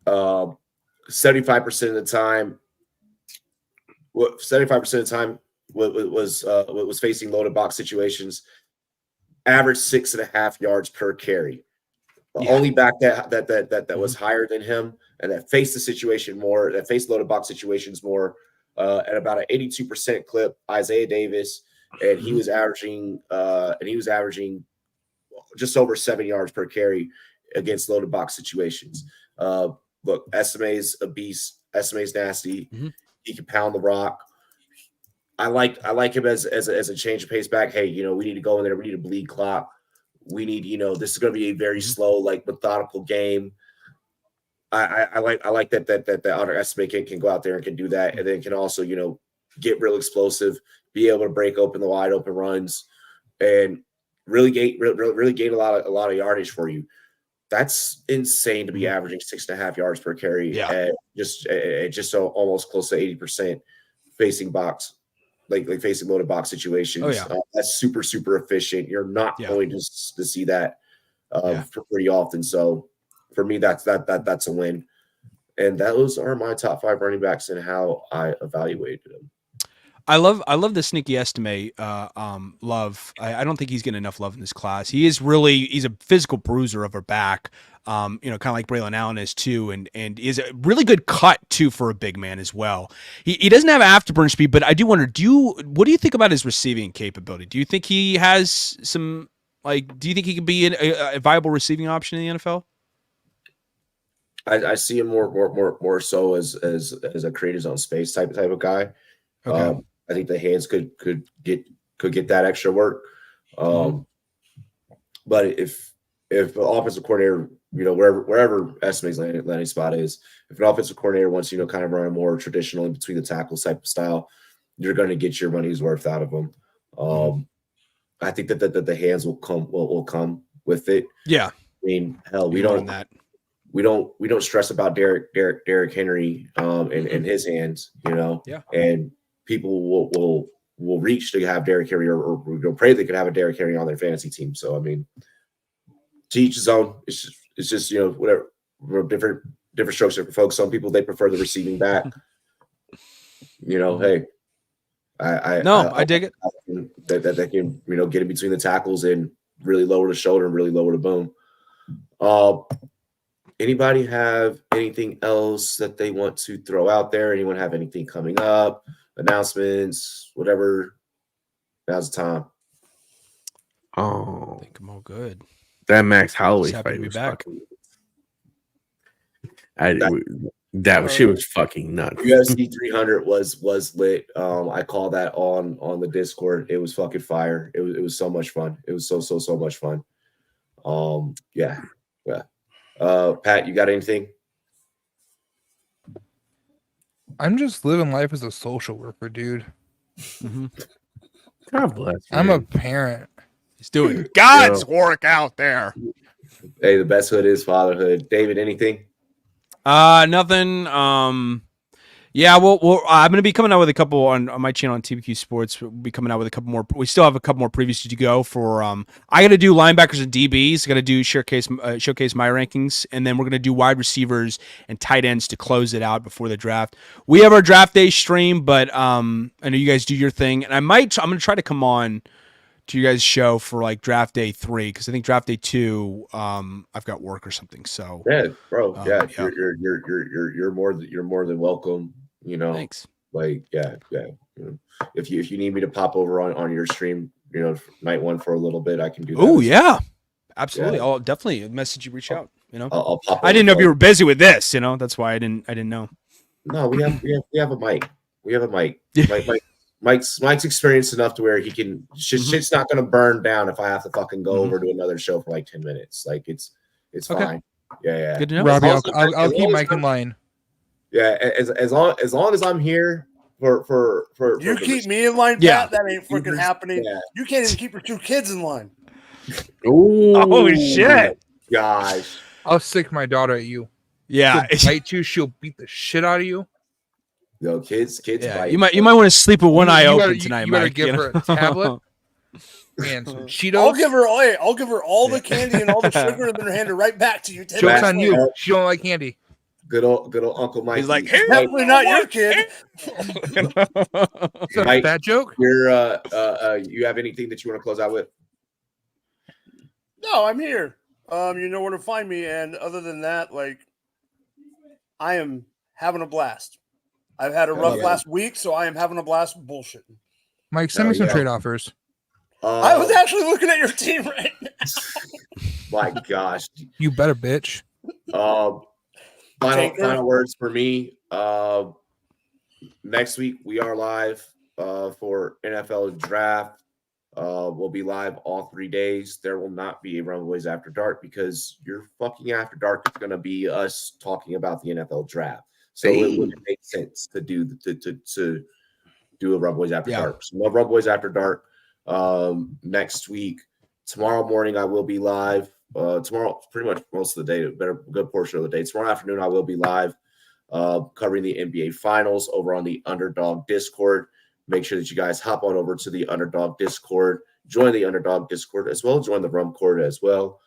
75% of the time, was facing loaded box situations. Average 6.5 yards per carry. The only back that was higher than him and that faced the situation more, that faced loaded box situations more, at about an 82% clip, Isaiah Davis, and he was averaging just over 7 yards per carry against loaded box situations. Look, Estime's a beast. Estime's nasty. He can pound the rock. I like him as a change of pace back. Hey, we need to go in there. We need to bleed clock. We need, this is going to be a very slow, methodical game. I like that Audric Estime can go out there and can do that, and then can also, get real explosive, be able to break open the wide open runs, and really gain a lot of yardage for you. That's insane to be averaging 6.5 yards per carry at just so almost close to 80% facing box, like facing loaded box situations. That's super, super efficient. You're not going to see that for pretty often. So for me, that's a win. And those are my top 5 running backs and how I evaluated them. I love the sneaky estimate love. I don't think he's getting enough love in this class. He's a physical bruiser of her back. Kind of like Braylon Allen is too, and is a really good cut too for a big man as well. He doesn't have afterburn speed, but I do wonder, what do you think about his receiving capability? Do you think he has some do you think he could be a viable receiving option in the NFL? I see him more so as a create his own space type of guy. Okay. I think the hands could get that extra work. But if an offensive coordinator, wherever Estime's landing spot is, if an offensive coordinator wants kind of run a more traditional in between the tackles type of style, you're going to get your money's worth out of them. I think that the hands will come with it. Yeah. I mean, hell, we don't stress about Derrick Henry and his hands, Yeah. And people will reach to have Derrick Henry or pray they could have a Derrick Henry on their fantasy team. So I mean, to each his own. It's just whatever, different strokes for folks. Some people they prefer the receiving back. Hey, I dig it. That they can get in between the tackles and really lower the shoulder and really lower the boom. Anybody have anything else that they want to throw out there? Anyone have anything coming up? Announcements, whatever. Now's the time. Oh, I think I'm all good. that Max Holloway Just happy fight to be was back. that shit was fucking nuts. UFC 300 was lit. I call that on the Discord. It was fucking fire. It was so much fun. It was so much fun. Yeah. Pat, you got anything? I'm just living life as a social worker, dude. God bless. I'm a man. parent. He's doing God's work out there. Hey, the best hood is fatherhood. David, anything? Nothing. Yeah, well, I'm going to be coming out with a couple on my channel on TBQ Sports. We'll be coming out with a couple more. We still have a couple more previews to go for. I got to do linebackers and DBs. I got to do showcase my rankings, and then we're going to do wide receivers and tight ends to close it out before the draft. We have our draft day stream, but I know you guys do your thing, and I'm going to try to come on to you guys' show for draft day 3 because I think draft day 2 I've got work or something. So Yeah, bro. yeah. You're more than welcome. Thanks. If you need me to pop over on your stream, night one for a little bit, I can do that. Oh yeah, absolutely. Yeah. I'll definitely message you, reach out. I'll pop. I didn't know if you were busy with this. That's why I didn't know. No, we have a mic. We have a mic. Mike's experienced enough to where he can. Shit's not going to burn down if I have to fucking go over to another show for 10 minutes. It's Okay. fine. Yeah. Good to know. Robbie, Also, I'll keep Mike in line. Yeah, as long as I'm here for You the keep me in line, Pat. Yeah. That ain't freaking happening. Yeah. You can't even keep your 2 kids in line. Ooh, Oh shit! Gosh. I'll stick my daughter at you. Yeah, She'll bite you. She'll beat the shit out of you. Yo, kids. yeah. Bite. You might want to sleep with one eye open tonight, You better Mike. give her a tablet and some Cheetos. I'll give her all the candy and all the sugar, and then hand it right back to you. 10 Joke's minutes on you. later. She don't like candy. Good old Uncle Mike. He's like, Definitely not your kid. Is that a Mike, bad joke? you're you have anything that you want to close out with? No, I'm here. You know where to find me, and other than that, I am having a blast. I've had a rough last week, so I am having a blast bullshitting. Mike, send me some yeah. trade offers. I was actually looking at your team right now. My gosh. You better, bitch. Final words for me. Next week we are live for NFL draft. We'll be live all 3 days. There will not be a Rumboyz After Dark because your fucking After Dark is going to be us talking about the NFL draft. So it wouldn't make sense to do a Rumboyz After Dark. So no Rumboyz After Dark next week. Tomorrow morning I will be live. Tomorrow, pretty much most of the day, a good portion of the day. Tomorrow afternoon I will be live covering the NBA Finals over on the Underdog Discord. Make sure that you guys hop on over to the Underdog Discord, join the Underdog Discord as well, join the Rumcord as well.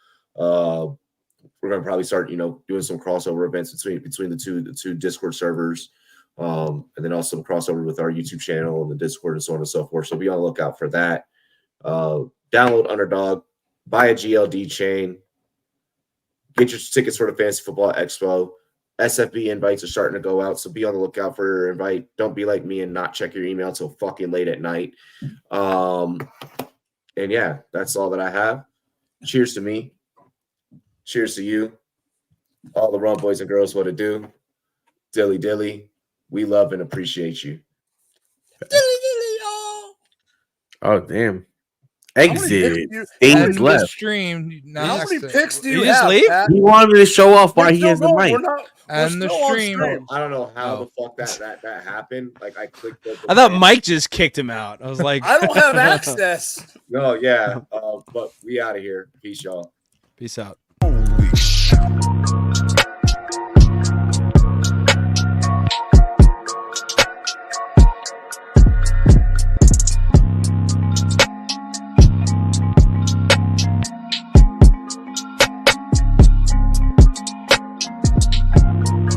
We're going to probably start, doing some crossover events between the two Discord servers. And then also crossover with our YouTube channel and the Discord and so on and so forth. So be on the lookout for that. Download Underdog, buy a GLD chain, get your tickets for the Fantasy Football Expo. SFB invites are starting to go out, so be on the lookout for your invite. Don't be like me and not check your email till fucking late at night. And yeah, that's all that I have. Cheers to me. Cheers to you. All the Rum boys and girls, what to do. Dilly dilly. We love and appreciate you. Dilly dilly, y'all. Oh, damn. How many Exit. picks Stage And the left. stream. How many picks do you Did you just have, leave? Pat? He wanted me to show off why We're he still has the going. mic. We're And the still on stream. I don't know how Oh. the fuck that happened. Like I clicked. I thought Mike just kicked him out. I was like, I don't have access. No, yeah. But we out of here. Peace, y'all. Peace out. Holy shit.